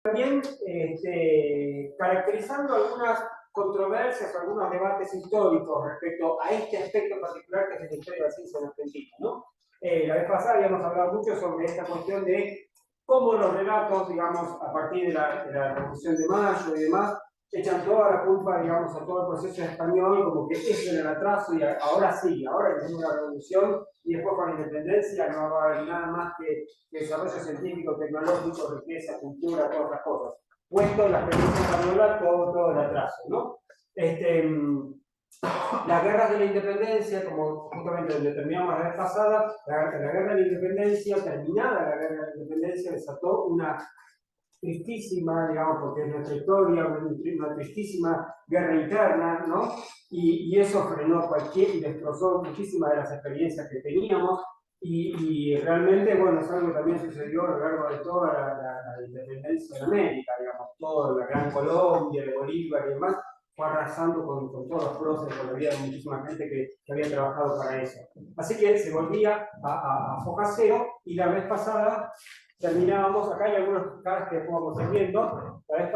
También caracterizando algunas controversias, algunos debates históricos respecto a este aspecto particular que es la historia de la ciencia en Argentina, ¿no? La vez pasada habíamos hablado mucho sobre esta cuestión de cómo los relatos, digamos, a partir de la Revolución de Mayo y demás, echan toda la culpa, digamos, a todo el proceso español, como que eso era el atraso y ahora sí, ahora que tenemos la revolución y después con la independencia no va a haber nada más que desarrollo científico, tecnológico, riqueza, cultura, todas otras cosas. Puesto en la experiencia española todo el atraso, ¿no? Las guerras de la independencia, como justamente donde terminamos la vez pasada, la guerra de la independencia, terminada la guerra de la independencia, desató una tristísima, digamos, porque es nuestra historia, una tristísima guerra interna, ¿no? Y eso frenó y destrozó muchísimas de las experiencias que teníamos, y realmente, bueno, es algo que también sucedió a lo largo de toda la independencia de América, digamos, toda la Gran Colombia, de Bolívar y demás, fue arrasando con todos los próceres, con la vida de muchísima gente que había trabajado para eso. Así que se volvía a foja cero, y la vez pasada terminábamos, acá hay algunos caras que vamos viendo, la vez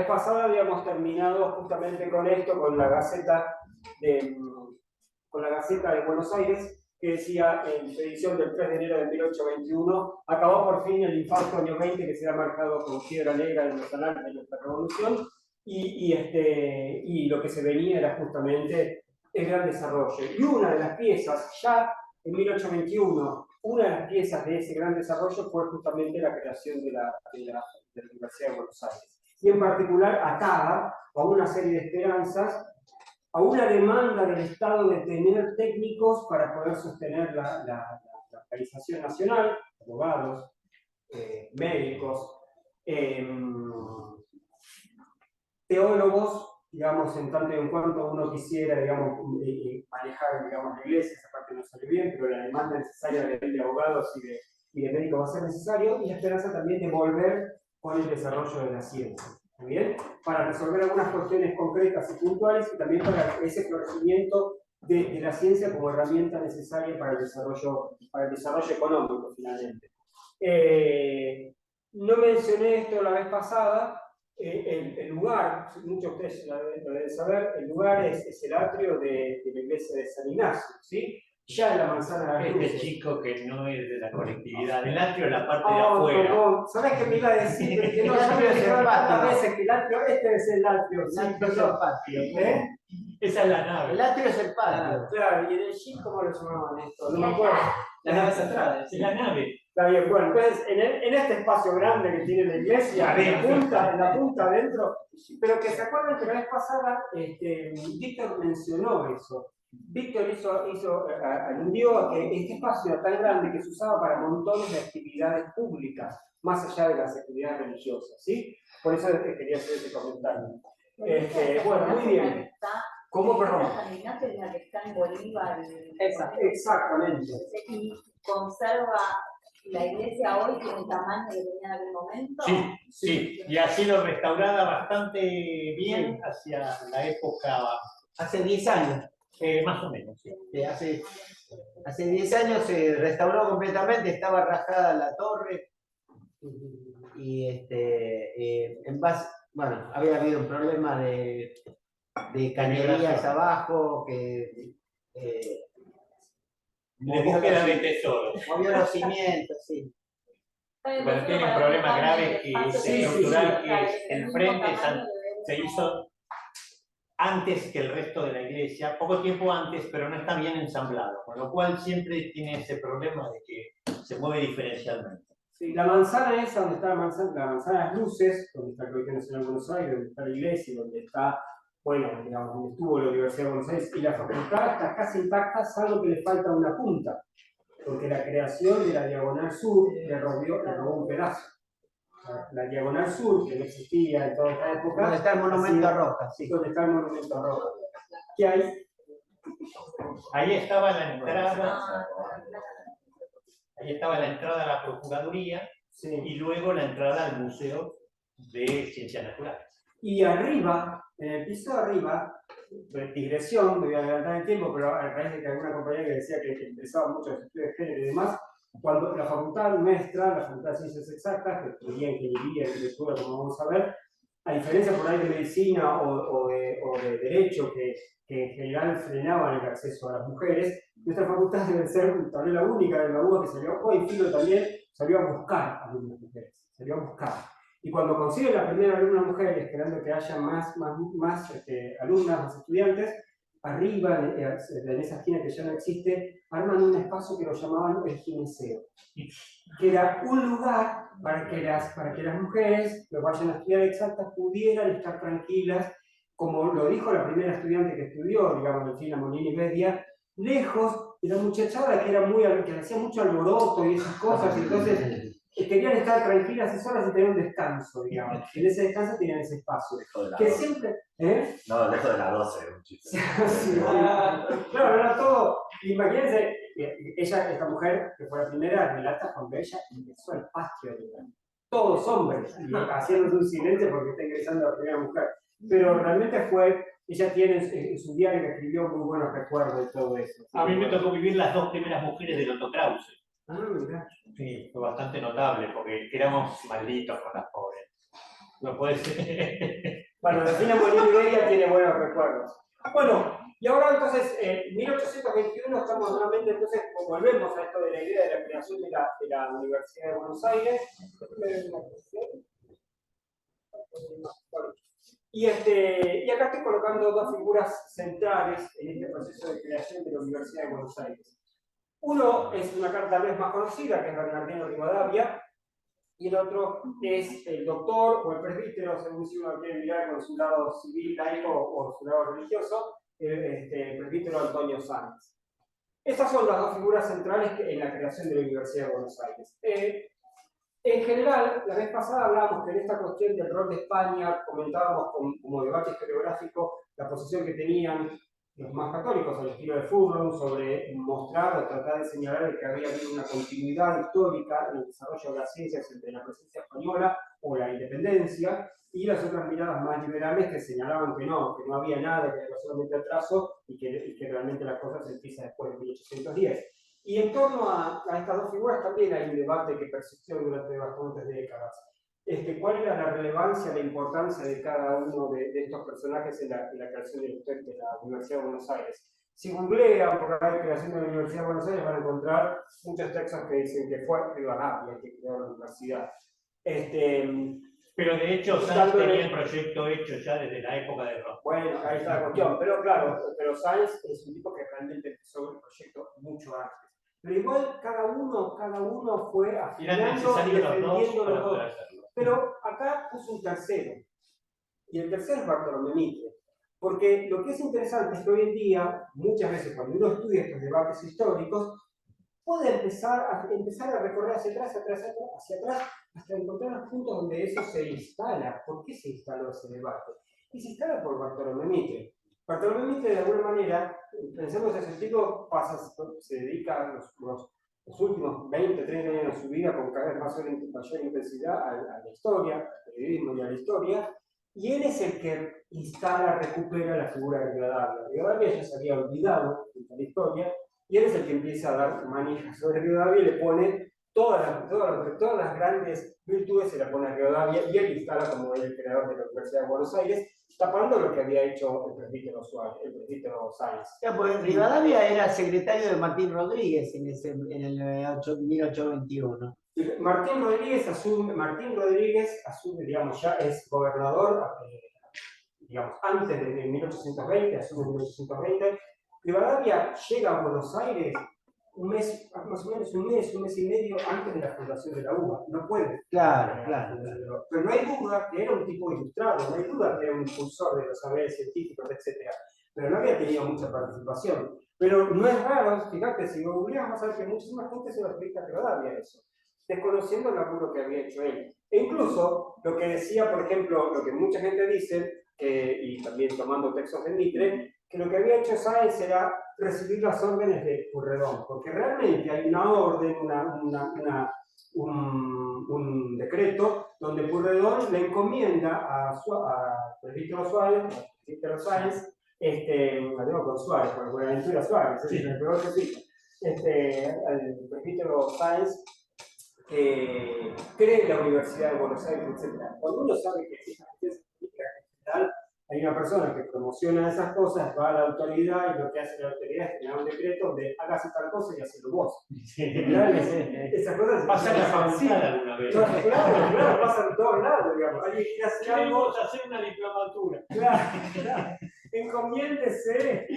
pasada habíamos terminado justamente con esto, con la Gaceta de Buenos Aires, que decía en su edición del 3 de enero de 1821, acabó por fin el infarto año 20 que será marcado con piedra negra en los anales de nuestra revolución, y lo que se venía era justamente el gran desarrollo. Y una de las piezas, ya en 1821, una de las piezas de ese gran desarrollo fue justamente la creación de la Universidad de Buenos Aires. Y en particular atada a una serie de esperanzas, a una demanda del Estado de tener técnicos para poder sostener la organización nacional, abogados, médicos, teólogos, digamos, en tanto y en cuanto uno quisiera, digamos, manejar, digamos, la iglesia, esa parte no sale bien, pero la demanda necesaria de abogados y de médicos va a ser necesario, y la esperanza también de volver con el desarrollo de la ciencia. ¿Bien? Para resolver algunas cuestiones concretas y puntuales, y también para ese florecimiento de la ciencia como herramienta necesaria para el desarrollo económico, finalmente. No mencioné esto la vez pasada, el lugar, muchos de ustedes lo deben saber, el lugar es el atrio de la iglesia de San Ignacio, ¿sí? Ya en la manzana de Este chico que no es de la colectividad, el atrio es la parte de afuera. No, ¿sabés qué me iba a decir? Que no, ya me he dicho tantas veces que el atrio, este es el atrio. El atrio es el patio. Esa es la nave. El atrio es el patio. Claro, y en el jeep, ¿cómo lo llamaban esto? No me acuerdo. La nave central, es la nave. Está bien, bueno, entonces en este espacio grande que tiene la iglesia, en la punta adentro, pero que se acuerdan que la vez pasada Víctor mencionó eso. Víctor aludió a que este espacio era tan grande que se usaba para montones de actividades públicas, más allá de las actividades religiosas, ¿sí? Por eso quería hacer este comentario. Bueno, muy bien. ¿Cómo, perdón? San Ignacio es la que está en Bolívar. Exactamente. Y conserva la iglesia hoy, tiene el tamaño que tenía en aquel momento. Sí, y ha sido restaurada bastante bien hacia la época. Hace 10 años. Más o menos, sí. Hace 10 años se restauró completamente, estaba rajada la torre y en base, bueno, había habido un problema de cañerías abajo que de búsqueda de tesoros. movió los cimientos, sí. Bueno, tiene un problema grave que es estructural, que es el frente se hizo antes que el resto de la iglesia, poco tiempo antes, pero no está bien ensamblado, con lo cual siempre tiene ese problema de que se mueve diferencialmente. Sí, la manzana esa, donde está la manzana de las luces, donde está el Colegio Nacional de Buenos Aires, donde está la iglesia, donde está, bueno, digamos, donde estuvo la Universidad de Buenos Aires, y la facultad está casi intacta, salvo que le falta una punta, porque la creación de la Diagonal Sur le robó un pedazo. La Diagonal Sur, que no existía en toda esta época. Donde está el Monumento a Roca, sí. Donde está el Monumento a Roca. ¿Qué hay? Ahí estaba la entrada. Ahí estaba la entrada a la Procuraduría, sí, y luego la entrada al Museo de Ciencias Naturales. Y arriba, en el piso de arriba, digresión, me voy a adelantar el tiempo, pero a raíz de que alguna compañía que decía que interesaba mucho los estudios de género y demás, cuando la facultad nuestra, la Facultad de Ciencias Exactas, que estudia ingeniería, arquitectura, como vamos a ver, a diferencia por ahí de medicina o de derecho, que en general frenaban el acceso a las mujeres, nuestra facultad debe ser tal vez la única de la UBA que salió, y Filo también salió a buscar alumnas mujeres, salió a buscar. Y cuando consigue la primera alumna mujer, esperando que haya más alumnas, más estudiantes, arriba, en esa esquina que ya no existe, arman un espacio que lo llamaban el gineceo, que era un lugar para que las mujeres que vayan a estudiar exactas pudieran estar tranquilas, como lo dijo la primera estudiante que estudió, digamos, Delfina Molini Bedia, lejos de la muchachada que hacía mucho alboroto y esas cosas, y entonces querían estar tranquilas y solas y tener un descanso, digamos. En ese descanso tenían ese espacio. Que 12. Siempre. No, lejos de la 12, sí, claro, era todo. Imagínense, esta mujer, que fue la primera, relata cuando ella ingresó al patio de todos hombres, haciendo un silencio porque está ingresando la primera mujer. Pero realmente ella tiene en su diario que escribió muy buenos recuerdos de todo eso. A mí me tocó vivir las 2 primeras mujeres de Otto Krause. Mira. Sí, fue bastante notable porque éramos malditos con las pobres. No puede ser. Bueno, Delfina Molini Bedia tiene buenos recuerdos. Bueno, y ahora entonces, en 1821 estamos nuevamente, entonces volvemos a esto de la idea de la creación de la Universidad de Buenos Aires. Y acá estoy colocando dos figuras centrales en este proceso de creación de la Universidad de Buenos Aires. Uno es una carta tal vez más conocida, que es Bernardino Rivadavia, y el otro es el doctor o el presbítero, según si uno quiere mirar con su lado civil, laico o su lado religioso, el presbítero Antonio Sáenz. Estas son las dos figuras centrales en la creación de la Universidad de Buenos Aires. En general, la vez pasada hablábamos que en esta cuestión del rol de España comentábamos como debate historiográfico la posición que tenían los más católicos, al estilo de Furlong, sobre mostrar o tratar de señalar que había habido una continuidad histórica en el desarrollo de las ciencias entre la presencia española o la independencia, y las otras miradas más liberales que señalaban que no había nada, que era solamente atraso y que realmente las cosas se empiezan después de 1810. Y en torno a estas dos figuras también hay un debate que persistió durante bastantes décadas. ¿Cuál era la relevancia, la importancia de cada uno de estos personajes en la creación de la Universidad de Buenos Aires? Si googlean por la creación de la Universidad de Buenos Aires van a encontrar muchos textos que dicen que fue Rivadavia que creó la universidad. Pero de hecho Sáenz tenía el proyecto hecho ya desde la época de Ross. Bueno, ahí está la cuestión. Pero claro, Sáenz es un tipo que realmente empezó el proyecto mucho antes. Pero igual cada uno fue afinando y defendiendo los dos. Pero acá puso un tercero. Y el tercero es Bartolomé Mitre. Porque lo que es interesante es que hoy en día, muchas veces cuando uno estudia estos debates históricos, puede empezar a recorrer hacia atrás, hasta encontrar los puntos donde eso se instala. ¿Por qué se instaló ese debate? Y se instala por Bartolomé Mitre. Bartolomé Mitre, de alguna manera, pensemos en ese tipo, se dedica los últimos 20, 30 años de su vida con cada vez mayor intensidad a la historia, al periodismo y a la historia, y él es el que recupera la figura de Rivadavia. Rivadavia ya se había olvidado de la historia, y él es el que empieza a dar manijas sobre Rivadavia y le pone todas las grandes virtudes, se la pone a Rivadavia, y él instala como el creador de la Universidad de Buenos Aires, tapando lo que había hecho el presbítero Sáenz. Ya, pues Rivadavia era secretario de Martín Rodríguez en el 1821. Martín Rodríguez asume, digamos, ya es gobernador, digamos, antes de 1820, asume en 1820. Rivadavia llega a Buenos Aires más o menos un mes y medio antes de la fundación de la UBA. No puede. Claro. Pero no hay duda que era un tipo ilustrado, no hay duda que era un impulsor de los saberes científicos, etc. Pero no había tenido mucha participación. Pero no es raro, fíjate, si lo googleamos, vas a ver que muchísima gente se lo explica a Rivadavia eso, desconociendo el laburo que había hecho él. E incluso lo que decía, por ejemplo, lo que mucha gente dice, y también tomando textos de Mitre, que lo que había hecho Sáenz era recibir las órdenes de Pueyrredón, porque realmente hay una orden, un decreto, donde Pueyrredón le encomienda a presbítero Sáenz, con Suárez, con Buenaventura Suárez, es el peor que sí. al presbítero Sáenz, que cree en la Universidad de Buenos Aires, etc. Cuando uno sabe que esa cuestión científica en general, hay una persona que promociona esas cosas, va a la autoridad y lo que hace la autoridad es generar un decreto donde hágase tal cosa y hacelo vos. En general, esas cosas Pasa en la facultad alguna vez. Claro, pasa en todos lados, digamos. Alguien quiere hacer algo. Queremos hacer una diplomatura. Claro. Encomiéndese.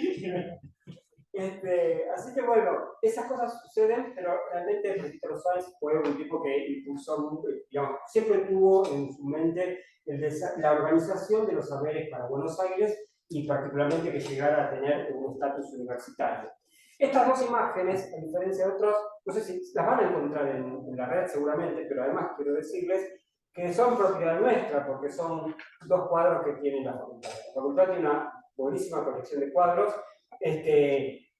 Así que bueno, esas cosas suceden, pero realmente el presbítero Sáenz fue un tipo que impulsó, digamos, siempre tuvo en su mente la organización de los saberes para Buenos Aires y particularmente que llegara a tener un estatus universitario. Estas dos imágenes, a diferencia de otros, no sé si las van a encontrar en la red seguramente, pero además quiero decirles que son propiedad nuestra, porque son dos cuadros que tiene la facultad. La facultad tiene una buenísima colección de cuadros.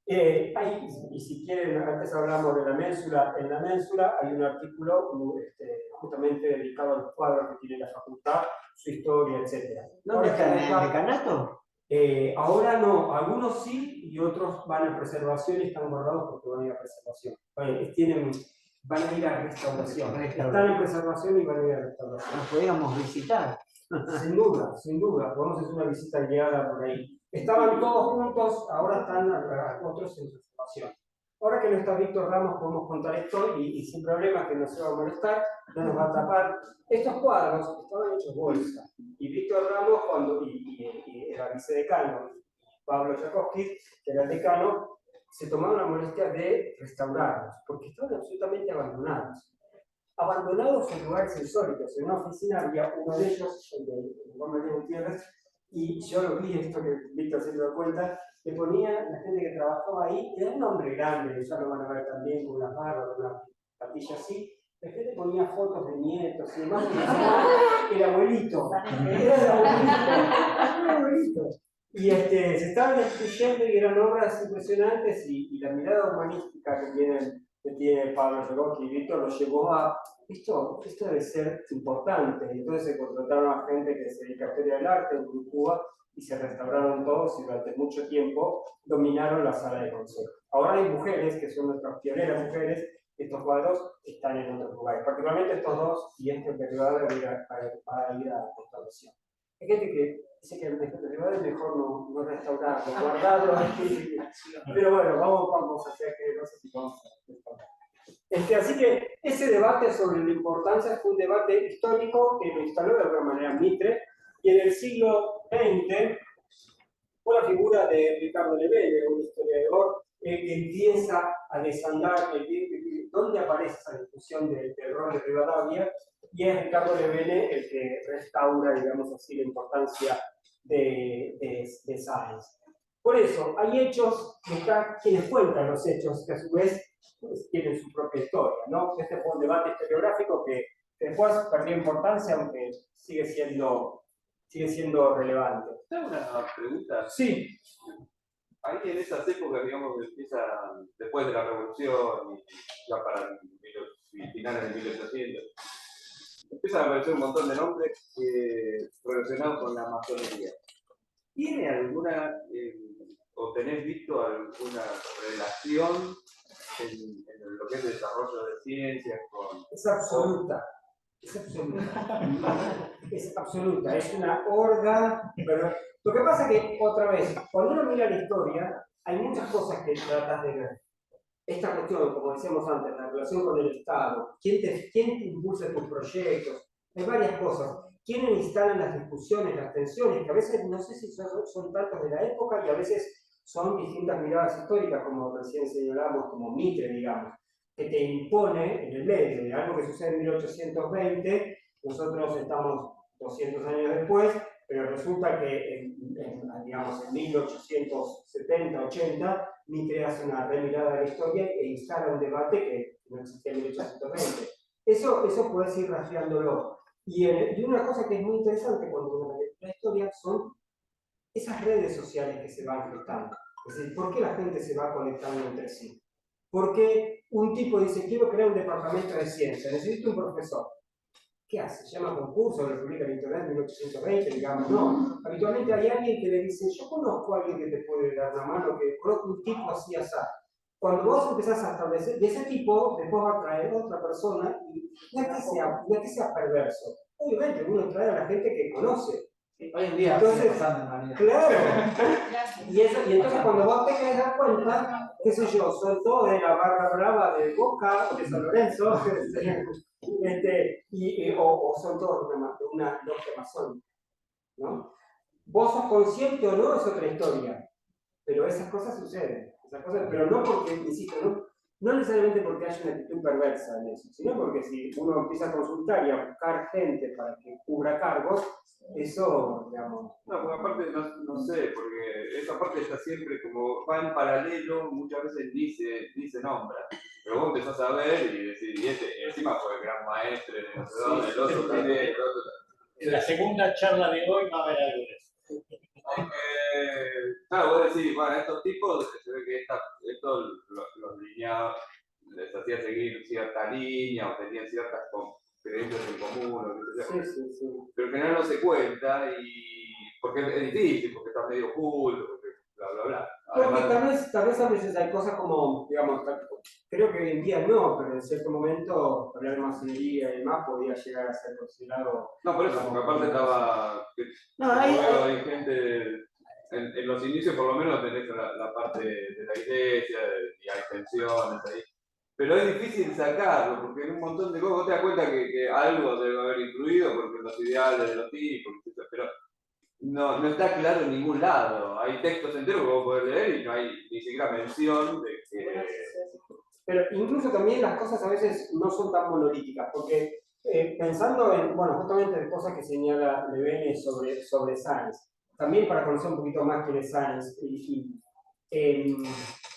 Y si quieren, antes hablamos de la ménsula, en la ménsula hay un artículo justamente dedicado a los cuadros que tiene la facultad, su historia, etc. ¿Dónde están? ¿En el decanato? Ahora no, algunos sí y otros van a preservación y están guardados porque van a ir a preservación. Van a ir a restauración. Están en preservación y van a ir a restauración. Nos podíamos visitar. Sin duda, podemos hacer una visita guiada por ahí. Estaban todos juntos, ahora están otros en preservación. Ahora que no está Víctor Ramos, podemos contar esto y sin problema, que no se va a molestar, no nos va a tapar. Estos cuadros estaban hechos bolsa. Y Víctor Ramos, y era vicedecano, Pablo Tchaikovsky, que era el decano, se tomaron la molestia de restaurarlos, porque estaban absolutamente abandonados. Abandonados en lugares insólitos. En una oficina había uno de ellos, el de Juan María Gutiérrez, y yo lo vi, esto que Víctor se dio cuenta, le ponía la gente que trabajaba ahí, era un hombre grande, ya lo van a ver también con unas barbas, una patilla así, la gente ponía fotos de nietos y demás, y el abuelito, era el abuelito. Y se estaban destruyendo y eran obras impresionantes y la mirada humanística que tiene Pablo Tchaikovsky y Víctor lo llevó a esto debe ser importante. Y entonces se contrataron a gente que se dedica a historia del arte en Cuba y se restauraron todos y durante mucho tiempo dominaron la sala de consejo. Ahora hay mujeres que son nuestras pioneras mujeres, estos cuadros están en otros lugares, particularmente estos dos y este que va a ir a restauración. Hay gente que dice que el privado es mejor no restaurarlo, guardarlo, pero bueno, vamos a hacer que no sé si vamos a restaurar. Así que ese debate sobre la importancia fue un debate histórico que lo instaló de alguna manera Mitre, y en el siglo XX fue la figura de Ricardo Lebene, un historiador que empieza a desandar dónde aparece esa discusión del rol de Rivadavia, y es Ricardo Lebene el que restaura, digamos así, la importancia de Sáenz. Por eso, hay hechos que están quienes cuentan los hechos, que a su vez pues, tienen su propia historia, ¿no? Este fue un debate historiográfico que después perdió importancia, aunque sigue siendo relevante. ¿Tengo una pregunta? Sí. Ahí en esas épocas, digamos, empieza después de la Revolución y ya para finales de 1800, empiezan a aparecer un montón de nombres relacionados con la masonería. ¿Tiene alguna, o tenés visto alguna relación en lo que es el desarrollo de ciencias con...? Es absoluta. Es absoluta. Es absoluta. Es una horda. Pero lo que pasa es que, otra vez, cuando uno mira la historia, hay muchas cosas que tratas de ver. Esta cuestión, como decíamos antes, la relación con el Estado, quién te impulsa tus proyectos, hay varias cosas. ¿Quiénes instalan las discusiones, las tensiones, que a veces no sé si son tantos de la época y a veces son distintas miradas históricas, como recién señalamos, como Mitre, digamos, que te impone en el medio de algo que sucede en 1820, nosotros estamos 200 años después, pero resulta que digamos, en 1870-80, Mitre hace una remirada de la historia e instala un debate que no existía en 1820. Eso puedes ir rastreándolo. Y una cosa que es muy interesante cuando uno ve la historia son esas redes sociales que se van gestando. Es decir, ¿por qué la gente se va conectando entre sí? Porque un tipo dice, quiero crear un departamento de ciencia, necesito un profesor. ¿Qué hace? ¿Llama concurso? ¿Lo publica en internet en 1820? Digamos, no. Habitualmente hay alguien que le dice, yo conozco a alguien que te puede dar una mano, que conozco un tipo así así. cuando vos empezás a establecer, de ese tipo, después va a traer otra persona, y no es que sea perverso. Obviamente uno trae a la gente que conoce. Hoy en día Entonces, sigue pasando en realidad. claro. Y entonces cuando vos te querés dar cuenta, qué sé yo, son todos de la barra brava de Boca, de San Lorenzo, o son todos de una logia masónica, ¿no? Vos sos consciente o no es otra historia, pero esas cosas suceden, pero no porque, insisto, no necesariamente porque haya una actitud perversa en eso, sino porque si uno empieza a consultar y a buscar gente para que cubra cargos, eso, digamos... No, porque aparte no sé, porque esa parte está siempre como, va en paralelo, muchas veces ni se nombra, pero vos empezás a ver y decís, y encima fue el gran maestre de no sé dónde, el otro también, el otro también. En la segunda charla de hoy va a haber algo de eso. Claro, vos decís, bueno, estos tipos, se ve que estos los lineados les hacía seguir cierta línea o tenían ciertas creencias en común, o qué sé yo. Pero en general no se cuenta porque es difícil, porque está medio oculto, porque bla, bla, bla. Porque Además, tal vez a veces hay cosas como, digamos, creo que hoy en día no, pero en cierto momento hablar de masonería y demás podía llegar a ser considerado... no, por eso, porque aparte estaba... No, hay gente... En los inicios por lo menos tenés la parte de la iglesia y hay tensiones ahí. Pero es difícil sacarlo, porque en un montón de cosas vos te das cuenta que algo debe haber influido, porque los ideales de los tipos, pero no está claro en ningún lado. Hay textos enteros que vos podés leer y no hay ni siquiera mención de que... Pero incluso también las cosas a veces no son tan monolíticas, porque pensando en, bueno, justamente en cosas que señala Levene sobre Sáenz, también para conocer un poquito más quién es Sáenz, el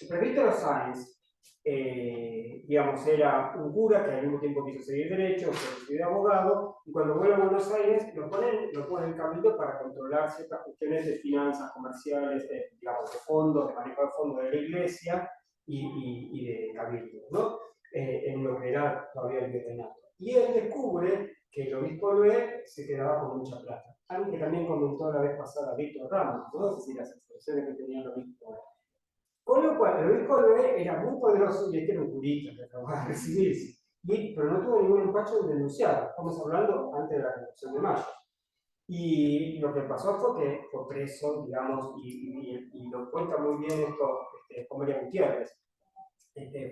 presbítero Sáenz, digamos, era un cura que al mismo tiempo quiso seguir derecho, se recibió de abogado, y cuando vuelve a Buenos Aires lo pone en cabildo para controlar ciertas cuestiones de finanzas comerciales, digamos, de fondos, de manejo de fondos de la iglesia y de cabildo, ¿no? En lo que era todavía el virreinato. Y él descubre que el obispo Lué se quedaba con mucha plata. Algo que también comentó la vez pasada Víctor Ramos, ¿no? Es decir, las expresiones que tenía el obispo Lué. Con lo cual, el obispo Lué era muy poderoso y este era un curita que acababa de recibirse. Pero no tuvo ningún empacho en denunciar. Estamos hablando antes de la Revolución de Mayo. Y lo que pasó fue que fue preso, digamos, y lo cuenta muy bien esto Juan María Gutiérrez.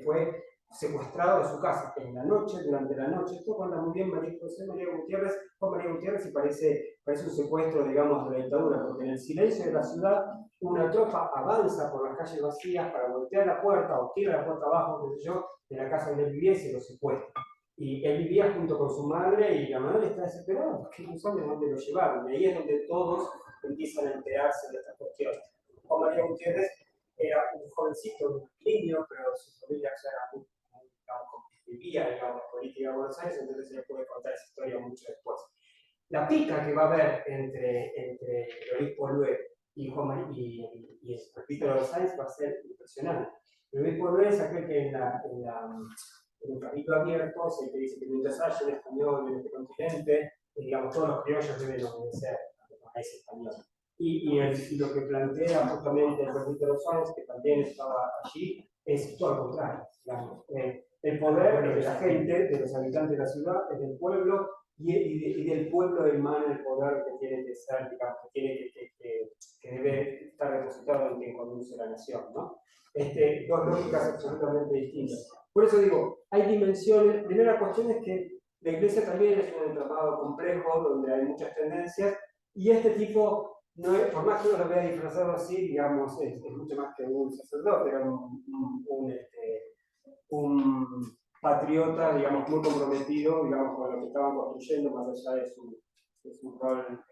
Fue secuestrado de su casa en la noche, durante la noche. Esto cuenta muy bien José María Gutiérrez, Juan María Gutiérrez, y parece un secuestro, digamos, de la dictadura, porque en el silencio de la ciudad una tropa avanza por las calles vacías para golpear la puerta o tira la puerta abajo, qué sé yo, de la casa donde él vivía y se lo secuestra. Y él vivía junto con su madre y la madre está desesperada porque no sabe dónde lo llevaron. Y ahí es donde todos empiezan a enterarse de estas cuestiones. Juan María Gutiérrez era un jovencito, un niño, pero su familia ya era vivía, digamos, la política de Buenos Aires, entonces se le puede contar esa historia mucho después. La pica que va a haber entre el obispo Lué y el presbítero de Sáenz va a ser impresionante. El obispo Lué es aquel que en un capítulo abierto se te dice que mientras haya un español en este continente, digamos, todos los criollos deben obedecer a ese español. Y lo que plantea justamente el presbítero Sáenz, que también estaba allí, es todo lo contrario. Digamos, el poder es de la gente, de los habitantes de la ciudad, es del pueblo, y del pueblo emana el poder que tiene que ser, digamos, que debe estar depositado en quien conduce la nación, ¿no? Dos lógicas absolutamente distintas. Por eso digo, hay dimensiones. Primera cuestión es que la iglesia también es un entramado complejo donde hay muchas tendencias, y este tipo, no es, por más que uno lo vea disfrazado así, digamos, es mucho más que un sacerdote, era un patriota, digamos, muy comprometido, digamos, con lo que estaban construyendo, más allá de su rol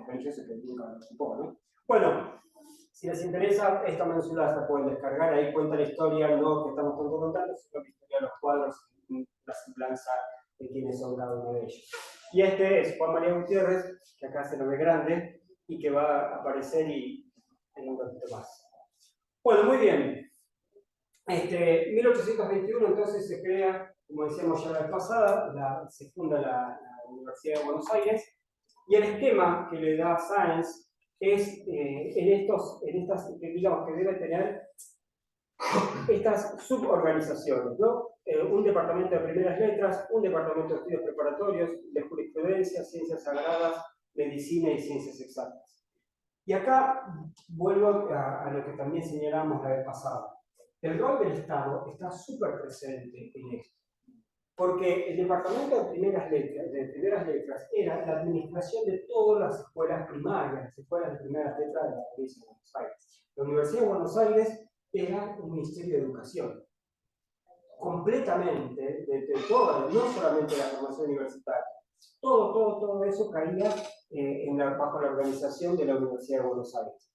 religioso que nunca lo ocupó, ¿no? Bueno, si les interesa, esta mensual la pueden descargar, ahí cuenta la historia, no que estamos contando, sino la historia de los cuadros, la semblanza de quienes son cada uno de ellos. Y este es Juan María Gutiérrez, que acá se lo ve grande, y que va a aparecer en un ratito más. Bueno, muy bien. 1821 entonces se crea, como decíamos ya la vez pasada, se funda la Universidad de Buenos Aires, y el esquema que le da Sáenz es digamos, que debe tener estas suborganizaciones, ¿no? Un departamento de primeras letras, un departamento de estudios preparatorios, de jurisprudencia, ciencias sagradas, medicina y ciencias exactas. Y acá vuelvo a lo que también señalamos la vez pasada. El rol del Estado está súper presente en esto. Porque el departamento de primeras letras era la administración de todas las escuelas primarias, las escuelas de primeras letras de la provincia de Buenos Aires. La Universidad de Buenos Aires era un ministerio de educación. Completamente, de todo, no solamente la formación universitaria. Todo eso caía bajo la organización de la Universidad de Buenos Aires.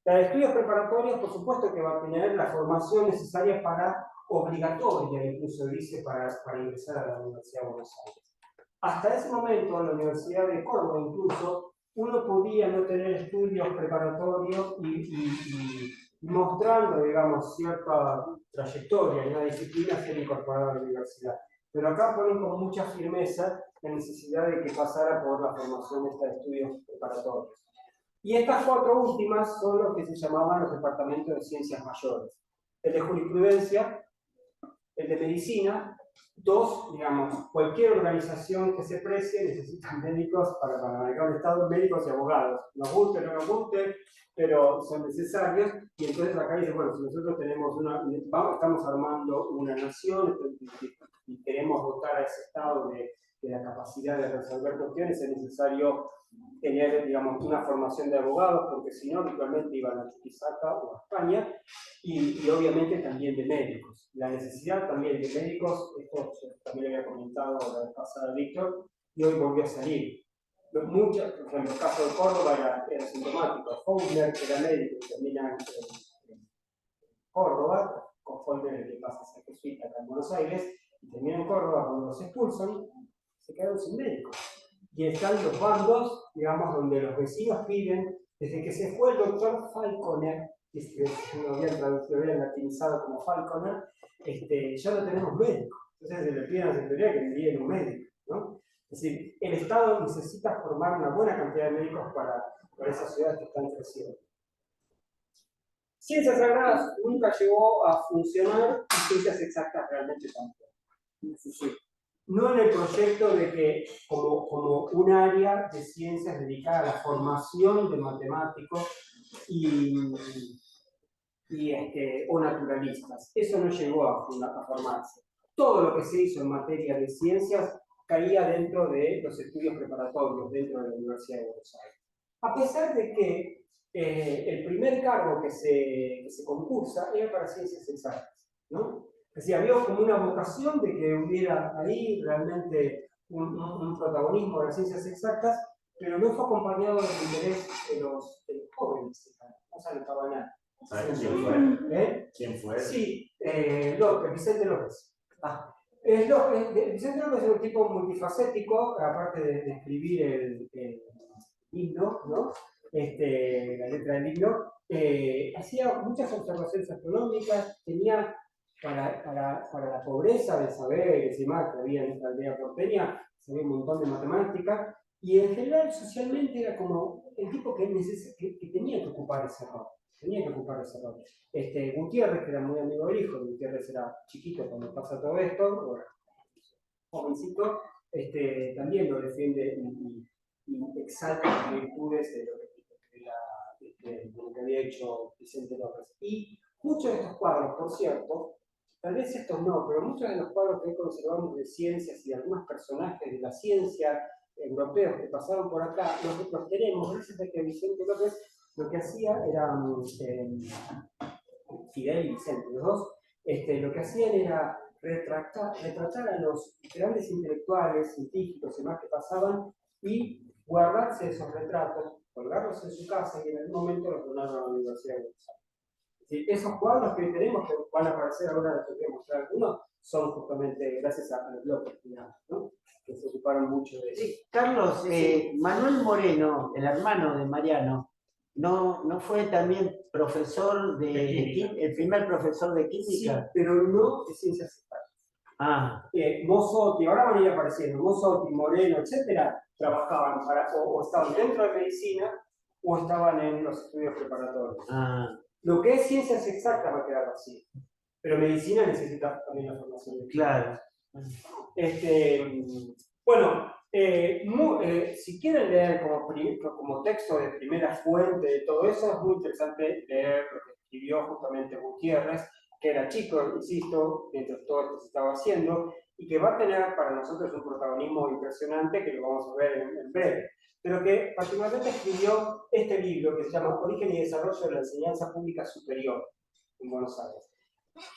La de estudios preparatorios, por supuesto que va a tener la formación necesaria obligatoria, incluso dice, para ingresar a la Universidad de Buenos Aires. Hasta ese momento, en la Universidad de Córdoba incluso, uno podía no tener estudios preparatorios y mostrando, digamos, cierta trayectoria en una disciplina ser incorporado a la universidad. Pero acá ponen con mucha firmeza la necesidad de que pasara por la formación de estudios preparatorios. Y estas cuatro últimas son lo que se llamaban los departamentos de ciencias mayores. El de jurisprudencia, el de medicina, digamos, cualquier organización que se precie necesita médicos para manejar el Estado, médicos y abogados. Nos guste o no nos guste, pero son necesarios. Y entonces acá dice, bueno, si nosotros estamos armando una nación y queremos dotar a ese Estado de la capacidad de resolver cuestiones, es necesario tener, digamos, una formación de abogados, porque si no, habitualmente iban a Chuquisaca o a España, y obviamente también de médicos. La necesidad también de médicos, esto también lo había comentado la vez pasada Víctor, y hoy volvió a salir. Por ejemplo, el caso de Córdoba era sintomático. Faulkner, que era médico y termina en Córdoba, con Faulkner el que pasa a ser jesuita acá en Buenos Aires, y termina en Córdoba, cuando los expulsan, se quedaron sin médicos. Y están los bandos, digamos, donde los vecinos piden, desde que se fue el doctor Falconer, que lo habían latinizado como Falconer, ya no tenemos médicos. Entonces se le piden a la Secretaría que le envíen un médico, ¿no? Es decir, el Estado necesita formar una buena cantidad de médicos para esas ciudades que están creciendo. Ciencias sagradas nunca llegó a funcionar y ciencias exactas realmente tampoco. Es decir, no en el proyecto de que como un área de ciencias dedicada a la formación de matemáticos o naturalistas. Eso no llegó a formarse. Todo lo que se hizo en materia de ciencias caía dentro de los estudios preparatorios, dentro de la Universidad de Buenos Aires. A pesar de que el primer cargo que se concursa era para ciencias exactas, ¿no? Es decir, había como una vocación de que hubiera ahí realmente un protagonismo de las ciencias exactas, pero no fue acompañado del interés de los jóvenes, no se anotaba nada. ¿Sabes quién fue? ¿Quién fue? Sí, Vicente López. Vicente López es un tipo multifacético, aparte de escribir el himno, ¿no? La letra del himno, hacía muchas observaciones astronómicas, tenía para la pobreza de saberes y más que había en esta aldea porteña, sabía un montón de matemáticas, y en general socialmente era como el tipo que tenía que ocupar ese rol. Gutiérrez, que era muy amigo del hijo, Gutiérrez era chiquito cuando pasa todo esto, jovencito, también lo defiende y exalta las virtudes de lo que había hecho Vicente López. Y muchos de estos cuadros, por cierto, tal vez estos no, pero muchos de los cuadros que conservamos de ciencias y de algunos personajes de la ciencia europeos que pasaron por acá, los tenemos gracias a que Vicente López lo que hacía era, Fidel y Vicente, los dos, lo que hacían era retratar a los grandes intelectuales, científicos y demás que pasaban y guardarse esos retratos, colgarlos en su casa y en algún momento los donaron a la Universidad de Buenos Aires. Esos cuadros que tenemos, que van a aparecer ahora, les voy a mostrar algunos, son justamente gracias a los López, ¿no? Que se ocuparon mucho de eso. Carlos, Manuel Moreno, el hermano de Mariano, ¿no fue también profesor el primer profesor de química? Sí, pero no de ciencias exactas. Mozzotti, ahora van a ir apareciendo, Mozzotti, Moreno, etcétera, trabajaban o estaban dentro de medicina o estaban en los estudios preparatorios. Lo que es ciencias exactas va a quedar así. Pero medicina necesita también la formación de Claro. Bueno, si quieren leer como texto de primera fuente de todo eso, es muy interesante leer lo que escribió justamente Gutiérrez, que era chico, insisto, mientras todo esto se estaba haciendo, y que va a tener para nosotros un protagonismo impresionante, que lo vamos a ver en breve, pero que particularmente escribió este libro que se llama Origen y Desarrollo de la Enseñanza Pública Superior en Buenos Aires.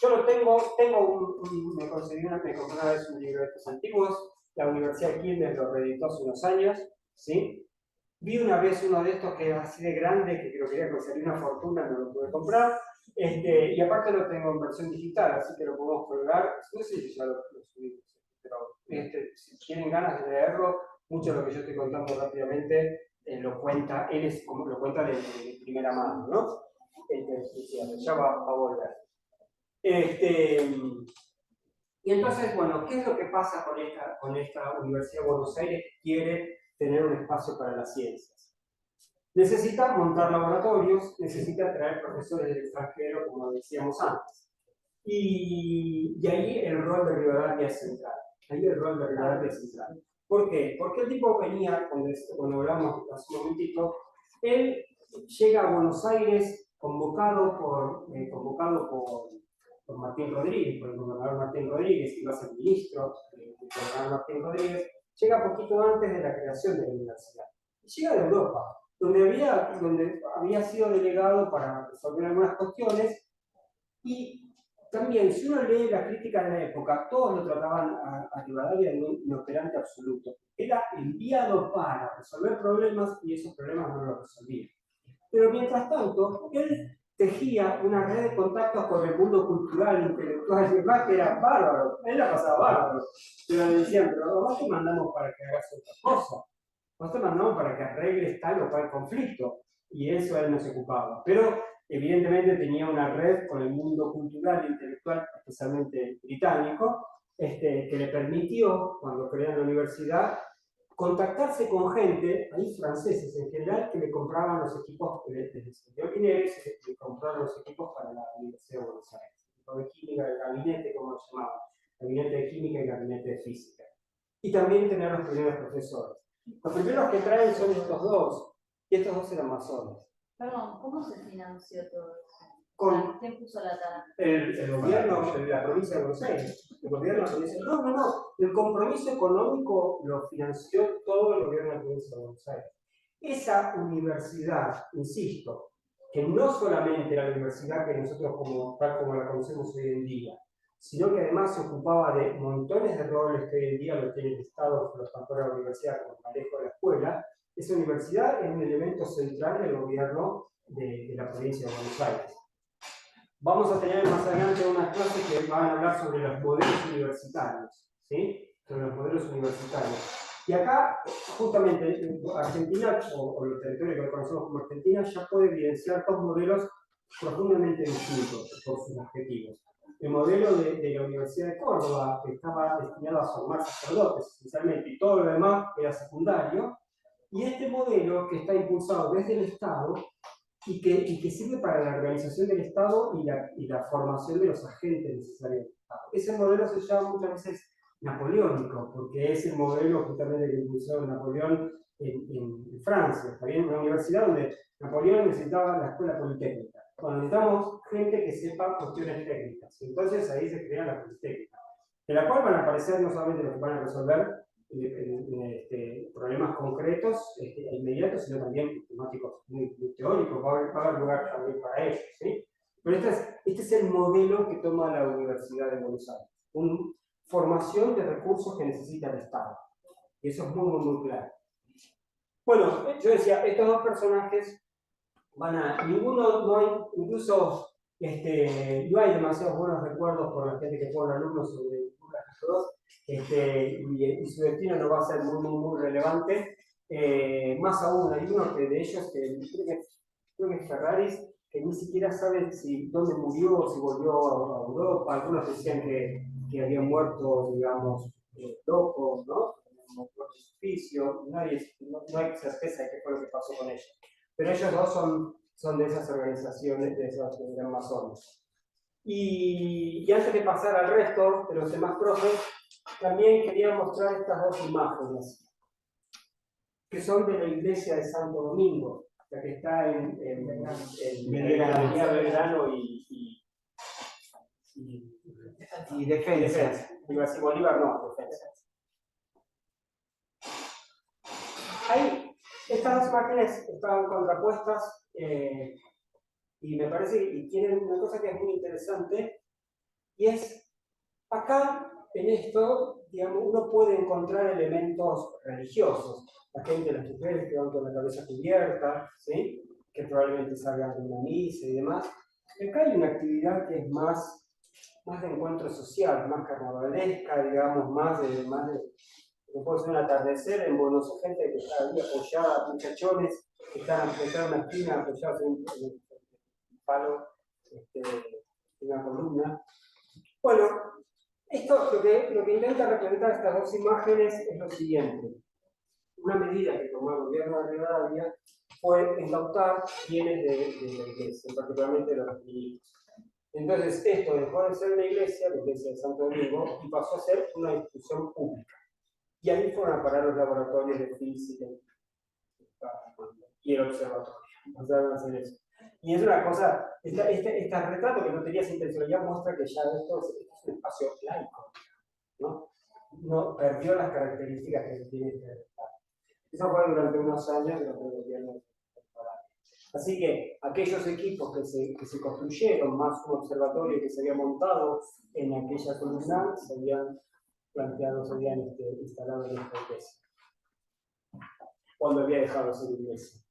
Yo lo me compré una vez un libro de estos antiguos, la Universidad de Quilmes lo reeditó hace unos años, ¿sí? Vi una vez uno de estos que es así de grande, que creo que quería conseguir una fortuna, no lo pude comprar, y aparte lo tengo en versión digital, así que lo podemos colgar, no sé si ya lo subí, pero si tienen ganas de leerlo, mucho de lo que yo estoy contando rápidamente lo cuenta, lo cuenta de primera mano, ¿no? Ya va a volver. Y entonces, bueno, ¿qué es lo que pasa con esta Universidad de Buenos Aires que quiere tener un espacio para las ciencias? Necesita montar laboratorios, necesita traer profesores del extranjero, como decíamos antes. Y ahí el rol de Rivadavia es central. ¿Por qué? Porque el tipo venía, cuando hablamos hace un momentito, él llega a Buenos Aires convocado por Martín Rodríguez, por el gobernador Martín Rodríguez, que iba a ser ministro del gobernador Martín Rodríguez, llega poquito antes de la creación de la universidad. Y llega de Europa, donde había sido delegado para resolver algunas cuestiones, y también, si uno lee la crítica de la época, todos lo trataban a Rivadavia de un inoperante absoluto. Era enviado para resolver problemas y esos problemas no los resolvía. Pero mientras tanto, él tejía una red de contactos con el mundo cultural, intelectual y demás, que era bárbaro. Él la pasaba bárbaro. Pero le decían, pero vos te mandamos para que hagas otra cosa. Vos te mandamos para que arregles tal o cual conflicto. Y eso él no se ocupaba. Pero evidentemente tenía una red con el mundo cultural e intelectual, especialmente británico, que le permitió, cuando creó la universidad, contactarse con gente, ahí franceses en general, que le compraban los equipos de Olineres, le compraron los equipos para la Universidad de Buenos Aires. De química, el gabinete, como lo llamaban, gabinete de química y gabinete de física. Y también tener los primeros profesores. Los primeros que traen son estos dos, y estos dos eran masones. Perdón, ¿cómo se financió todo eso? ¿Quién puso la tara? El gobierno de la provincia de Buenos Aires. El gobierno de la provincia. No. El compromiso económico lo financió todo el gobierno de la provincia de Buenos Aires. Esa universidad, insisto, que no solamente era la universidad que nosotros tal como la conocemos hoy en día, sino que además se ocupaba de montones de roles que hoy en día lo tiene el Estado, por tanto la universidad como el manejo de la escuela. Esa universidad es un elemento central del gobierno de la provincia de Buenos Aires. Vamos a tener más adelante unas clases que van a hablar sobre los modelos universitarios, ¿sí? Sobre los modelos universitarios. Y acá, justamente, Argentina, o los territorios que conocemos como Argentina, ya puede evidenciar dos modelos profundamente distintos por sus objetivos. El modelo de la Universidad de Córdoba, que estaba destinado a formar sacerdotes, esencialmente, y todo lo demás era secundario, y este modelo que está impulsado desde el Estado, y que sirve para la organización del Estado y la formación de los agentes necesarios del Estado. Ese modelo se llama muchas veces napoleónico, porque es el modelo justamente que impulsó Napoleón en Francia. Está bien, una universidad donde Napoleón necesitaba la escuela politécnica. Bueno, necesitamos gente que sepa cuestiones técnicas. Entonces ahí se crea la politécnica, de la cual van a aparecer no solamente los que van a resolver problemas concretos inmediatos, sino también temáticos muy teóricos. Va a haber lugar también para ellos, ¿sí? Pero este es el modelo que toma la Universidad de Buenos Aires. Una formación de recursos que necesita el Estado. Y eso es muy claro. Bueno, yo decía, estos dos personajes no hay, incluso no hay demasiados buenos recuerdos por la gente que fue un alumno sobre Lucas Castro, y su destino no va a ser muy relevante. Más aún, hay uno de ellos que creo que es Ferraris, que ni siquiera sabe dónde murió o si volvió a Europa. Algunos decían que había muerto, digamos, loco, ¿no? Muerto en su oficio. No hay certeza de qué fue lo que pasó con ellos. Pero ellos dos son de esas organizaciones, de esos gran masones. Y antes de pasar al resto de los demás profes, también quería mostrar estas dos imágenes, que son de la iglesia de Santo Domingo, la que está en Avenida Belgrano y Defensa. Iba a decir Bolívar, no, Defensa. Estas dos imágenes estaban contrapuestas y me parece que tienen una cosa que es muy interesante, y es, acá en esto, digamos, uno puede encontrar elementos religiosos. La gente, las mujeres que van con la cabeza cubierta, ¿sí? Que probablemente salgan de una misa y demás. Acá hay una actividad que es más de encuentro social, más carnavalesca, digamos, más de que puede ser un atardecer en Buenos Aires, gente que está ahí apoyada, muchachones que están en una esquina apoyados en un palo, en una columna. Bueno, esto lo que intenta representar estas dos imágenes es lo siguiente. Una medida que tomó el gobierno de Rivadavia fue incautar bienes de la iglesia, particularmente de los milicos. Entonces, esto dejó de ser una iglesia, la iglesia de Santo Domingo, y pasó a ser una institución pública. Y ahí fueron a parar los laboratorios de física y el observatorio. Empezaron a hacer eso. Y es una cosa, este retrato que no tenía esa intencionalidad muestra que ya esto es un espacio laico, ¿no? No perdió las características que tiene este retrato. Eso fue durante unos años durante el gobierno de Rivadavia. Así que aquellos equipos que se construyeron, más un observatorio que se había montado en aquella columna, se habían planteado, se habían instalado en esta iglesia, cuando había dejado de ser iglesia.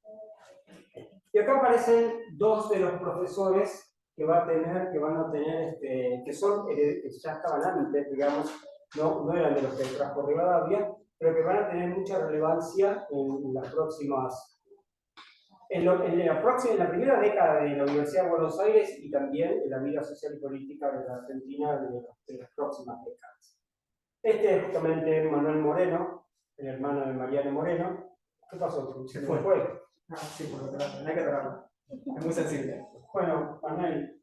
Y acá aparecen dos de los profesores que van a tener, que son, ya estaban antes, digamos, no eran de los que trajo Rivadavia, pero que van a tener mucha relevancia en las próximas. En la primera década de la Universidad de Buenos Aires y también en la vida social y política de la Argentina de las próximas décadas. Este es justamente Manuel Moreno, el hermano de Mariano Moreno. ¿Qué pasó? Se fue. Ah, sí, por lo que no hay que agarrarlo. Es muy sensible. Bueno, Manuel.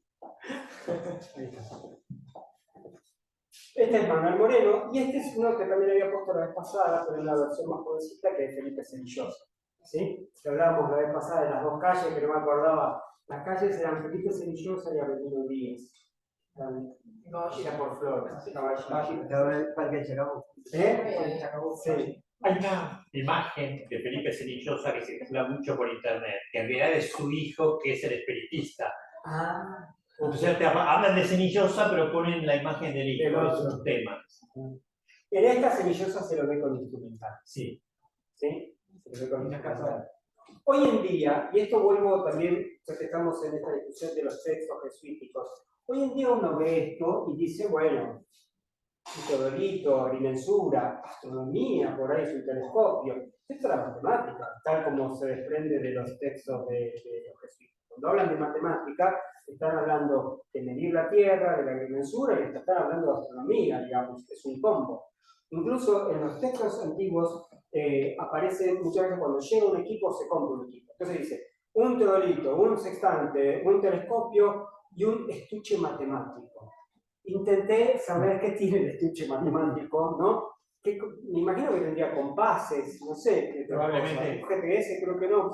Este es Manuel Moreno, y este es uno que también había puesto la vez pasada, pero en la versión más jovencita, que es Felipe Cenillosa. ¿Sí? Que hablábamos la vez pasada de las dos calles, que no me acordaba. Las calles eran Felipe Cenillosa y Avelino Díaz. Era por Flores. Estaba en el Parque de Chacabuco. Sí. Hay una imagen de Felipe Cenillosa que se circula mucho por internet, que en realidad es su hijo, que es el espiritista. Entonces hablan de Cenillosa, pero ponen la imagen del hijo, de sus temas. En esta Cenillosa se lo ve con instrumental. Sí. ¿Sí? Se lo ve con instrumental. Hoy en día, y esto vuelvo también, ya que estamos en esta discusión de los textos jesuíticos, hoy en día uno ve esto y dice, bueno, un teodolito, agrimensura, astronomía, por ahí es un telescopio. Esto es la matemática, tal como se desprende de los textos de los jesuitas. Cuando hablan de matemática, están hablando de medir la Tierra, de la agrimensura, y están hablando de astronomía, digamos, es un combo. Incluso en los textos antiguos aparece muchas veces cuando llega un equipo, se compra un equipo. Entonces dice, un teodolito, un sextante, un telescopio y un estuche matemático. Intenté saber qué tiene el estuche matemático, ¿no? Me imagino que tendría compases, no sé, probablemente. Un GPS creo que no,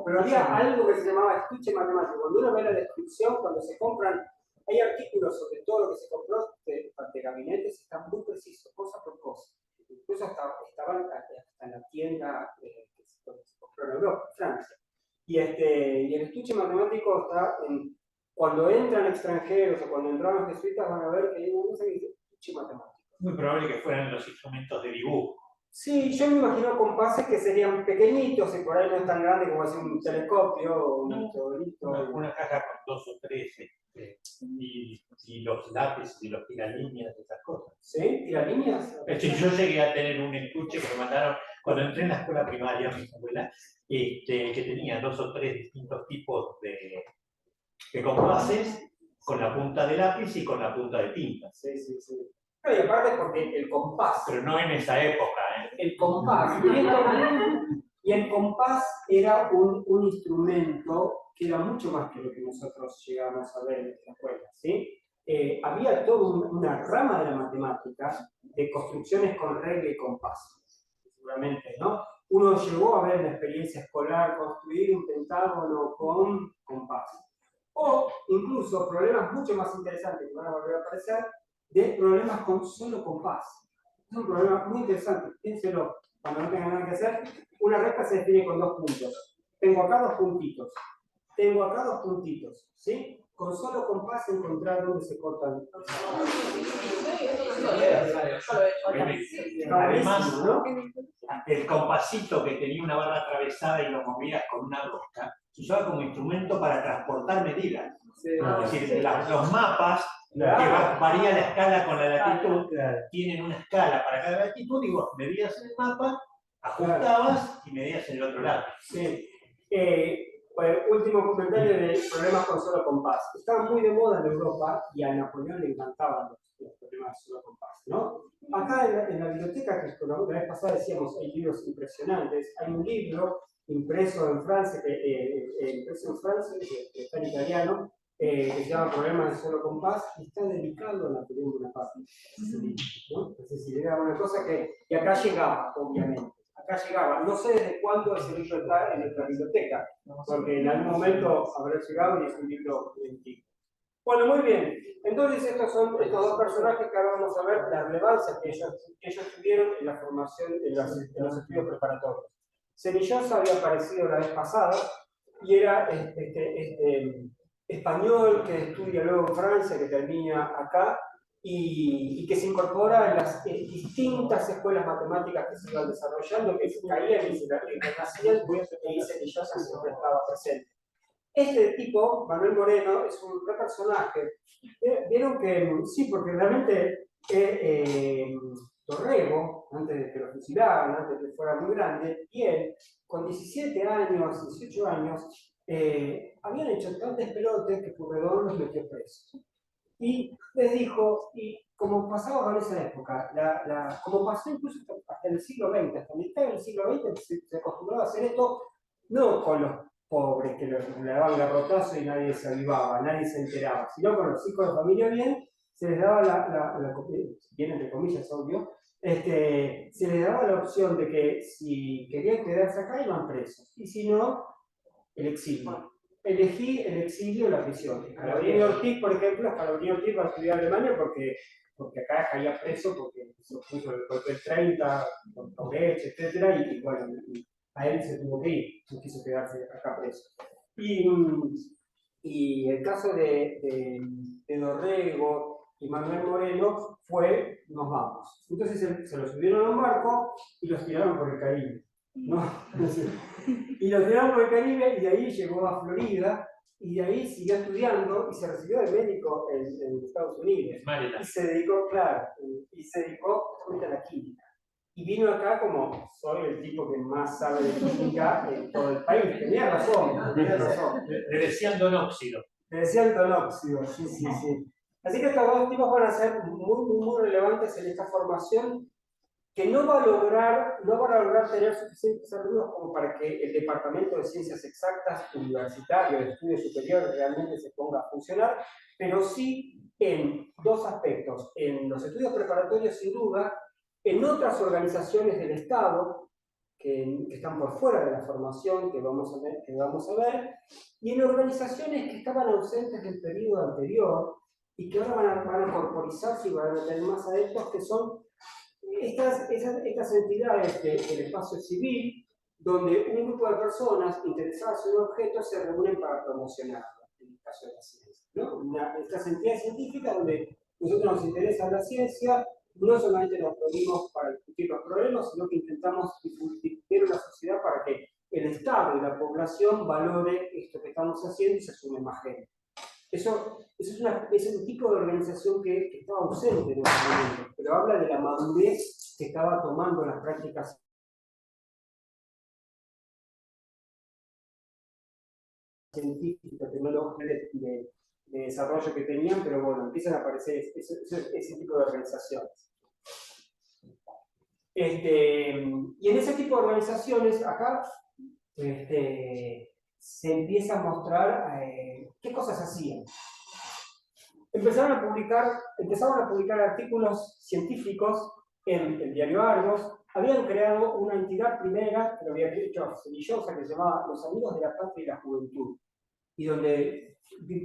pero había algo que se llamaba estuche matemático. Cuando uno ve la descripción, cuando se compran, hay artículos sobre todo lo que se compró de gabinetes, están muy precisos, cosa por cosa. Incluso estaban hasta en la tienda que se compró en Europa, Francia. Y el estuche matemático está en. Cuando entran extranjeros o cuando entraban los jesuitas van a ver que hay una cosa que dice estuche matemático. Muy probable que fueran los instrumentos de dibujo. Sí, yo me imagino compases que serían pequeñitos y por ahí no es tan grande como un telescopio o un teodolito. Una caja con 2 o 3 y los lápices y los tiralíneas, esas cosas. ¿Sí? ¿Tiralíneas? Yo llegué a tener un estuche que me mandaron cuando entré en la escuela primaria, mis abuelas, que tenía 2 o 3 distintos tipos de compases, con la punta de lápiz y con la punta de tinta. Sí. No, y aparte porque el compás. Pero no en esa época, El compás. Y Y el compás era un instrumento que era mucho más que lo que nosotros llegamos a ver en la escuela, ¿sí? Había toda una rama de la matemática de construcciones con regla y compás, seguramente, ¿no? Uno llegó a ver en la experiencia escolar construir un pentágono con compás. O incluso problemas mucho más interesantes que van a volver a aparecer, de problemas con solo compás. Es un problema muy interesante, piénselo, cuando no tengan nada que hacer. Una recta se define con 2 puntos. Tengo acá 2 puntitos. Tengo acá 2 puntitos, ¿sí? Con solo compás encontrar dónde se cortan. Además, ¿no? el compasito que tenía una barra atravesada y lo movías con una rosca, se usaba como instrumento para transportar medidas. Es decir, los mapas, que varía la escala con la latitud, tienen una escala para cada latitud y vos medías en el mapa, ajustabas y medías en el otro lado. Sí. Último comentario de problemas con solo compás. Estaban muy de moda en Europa y a Napoleón le encantaban los problemas de solo compás, ¿no? Acá en la biblioteca, que la vez pasada decíamos, hay libros impresionantes. Hay un libro impreso en Francia, que está en italiano, que se llama Problemas de solo compás, y está dedicado a Napoleón Bonaparte. ¿No? Entonces, si era una cosa que acá llegaba, obviamente. Acá llegaba. No sé desde cuándo ese libro está en nuestra biblioteca, porque en algún momento habrá llegado y es un libro antiguo. Bueno, muy bien. Entonces, estos son estos 2 personajes que ahora vamos a ver la relevancia que ellos tuvieron en la formación, en los estudios preparatorios. Senillosa había aparecido la vez pasada y era español que estudia luego en Francia, que termina acá, y que se incorpora en las distintas escuelas matemáticas que se iban desarrollando, que se caían y se renacían, y Senillosa siempre estaba presente. Este tipo, Manuel Moreno, es un gran personaje. Vieron que sí, porque realmente Dorrego, antes de que lo fusilaran, antes de que fuera muy grande, y él, con 17 años, 18 años, habían hecho tan despelote que Pueyrredón los metió presos. Y les dijo, y como pasaba con esa época, como pasó incluso hasta el siglo XX, hasta mitad del siglo XX se acostumbraba a hacer esto, no con los pobres que le daban garrotazo y nadie se avivaba, nadie se enteraba, sino con los hijos de familia bien, se les daba bien entre comillas, obvio, se les daba la opción de que si querían quedarse acá iban presos, y si no, el exilio. Elegí el exilio o la prisión. Scalabrini Ortiz, por ejemplo, Scalabrini Ortiz va a estudiar en Alemania porque acá caía preso, porque se puso el golpe del 30, con Brecht, etc. Y bueno, a él se tuvo que ir, no quiso quedarse acá preso. Y el caso de Dorrego y Manuel Moreno fue, nos vamos. Entonces se los subieron a un barco y los tiraron por el Caribe. ¿No? Y lo tiraron por el Caribe y de ahí llegó a Florida y de ahí siguió estudiando y se recibió de médico en Estados Unidos. Y se dedicó, claro, justamente a la química. Y vino acá como soy el tipo que más sabe de química en todo el país. Tenía razón, tenía razón. Le decían donóxido. Le decían donóxido, sí, sí, sí. Así que estos 2 tipos van a ser muy relevantes en esta formación, que no va a lograr tener suficientes alumnos como para que el Departamento de Ciencias Exactas Universitario de Estudios Superiores realmente se ponga a funcionar, pero sí en 2 aspectos. En los estudios preparatorios, sin duda, en otras organizaciones del Estado, que están por fuera de la formación que vamos a ver, y en organizaciones que estaban ausentes del periodo anterior y que ahora van a corporizarse y van a tener más adeptos, que son estas entidades del espacio civil, donde un grupo de personas interesadas en un objeto se reúnen para promocionarlo, en el caso de la ciencia, ¿no? Estas entidades científicas donde nosotros nos interesa la ciencia, no solamente nos reunimos para discutir los problemas, sino que intentamos difundir una sociedad para que el Estado y la población valore esto que estamos haciendo y se sume más gente. Eso es un tipo de organización que estaba ausente en ese momento, pero habla de la madurez que estaba tomando las prácticas científicas, tecnológicas de desarrollo que tenían, pero bueno, empiezan a aparecer ese tipo de organizaciones. Y en ese tipo de organizaciones, acá, se empieza a mostrar qué cosas hacían. Empezaron a publicar artículos científicos en el diario Argos. Habían creado una entidad primera, que lo había hecho Semillosa, que se llamaba Los Amigos de la Patria y la Juventud, y donde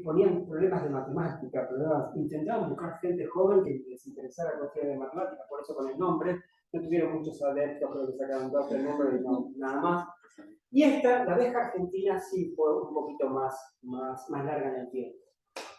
ponían problemas de matemática, intentaban buscar gente joven que les interesara cuestiones de matemática, por eso con el nombre. No tuvieron muchos adeptos, creo que sacaron 2 el nombre y no, nada más. Y esta, la abeja argentina, sí fue un poquito más larga en el tiempo.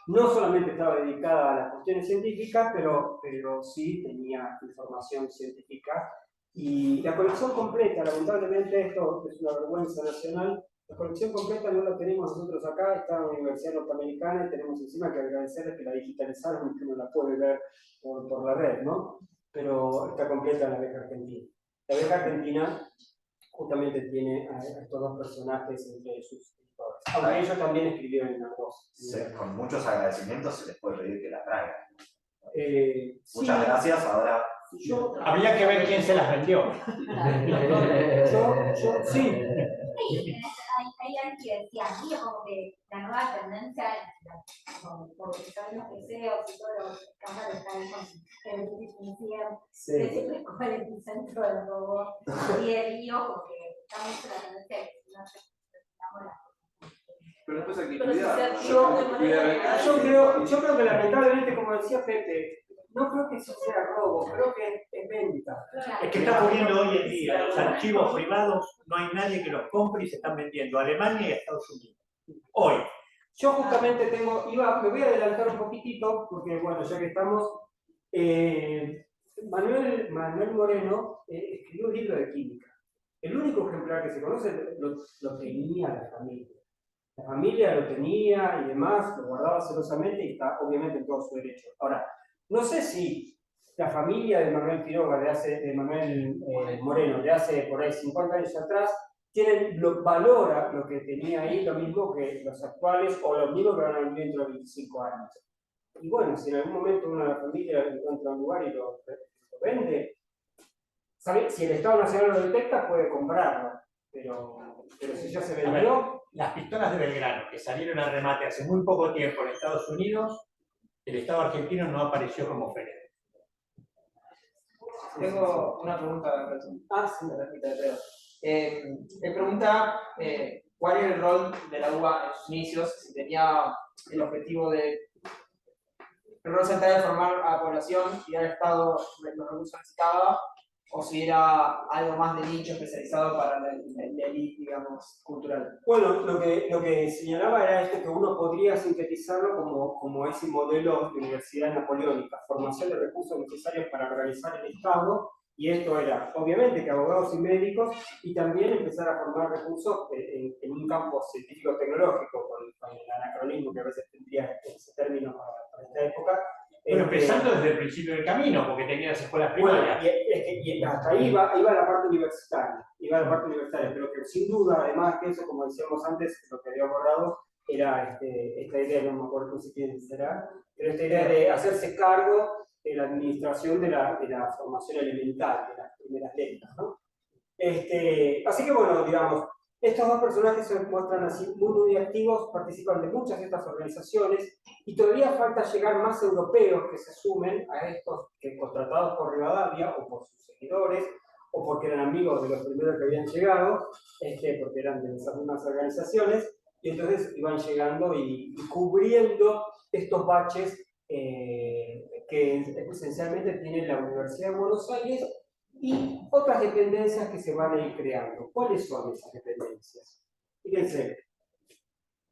No solamente estaba dedicada a las cuestiones científicas, pero sí tenía información científica. Y la colección completa, lamentablemente esto es una vergüenza nacional, la colección completa no la tenemos nosotros acá, está en la Universidad Norteamericana y tenemos encima que agradecerles que la digitalizaron y que uno la puede ver por la red, ¿no? Pero está completa la abeja argentina. La abeja argentina justamente tiene a estos 2 personajes entre sus editores. Aunque ellos también escribieron en Argos. Con muchos agradecimientos se les puede pedir que la traigan. Sí. Muchas gracias, ahora... Habría que ver quién se las vendió. Sí. Hay alguien que decía, aquí como que la nueva tendencia, por los deseos y todos los cámaras están con el inicial, es siempre como el epicentro del robot y el lío, porque está mucho la tendencia de que no se enamora. Pero después hay que cuidar. Yo creo que lamentablemente, como decía Pepe, no creo que eso sea robo, creo que es venta. Es que está ocurriendo hoy en día, los archivos privados, no hay nadie que los compre y se están vendiendo a Alemania y a Estados Unidos. Hoy. Yo justamente me voy a adelantar un poquitito, porque bueno, ya que estamos, Manuel Moreno escribió un libro de química. El único ejemplar que se conoce lo tenía la familia. La familia lo tenía y demás, lo guardaba celosamente y está obviamente en todo su derecho. Ahora, no sé si la familia de Manuel Quiroga, de Manuel Moreno, de hace por ahí 50 años atrás, valora lo que tenía ahí lo mismo que los actuales o lo mismo que van a vivir dentro de 25 años. Y bueno, si en algún momento una de la familia encuentra un lugar y lo vende, ¿sabe? Si el Estado Nacional lo detecta, puede comprarlo, pero si ya se vendió... Las pistolas de Belgrano, que salieron a remate hace muy poco tiempo en Estados Unidos, el Estado argentino no apareció como fénix. Tengo una pregunta. Sí, me repite, pero. Me pregunta cuál era el rol de la UBA en sus inicios, si tenía el objetivo de primero central de formar a la población y dar Estado los recursos que necesitaba, o si era algo más de nicho especializado para la elite, digamos, cultural. Bueno, lo que señalaba era esto, que uno podría sintetizarlo como ese modelo de universidad napoleónica, formación de recursos necesarios para organizar el Estado, y esto era, obviamente, que abogados y médicos, y también empezar a formar recursos en un campo científico-tecnológico, con el anacronismo que a veces tendría ese término para esta época. Bueno, empezando desde el principio del camino, porque tenía las escuelas primarias. Y hasta ahí iba la parte universitaria, pero que sin duda, además que eso, como decíamos antes, lo que había abordado era esta idea, no me acuerdo si quién será, pero esta idea de hacerse cargo de la administración de la formación elemental, de las primeras letras, ¿no? Así que bueno, digamos, estos 2 personajes se muestran así muy activos, participan de muchas de estas organizaciones y todavía falta llegar más europeos que se sumen a estos que contratados por Rivadavia o por sus seguidores o porque eran amigos de los primeros que habían llegado, porque eran de esas mismas organizaciones, y entonces iban llegando y cubriendo estos baches que esencialmente tiene la Universidad de Buenos Aires y otras dependencias que se van a ir creando. ¿Cuáles son esas dependencias? Fíjense,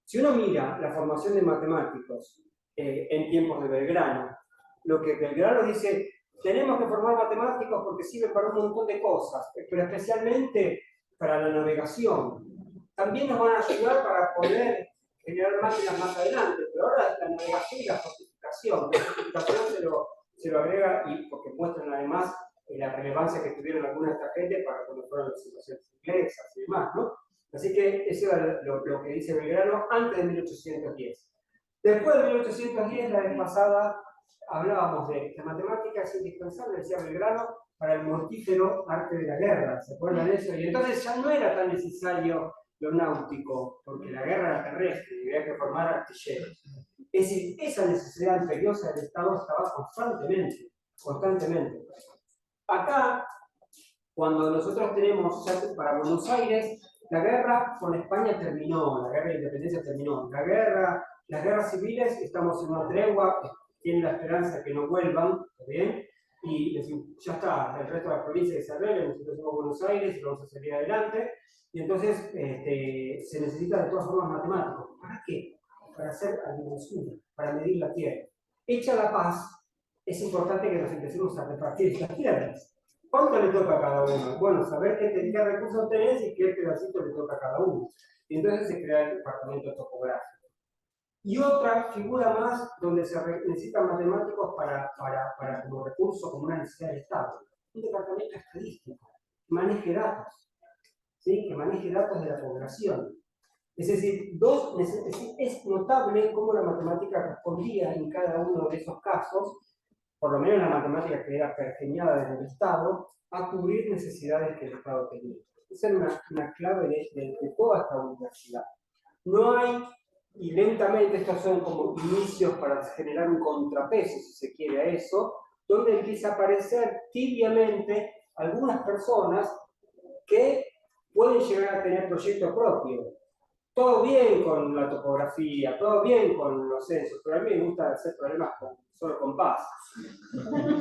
si uno mira la formación de matemáticos en tiempos de Belgrano, lo que Belgrano dice, tenemos que formar matemáticos porque sirven para un montón de cosas, pero especialmente para la navegación. También nos van a ayudar para poder generar máquinas más adelante, pero ahora la navegación y la fortificación. La fortificación se lo agrega, y porque muestran además la relevancia que tuvieron algunas de estas gentes para cuando fueron las situaciones inglesas y demás, ¿no? Así que eso es lo que dice Belgrano antes de 1810. Después de 1810, la vez pasada, hablábamos de la matemática es indispensable, decía Belgrano, para el mortífero arte de la guerra, ¿se acuerdan de eso? Y entonces ya no era tan necesario lo náutico, porque la guerra era terrestre y había que formar artilleros. Es decir, esa necesidad imperiosa del Estado estaba constantemente. Acá, cuando nosotros tenemos, ya para Buenos Aires, la guerra con España terminó, la guerra de independencia terminó. Las guerras civiles, estamos en una tregua, tienen la esperanza de que no vuelvan, ¿está bien? Y ya está, el resto de las provincias que se arreglen, nosotros somos Buenos Aires y vamos a salir adelante. Y entonces se necesita de todas formas matemáticos. ¿Para qué? Para hacer agrimensura, para medir la tierra. Hecha la paz, es importante que nos empecemos a repartir las tierras. ¿Cuánto le toca a cada uno? Bueno, saber qué recursos tenés y qué pedacito le toca a cada uno. Y entonces se crea el departamento topográfico. Y otra figura más donde se necesitan matemáticos para como recurso, como una necesidad del Estado. Un departamento estadístico, que maneje datos, ¿sí? Que maneje datos de la población. Es decir, es notable cómo la matemática respondía en cada uno de esos casos, por lo menos la matemática que era pergeñada desde el Estado, a cubrir necesidades que el Estado tenía. Esa es una clave de toda esta universidad. No hay, y lentamente estos son como inicios para generar un contrapeso, si se quiere, a eso, donde empieza a aparecer tibiamente algunas personas que pueden llegar a tener proyectos propios. Todo bien con la topografía, todo bien con los censos, pero a mí me gusta hacer problemas solo con paz.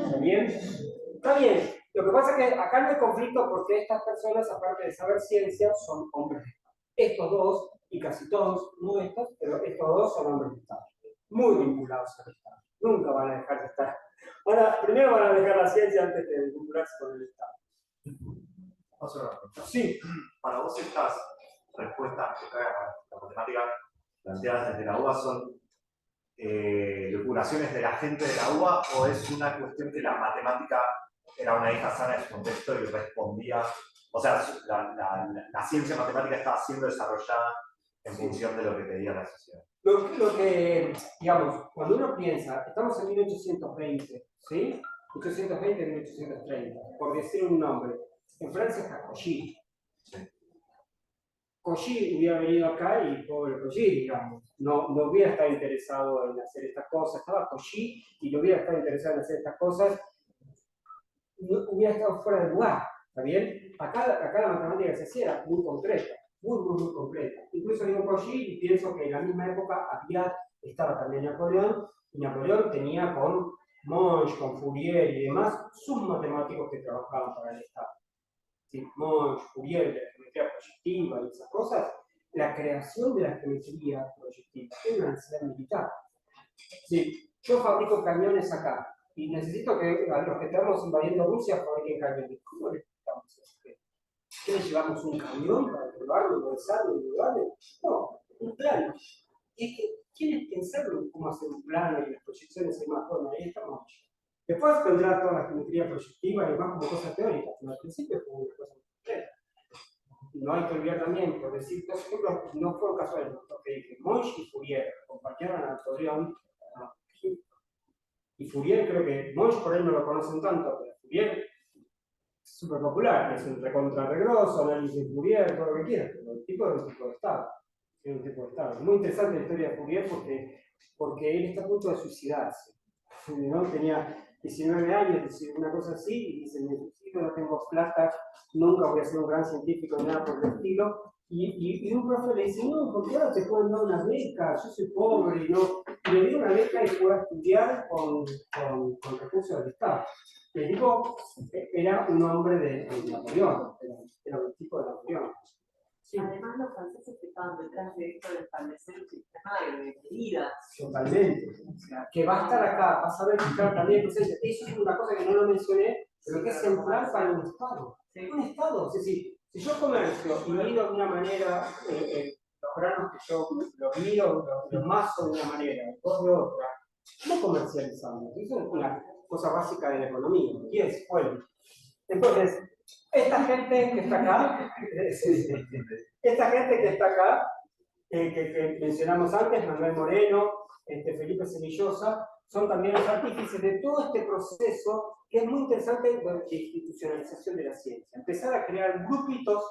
¿Está bien? Está bien. Lo que pasa es que acá no hay conflicto porque estas personas, aparte de saber ciencia, son hombres de Estado. Estos dos, y casi todos, no estos, pero estos dos son hombres de Estado. Muy vinculados al Estado. Nunca van a dejar de estar. Ahora, primero van a dejar la ciencia antes de vincularse con el Estado. Vamos a ver una pregunta. Sí. Para vos estas respuestas que trae la matemática planteadas desde la UBA son locuraciones de la gente de la UBA o es una cuestión que la matemática era una hija sana en su contexto y respondía, o sea, la ciencia matemática estaba siendo desarrollada en función de lo que pedía la sociedad? Lo que, digamos, cuando uno piensa, estamos en 1820, ¿sí? 1820-1830, por decir un nombre. En Francia está Cauchy. Cauchy hubiera venido acá y pobre Cauchy, digamos, no hubiera estado interesado en hacer estas cosas. Estaba Cauchy y no hubiera estado interesado en hacer estas cosas, no hubiera estado fuera de lugar, ¿está bien? Acá la matemática que se hacía era muy concreta, muy concreta. Incluso digo Cauchy y pienso que en la misma época estaba también Napoleón, y Napoleón tenía con Monge, con Fourier y demás sus matemáticos que trabajaban para el Estado. ¿Sí? Monge, Fourier, la geometría proyectiva y esas cosas, la creación de la geometría proyectiva es una necesidad militar. Sí, yo fabrico camiones acá y necesito que a los que estamos invadiendo Rusia fabriquen camiones. ¿Cómo les explicamos eso? ¿Qué les llevamos un camión para probarlo, ingresarlo y llevarlo? No, un plano. Y es que quieren pensarlo cómo hacer un plano y las proyecciones y más. Bueno, ahí estamos. Después vendrá toda la geometría proyectiva y demás como cosas teóricas, pero al principio fue una cosa concreta. No hay que olvidar también, por decir dos ejemplos, no fueron casuales, porque dije, Monge y Fourier compartieron a Napoleón. Y Fourier, creo que Monge por ahí no lo conocen tanto, pero Fourier es súper popular, es un recontrarregroso, análisis de Fourier, todo lo que quieras, pero el tipo es un tipo de Estado. Es un tipo de Estado. Es muy interesante la historia de Fourier porque él está a punto de suicidarse. ¿No? Tenía 19 años, una cosa así, y dice, me suicido, no tengo plata, nunca voy a ser un gran científico ni nada por el estilo. Y un profe le dice, no, ¿por qué ahora te pueden dar una beca? Yo soy pobre y no. Y le dio una beca y fue a estudiar con recursos del Estado. El tipo era un hombre de Napoleón, era un tipo de Napoleón. Sí. Además, los franceses estaban detrás de esto de establecer un sistema de medidas. Totalmente. O sea, que va a estar acá, va a saber fijar también. Entonces, eso es una cosa que no lo mencioné, pero que es central para un Estado. Un Estado, es decir, si yo comercio y mido de una manera los granos que yo los mido, los mazo de una manera, los de otra, no comercializamos. Eso es una cosa básica de la economía. ¿Y es? Bueno. Entonces, esta gente que está acá, que mencionamos antes, Manuel Moreno, Felipe Semillosa, son también los artífices de todo este proceso que es muy interesante de institucionalización de la ciencia. Empezar a crear grupitos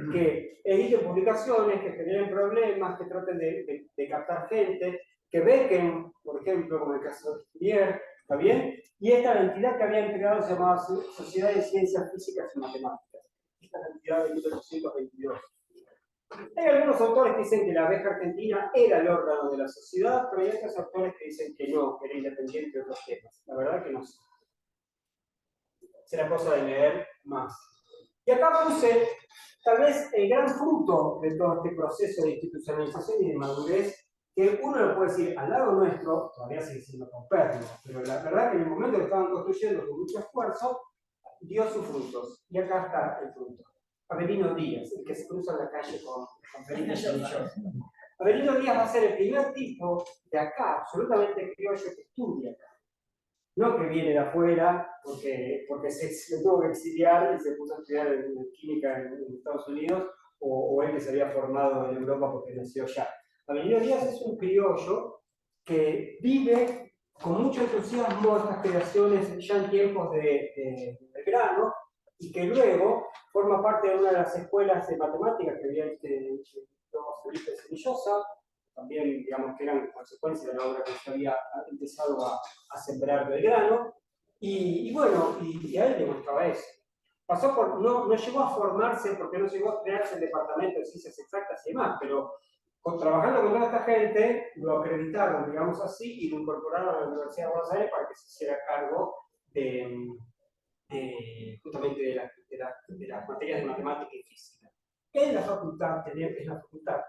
que editen publicaciones, que generen problemas, que traten de captar gente, que bequen, por ejemplo, como el caso de Estudier, ¿está bien? Y esta entidad que habían creado se llamaba Sociedad de Ciencias Físicas y Matemáticas. Esta es la entidad de 1822. Hay algunos autores que dicen que la abeja argentina era el órgano de la sociedad, pero hay otros autores que dicen que no, que era independiente de otros temas. La verdad que no sé. Será cosa de leer más. Y acá puse, tal vez, el gran fruto de todo este proceso de institucionalización y de madurez, que uno lo puede decir al lado nuestro, todavía sigue siendo Copérnico, pero la verdad que en el momento que estaban construyendo con mucho esfuerzo, dio sus frutos. Y acá está el fruto. Avelino Díaz, el que se cruza en la calle con Felipe Chenillosa. Avelino Díaz va a ser el primer tipo de acá, absolutamente criollo, que estudia acá. No que viene de afuera, porque se tuvo que exiliar y se puso a estudiar en química en Estados Unidos, o él que se había formado en Europa porque nació allá. Avelino Díaz es un criollo que vive con mucho entusiasmo estas creaciones ya en tiempos de Belgrano, y que luego forma parte de una de las escuelas de matemáticas que había Felipe Chenillosa, también digamos que eran consecuencia de la obra que se había empezado a sembrar Belgrano, y bueno, y a él le gustaba eso. Pasó por, no llegó a formarse porque no llegó a crearse el departamento de ciencias exactas y demás, pero trabajando con toda esta gente, lo acreditaron, digamos así, y lo incorporaron a la Universidad de Buenos Aires para que se hiciera cargo justamente de las materias de matemática y física. En la facultad, es la facultad,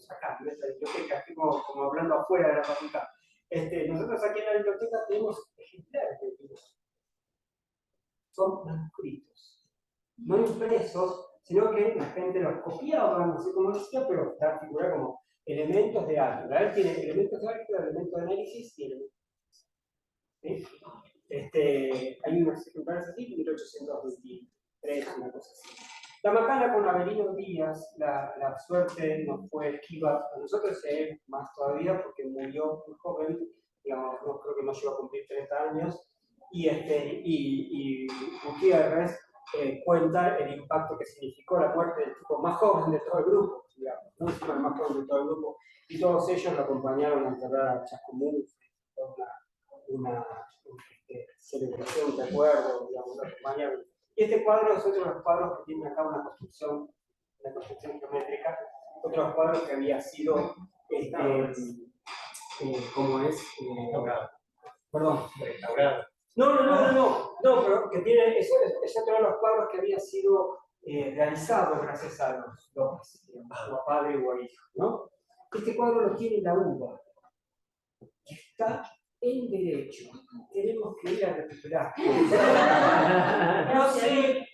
acá, en nuestra biblioteca, estoy como hablando afuera de la facultad. Nosotros aquí en la biblioteca tenemos ejemplares de libros. Son manuscritos, no impresos, sino que la gente los copiaba, no sé cómo decía, pero está figurado como elementos de álgebra. Él tiene elementos de álgebra, elementos de análisis y elementos de ¿sí? Hay unos ejemplares así, 1823, una cosa así. La macana con Avelino Díaz, la suerte nos fue esquiva a nosotros, más todavía, porque murió muy joven, digamos, no creo que no llegó a cumplir 30 años, y Gutiérrez cuenta el impacto que significó la muerte del tipo más joven de todo el grupo, digamos, el más joven de todo el grupo, y todos ellos lo acompañaron a enterrar a Chascomús, una celebración de acuerdo, digamos, lo acompañaron. Y este cuadro es otro de los cuadros que tiene acá una construcción geométrica, otro de los cuadros que había sido, ¿cómo es? Perdón. No, pero que tiene, es otro de los cuadros que había sido realizado gracias a los López, o a padre o a hijo, ¿no? Este cuadro lo tiene la UBA, está en derecho. Tenemos que ir a recuperar. No sé,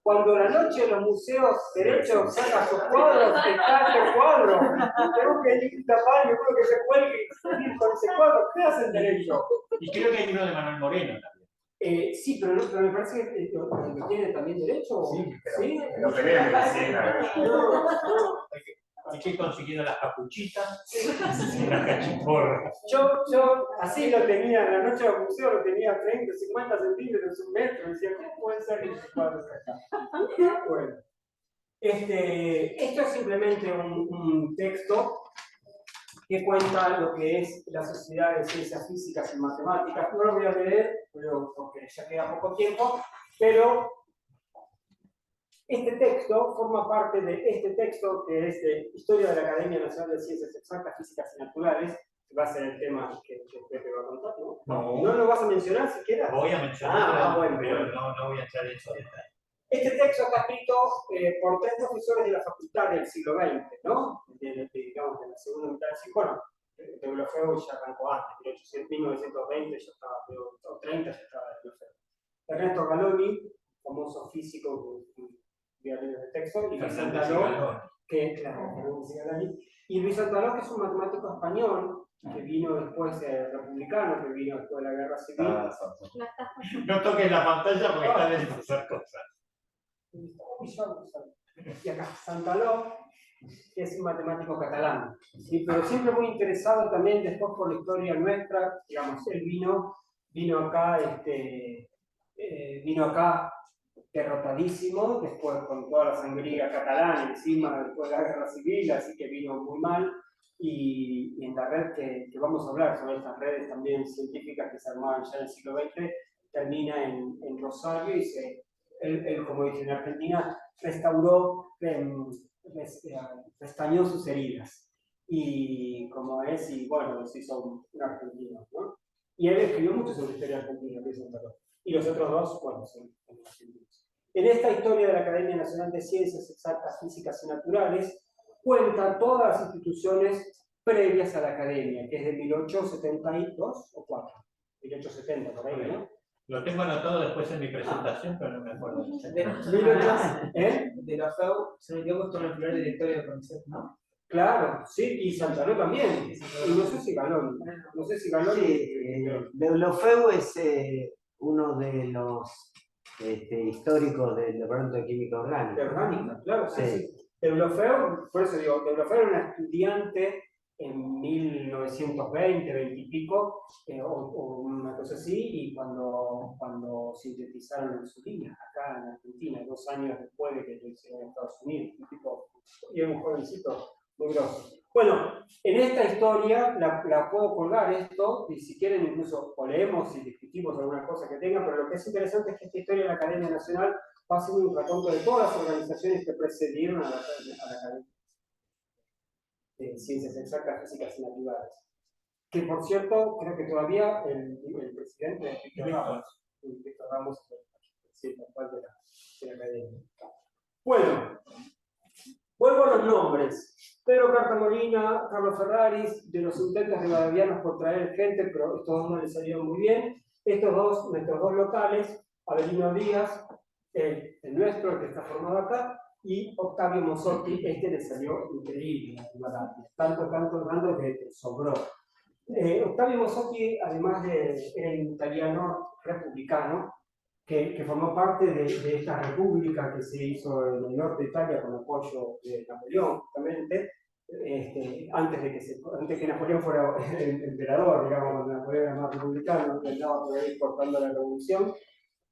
cuando la noche en los museos derechos saca sus cuadros, está este cuadro. Tenemos que ir tapar, yo creo que se puede ir con ese cuadro. ¿Qué hacen derecho? Y creo que hay uno de Manuel Moreno también. Sí, pero me parece que lo tiene también derecho. Sí, pero ¿sí? lo tenés No. Hay que ir consiguiendo las capuchitas y las cachiporras. Yo así lo tenía, en la noche del museo lo tenía 30, 50 centímetros, un metro. Decía, ¿qué puede ser este cuadro acá? Bueno, esto es simplemente un texto que cuenta lo que es la Sociedad de Ciencias Físicas y Matemáticas. No lo voy a leer, porque ya queda poco tiempo, pero este texto forma parte de este texto que es de Historia de la Academia Nacional de Ciencias Exactas, Físicas y Naturales, que va a ser el tema que Pepe va a contar, ¿no? ¿No lo vas a mencionar siquiera? Voy a mencionar, bueno, pero no voy a entrar en eso. Este texto está escrito por 3 profesores de la facultad del siglo XX, ¿no? Digamos, de la segunda mitad del siglo. Bueno, Deulofeu ya arrancó antes, 1920 ya estaba, o 30 ya estaba Deulofeu. Ernesto Galoni, famoso físico de texto, y Luis Santaló, que es un matemático español que vino después republicano, que vino después de la Guerra Civil. No toques la pantalla porque están en pasar cosas. Y acá Santaló, que es un matemático catalán, ¿sí? Pero siempre muy interesado también después por la historia nuestra, digamos, él vino acá vino acá derrotadísimo, después con toda la sangría catalana encima, después de la guerra civil, así que vino muy mal. Y en la red que vamos a hablar sobre estas redes también científicas que se armaban ya en el siglo XX, termina en Rosario y él, como dice en Argentina, restauró, restañó sus heridas. Y como es, y bueno, se hizo un argentino, ¿no? Y él escribió mucho sobre historia argentina, que es un terror. Y los otros dos, bueno, son argentinos. En esta historia de la Academia Nacional de Ciencias Exactas, Físicas y Naturales, cuenta todas las instituciones previas a la Academia, que es de 1872 o 4, 1870, por ahí, ¿no? Lo tengo anotado después en mi presentación, pero no me acuerdo. De la FEU, se me quedó con el primer directorio de CONICET, ¿no? Claro, sí, y Santanó también. Y no sé si Galón. No sé si Galón. Sí, Deulofeu es uno de los históricos del Departamento de Química Orgánica. De orgánica, claro, sí, Sí. sí. Deulofeu, por eso digo, Deulofeu era una estudiante en 1920, 20 y pico, o una cosa así, y cuando sintetizaron la insulina acá en Argentina, 2 años después de que lo hicieron en Estados Unidos, un tipo, y era un jovencito muy grosso. Bueno, en esta historia la puedo colgar esto, y si quieren incluso o leemos y discutimos alguna cosa que tengan, pero lo que es interesante es que esta historia de la Academia Nacional va a ser un raconto de todas las organizaciones que precedieron a la Academia de Ciencias Exactas, Físicas y Naturales. Que por cierto, creo que todavía el presidente Víctor Ramos es el presidente actual de la Academia. Bueno, vuelvo a los nombres. Pedro Cartamolina, Carlos Ferraris, de los intentos rivadavianos por traer gente, pero estos dos no les salieron muy bien. Estos dos, nuestros dos locales, Avelino Díaz, el nuestro, el que está formado acá, y Octavio Mossotti, este le salió increíble a Rivadavia. Tanto que sobró. Octavio Mossotti, además era un italiano republicano, que formó parte de esta república que se hizo en el norte de Italia con apoyo de Napoleón, justamente, antes que Napoleón fuera el emperador, digamos, cuando Napoleón era más republicano, que andaba por ahí cortando la revolución,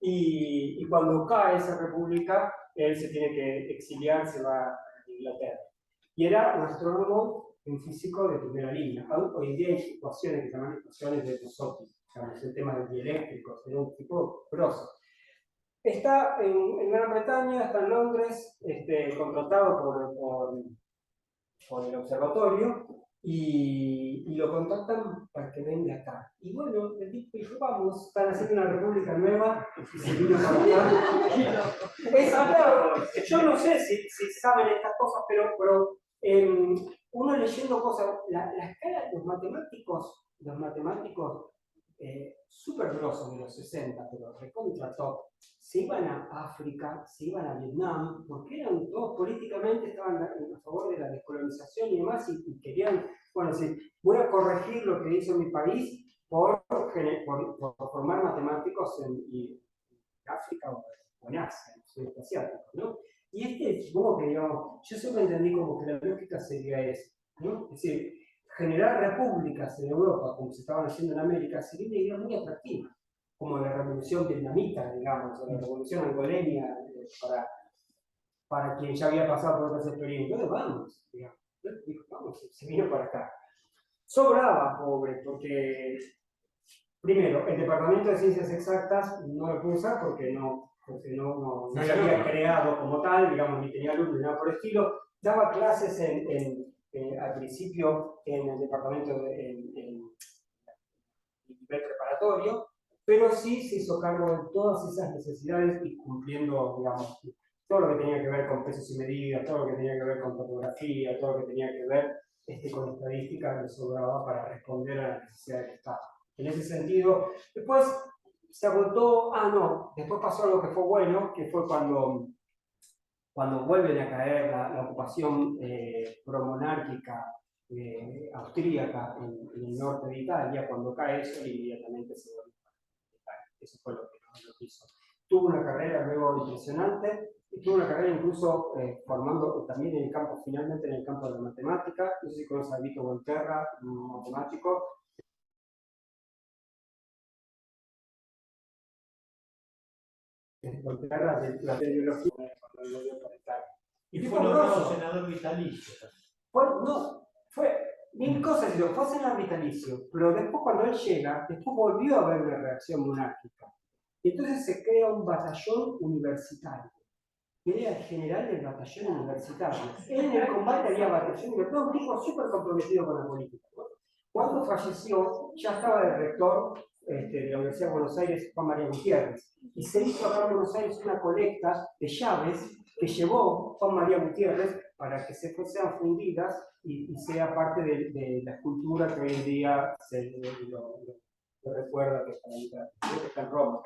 y cuando cae esa república, él se tiene que exiliar, se va a Inglaterra. Y era un astrónomo, un físico de primera línea. Hoy en día hay ecuaciones que se llaman ecuaciones de Mossotti, digamos, el tema de dieléctricos, era un tipo grosso. Está en Gran Bretaña, está en Londres, contratado por el observatorio y lo contactan para que venga acá. Y bueno, el tipo dijo, vamos, están haciendo una república nueva y se vino para acá. Claro, yo no sé si saben estas cosas, pero uno leyendo cosas, la escala de los matemáticos súper grosos de los 60, pero recontra top, se iban a África, se iban a Vietnam, porque eran todos políticamente, estaban a favor de la descolonización y demás, y querían, bueno, sí, voy a corregir lo que hizo mi país por formar matemáticos en África o en Asia, en el sudeste asiático, ¿no? Y supongo que yo siempre entendí como que la lógica sería esa, ¿no? Es decir, generar repúblicas en Europa, como se estaban haciendo en América, sería una idea muy atractiva, como la revolución vietnamita, digamos, o la revolución angoleña, para quien ya había pasado por otras experiencias. Entonces, vamos, digamos, dijo, vamos, se vino para acá. Sobraba, pobre, porque, primero, el Departamento de Ciencias Exactas no lo pudo usar porque no se había creado como tal, digamos, ni tenía alumnos ni nada por el estilo. Daba clases al principio en el departamento en nivel preparatorio, pero sí se hizo cargo de todas esas necesidades y cumpliendo, digamos, todo lo que tenía que ver con pesos y medidas, todo lo que tenía que ver con topografía, todo lo que tenía que ver con estadística, le sobraba para responder a las necesidades que estaban. En ese sentido, después se agotó, después pasó algo que fue bueno, que fue cuando vuelven a caer la ocupación promonárquica austríaca en el norte de Italia, cuando cae eso, inmediatamente se vuelve a Italia. Eso fue lo que hizo. Tuvo una carrera luego impresionante, y tuvo una carrera incluso formando también en el campo, finalmente en el campo de la matemática. No sé si conoces a Vito Volterra, un matemático, porque la ideología cuando lo dio por estar. Y Tipo fue nombrado grosso. senador vitalicio. Fue mil cosas, digo, fue senador vitalicio, pero después cuando él llega, después volvió a haber una reacción monárquica. Y entonces se crea un batallón universitario. Era el general del batallón universitario. Él en el combate había batallón universitario, un tipo súper comprometido con la política, ¿no? Cuando falleció, ya estaba de rector de la Universidad de Buenos Aires, Juan María Gutiérrez, y se hizo acá en Buenos Aires una colecta de llaves que llevó Juan María Gutiérrez para que sean fundidas y sea parte de la escultura que hoy en día se lo recuerda que está en Roma.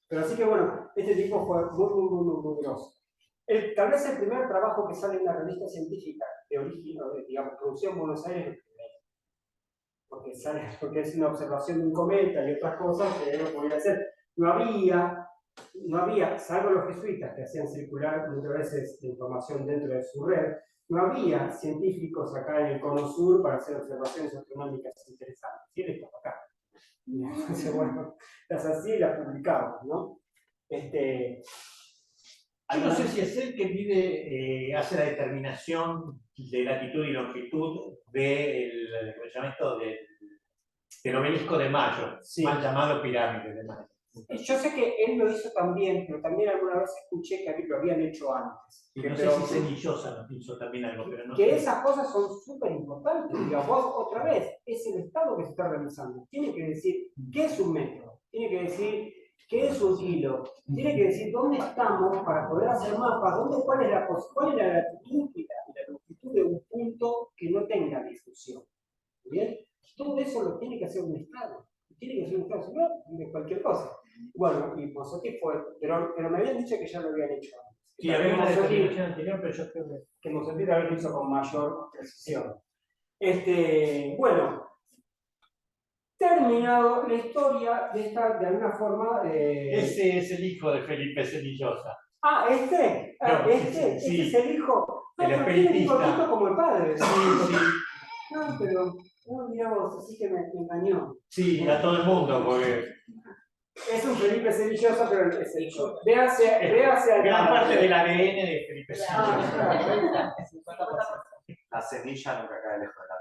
Pero así que bueno, este tipo fue muy grosso. Tal vez el primer trabajo que sale en una revista científica de origen, digamos, producción en Buenos Aires, porque es una observación de un cometa y otras cosas que no podía hacer. No había, salvo los jesuitas que hacían circular muchas veces la información dentro de su red, no había científicos acá en el Cono Sur para hacer observaciones astronómicas interesantes. Y él estaba acá. Y entonces, bueno, las hacía y las publicamos, ¿no? Yo no sé si es él que hace la determinación de latitud y longitud del obelisco de Mayo, Sí. mal llamado pirámide de Mayo. Yo sé que él lo hizo también, pero también alguna vez escuché que lo habían hecho antes. Y no sé si Senillosa nos hizo también algo, pero no que sé. esas cosas son súper importantes. Vos, otra vez, es el Estado que se está organizando. Tiene que decir qué es un metro, tiene que decir qué es un hilo, tiene que decir dónde estamos para poder hacer mapas, cuál es la latitud y la longitud de un punto que no tenga difusión. ¿Bien? Todo eso lo tiene que hacer un Estado. Tiene que ser un Estado, si no, de cualquier cosa. Bueno, y Mossotti fue, pero me habían dicho que ya lo habían hecho antes. Sí, había una determinación anterior, pero yo creo que Mossotti tal vez lo hizo con mayor precisión. Bueno, terminado la historia de esta, de alguna forma. Ese es el hijo de Felipe Senillosa. Ah, este Sí. es el hijo. El pero tiene un espiritista. poquito como el padre. Sí. No, pero, mirá vos, así que me engañó. Sí, a todo el mundo, porque Es un Felipe Senillosa, pero es el hijo. Véase al gran padre. parte del ADN de Felipe Senillosa. La semilla nunca cae lejos de la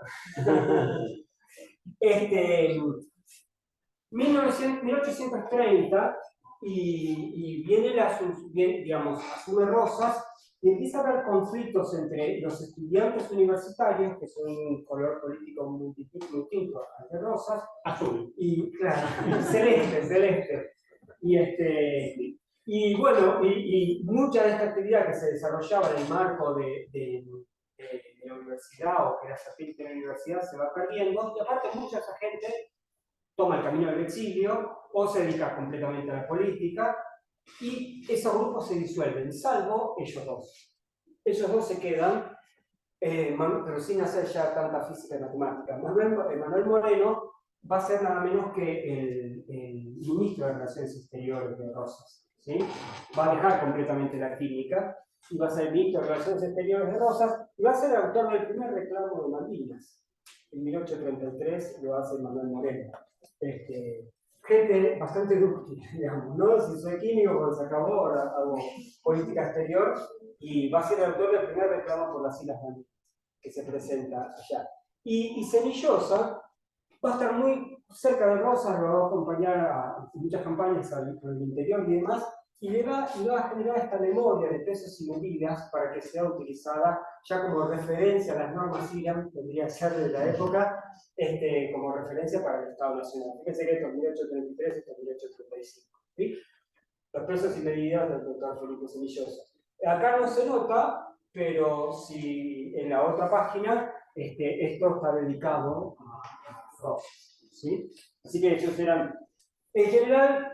1830 y viene digamos, asume Rosas y empieza a haber conflictos entre los estudiantes universitarios, que son un color político muy distinto al de Rosas, Azul. y claro, celeste. Y bueno, y mucha de esta actividad que se desarrollaba en el marco de la universidad o que era satélite de la universidad se va perdiendo, y aparte mucha de esa gente toma el camino del exilio o se dedica completamente a la política y esos grupos se disuelven, salvo ellos dos. Ellos dos se quedan, pero sin hacer ya tanta física y matemática. Manuel Moreno va a ser nada menos que el ministro de Relaciones Exteriores de Rosas, ¿sí? Va a dejar completamente la química y va a ser el ministro de Relaciones Exteriores de Rosas y va a ser el autor del primer reclamo de Malvinas. En 1833 lo hace Manuel Moreno. Gente bastante dúctil, digamos, ¿no? Si soy químico, cuando se acabó, ahora hago política exterior y va a ser el autor del primer reclamo por las Islas Malvinas que se presenta allá. Y Senillosa va a estar muy cerca de Rosas, lo va a acompañar a muchas campañas al interior y demás, y le va a generar esta memoria de pesos y medidas para que sea utilizada ya como referencia a las normas IRAM, tendría que ser de la época, como referencia para el Estado Nacional. Fíjense que esto es 1833, esto es 1835. ¿Sí? Los pesos y medidas del doctor Felipe Senillosa. Acá no se nota, pero si en la otra página, esto está dedicado a Rosas. ¿Sí? Así que ellos eran, en general,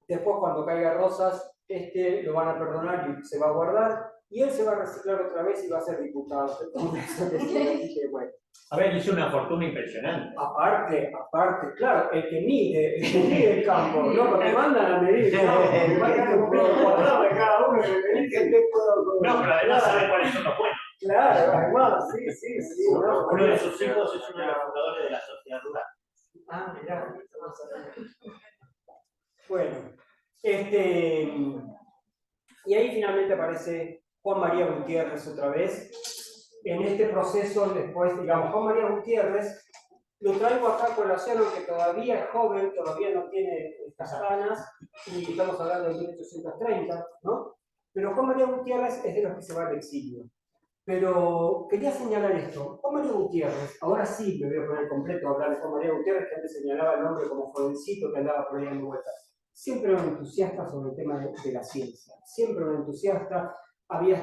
después cuando caiga Rosas, lo van a perdonar y se va a guardar, y él se va a reciclar otra vez y va a ser diputado. Bueno. A ver, hizo una fortuna impresionante. Aparte, claro, el que mide el campo, ¿no? Porque mandan a medir el campo, que mandan un cuadrado de cada uno, No, pero además sabe cuáles son los buenos. Claro, además, sí. ¿No? Uno de sus hijos es uno de los fundadores de la sociedad rural. Ah, mirá. Bueno, Y ahí finalmente aparece Juan María Gutiérrez otra vez. En este proceso, después, digamos, Juan María Gutiérrez, lo traigo acá a colación, aunque todavía es joven, todavía no tiene estas ganas, y estamos hablando de 1830, ¿no? Pero Juan María Gutiérrez es de los que se va al exilio. Pero quería señalar esto. Juan María Gutiérrez, ahora sí me voy a poner completo a hablar de Juan María Gutiérrez, que antes señalaba el nombre como jovencito que andaba por ahí dando vueltas. Siempre un entusiasta sobre el tema de la ciencia. Siempre un entusiasta. Había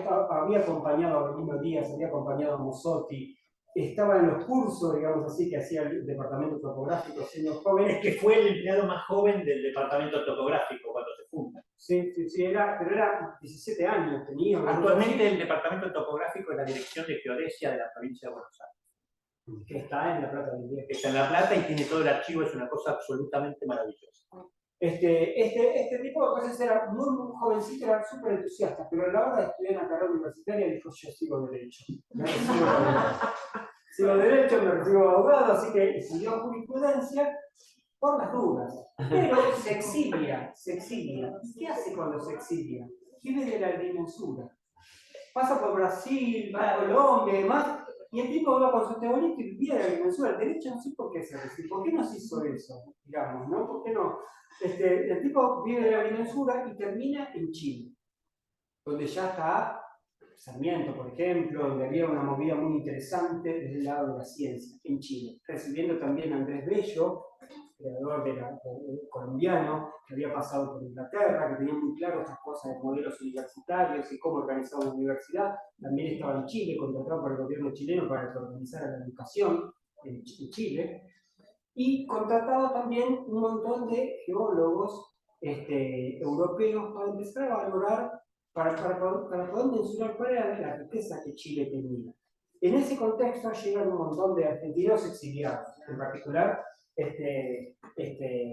acompañado a Avelino Díaz, había acompañado a Mossotti, estaba en los cursos, digamos así, que hacía el departamento topográfico siendo joven. Es que fue el empleado más joven del departamento topográfico cuando se funda. Sí, pero era 17 años tenía. Actualmente el departamento topográfico es la dirección de geodesia de la provincia de Buenos Aires. Que está en La Plata también. Está en La Plata y tiene todo el archivo, es una cosa absolutamente maravillosa. Este tipo de cosas era muy jovencito, era súper entusiasta, pero a la hora de estudiar en la carrera universitaria dijo: yo sigo derecho. Sigo derecho, me recibo abogado, así que estudió jurisprudencia por las dudas. Pero se exilia. ¿Qué hace cuando se exilia? Vive de la agrimensura. Pasa por Brasil, va a Colombia y demás, y el tipo va con su teorito y vivía de la agrimensura. El derecho no sé por qué se recibe, ¿por qué no se hizo eso? Digamos, ¿no? ¿Por qué no? El tipo vive de la agrimensura y termina en Chile, donde ya está Sarmiento, por ejemplo, donde había una movida muy interesante desde el lado de la ciencia, en Chile, recibiendo también a Andrés Bello, creador colombiano, que había pasado por Inglaterra, que tenía muy claro estas cosas de modelos universitarios y cómo organizar una universidad. También estaba en Chile, contratado por el gobierno chileno para que organizara la educación en Chile. Y contratado también un montón de geólogos europeos para empezar a valorar, para poder mencionar cuál era la riqueza que Chile tenía. En ese contexto llegan un montón de argentinos exiliados, en particular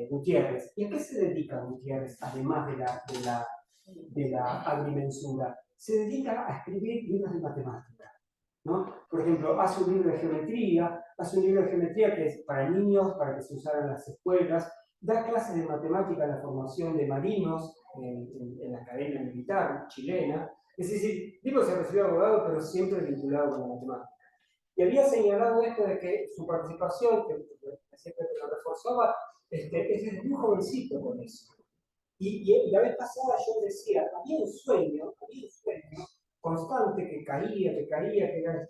Gutiérrez. ¿Y a qué se dedica Gutiérrez, además de la agrimensura? Se dedica a escribir libros de matemática, ¿no? Por ejemplo, hace un libro de geometría, que es para niños, para que se usara en las escuelas, da clases de matemática en la formación de marinos en la academia militar chilena. Es decir, digo, se recibió abogado, pero siempre vinculado con la matemática. Y había señalado esto de que su participación, que siempre lo reforzaba, es desde muy jovencito con eso. Y la vez pasada yo decía, había un sueño constante que caía, que era de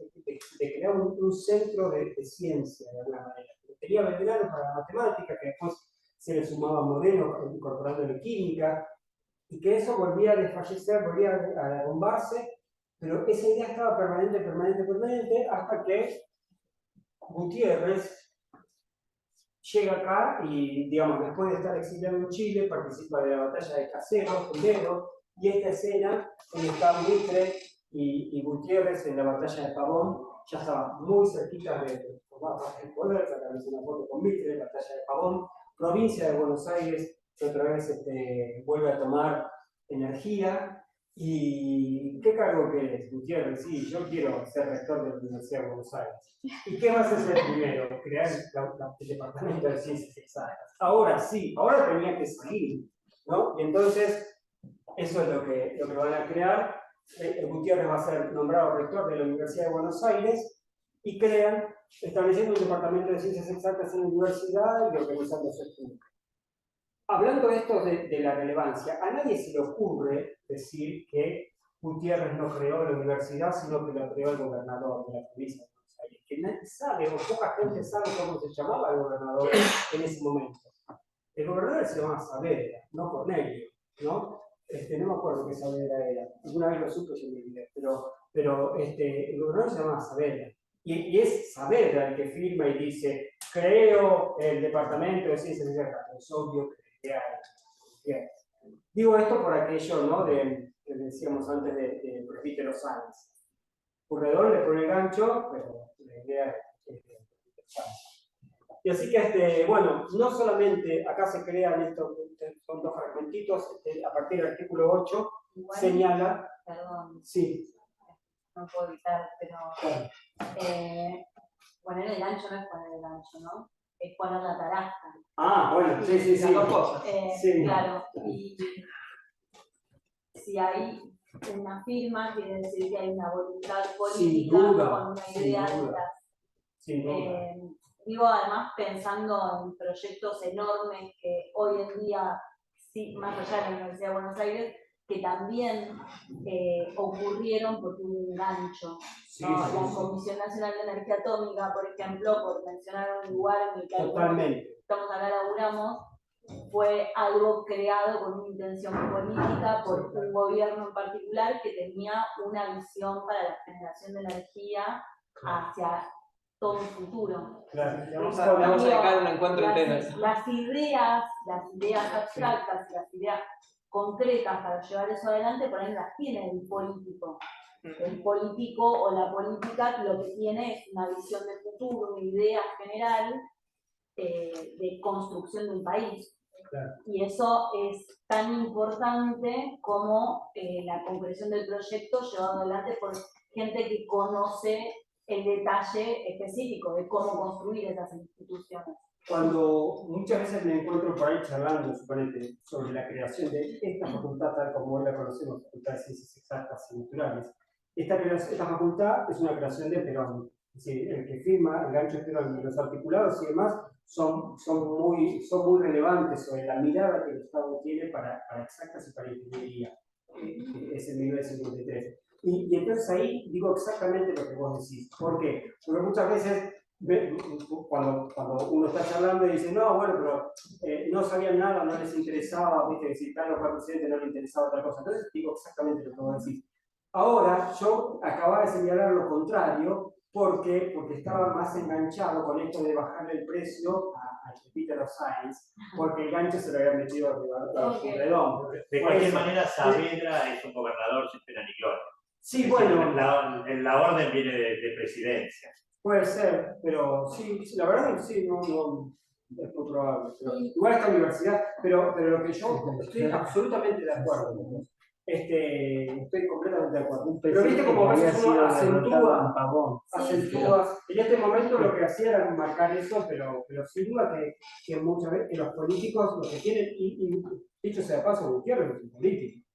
crear un centro de ciencia, de alguna manera. Tenía Belgrano para la matemática, que después se le sumaba Moreno, incorporándole química, y que eso volvía a desfallecer, volvía a derrumbarse, pero esa idea estaba permanente, hasta que Gutiérrez llega acá y, digamos, después de estar exiliado en Chile, participa de la batalla de Caseros primero, y esta escena donde está Mitre y Gutiérrez en la batalla de Pavón, ya estaba muy cerquita de formar parte del poder, sacarles una foto con Mitre en la batalla de Pavón, provincia de Buenos Aires, que otra vez vuelve a tomar energía. ¿Y qué cargo que es, Gutiérrez? Sí, yo quiero ser rector de la Universidad de Buenos Aires. ¿Y qué vas a hacer primero? Crear el Departamento de Ciencias Exactas. Ahora sí, ahora tenía que salir, ¿no? Y entonces, eso es lo que van a crear. Gutiérrez va a ser nombrado rector de la Universidad de Buenos Aires y crean, estableciendo un Departamento de Ciencias Exactas en la universidad y organizando su estudio. Hablando de esto de la relevancia, a nadie se le ocurre decir que Gutiérrez no creó la universidad, sino que la creó el gobernador de la provincia de Buenos Aires, que nadie sabe, o poca gente sabe cómo se llamaba el gobernador en ese momento. El gobernador se llamaba Saavedra, no Cornelio, ¿no? No me acuerdo qué Saavedra era, alguna vez lo supe y me olvidé, pero el gobernador se llamaba Saavedra. Y es Saavedra el que firma y dice: creo el Departamento de Ciencias Exactas. Es obvio que digo esto por aquello, ¿no?, que decíamos antes de Presbítero Sáenz. Corredor le pone el gancho, pero la idea es y así que, bueno, no solamente acá se crean estos, son dos fragmentitos, a partir del artículo 8, igual, señala. Perdón. Sí. No puedo evitar, pero. Poner el gancho no es poner el gancho, ¿no? poner la tarasca. Ah, bueno, sí, sí, sí. Las dos cosas. Sí. Claro, y si hay una firma, quiere decir que hay una voluntad Sin política duda, con una sin idea duda. detrás. Sin duda. Digo, además, pensando en proyectos enormes que hoy en día, sí, más allá de la Universidad de Buenos Aires, que también ocurrieron porque hubo un gancho. Sí, ¿no? sí, La sí. Comisión Nacional de Energía Atómica, por ejemplo, por mencionar un lugar en el que Totalmente. estamos acá, laburamos, fue algo creado con una intención política por un gobierno en particular que tenía una visión para la generación de energía hacia todo un futuro. Claro. Vamos a dedicar un encuentro entero. Las ideas abstractas y las ideas concretas para llevar eso adelante, por ahí las tiene el político. El político o la política lo que tiene es una visión de futuro, una idea general de construcción de un país. Claro. Y eso es tan importante como la concreción del proyecto llevado adelante por gente que conoce el detalle específico de cómo construir esas instituciones. Cuando muchas veces me encuentro por ahí charlando, suponete, sobre la creación de esta facultad tal como hoy la conocemos, Facultad de Ciencias Exactas y Naturales, esta facultad es una creación de Perón. Es decir, el que firma el gancho es Perón y los articulados y demás son muy relevantes sobre la mirada que el Estado tiene para exactas y para ingeniería. Es el 1953. Y entonces ahí digo exactamente lo que vos decís. ¿Por qué? Porque muchas veces cuando uno está charlando y dice, no, bueno, pero no sabían nada, no les interesaba, viste, que si Carlos fue presidente no le interesaba otra cosa. Entonces digo exactamente lo que vos decís. Ahora, yo acababa de señalar lo contrario, porque estaba más enganchado con esto de bajarle el precio a Peter of Science, porque el gancho se lo había metido a Redondo. De cualquier manera, Saavedra es un gobernador sin pena ni gloria. Sí, bueno. La orden viene de presidencia. Puede ser, pero sí, la verdad que sí, no es muy probable. Pero, igual esta universidad, pero lo que yo estoy absolutamente de acuerdo con vos. Estoy completamente de acuerdo. Pero viste como a veces uno acentúa. En este momento lo que hacía era marcar eso, pero sin duda que muchas veces que los políticos lo que tienen, y dicho sea de paso, Gutiérrez es un político.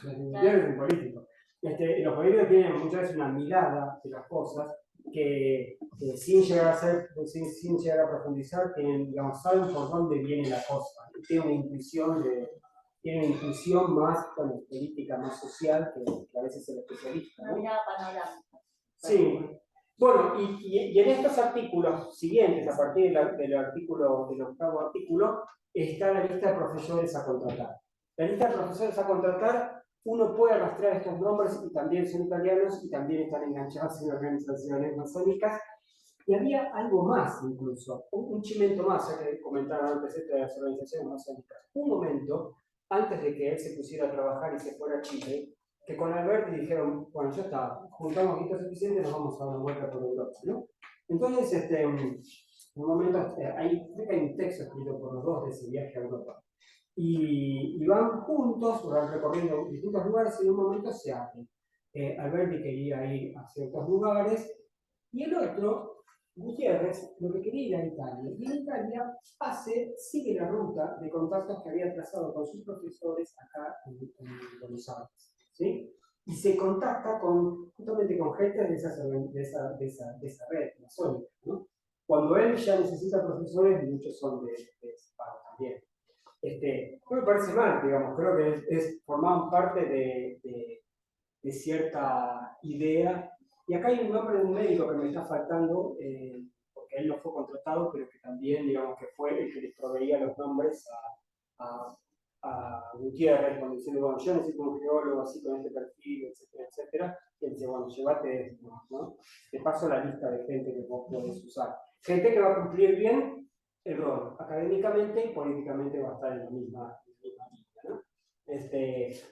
Gutiérrez es un político. Los políticos tienen muchas veces una mirada de las cosas que sin llegar a profundizar, digamos, saben por dónde viene la cosa. Tienen una intuición más política, más social, que a veces el especialista. Una mirada panorámica. Sí. Bueno, y en estos artículos siguientes, a partir del octavo artículo, está la lista de profesores a contratar. La lista de profesores a contratar, uno puede rastrear estos nombres y también son italianos y también están enganchados en organizaciones masónicas. Y había algo más incluso, un chimento más, ya que comentaron antes esto de las organizaciones masónicas. Un momento, antes de que él se pusiera a trabajar y se fuera a Chile, que con Alberti dijeron, bueno, ya está, juntamos guita suficiente, nos vamos a dar una vuelta por Europa, ¿no? Entonces, en un momento, creo que hay un texto escrito por los dos de ese viaje a Europa. Y van juntos, van recorriendo distintos lugares y en un momento se abren. Alberti quería ir a ciertos lugares y el otro, Gutiérrez, lo que quería ir a Italia. Y en Italia sigue la ruta de contactos que había trazado con sus profesores acá en Buenos Aires. ¿Sí? Y se contacta justamente con gente de esa red masónica, ¿no? Cuando él ya necesita profesores, muchos son de España también. No me parece mal, digamos, creo que formaban parte de cierta idea. Y acá hay un nombre de un médico que me está faltando, porque él no fue contratado, pero que también, digamos, que fue el que les proveía los nombres a Gutiérrez, cuando diciendo, bueno, yo necesito un geólogo así con este perfil, etcétera, etcétera. Y él dice, bueno, llévate esto, ¿no? Te paso la lista de gente que vos podés usar. Gente que va a cumplir bien el rol, académicamente y políticamente va a estar en la misma línea, ¿no?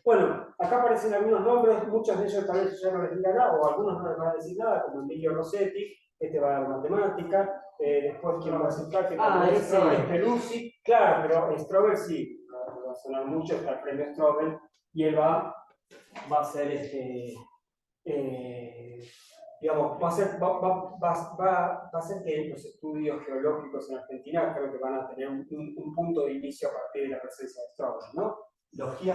Bueno, acá aparecen algunos nombres, muchos de ellos tal vez ya no les diga nada, o algunos no les van a decir nada, como Emilio Rossetti, va a dar matemática, después quién va a decir que es Peluzzi, claro, pero Strobel sí, va a sonar mucho, está el premio Strobel, y él va a ser digamos, va a ser que los estudios geológicos en Argentina creo que van a tener un punto de inicio a partir de la presencia de astrónomos, ¿no?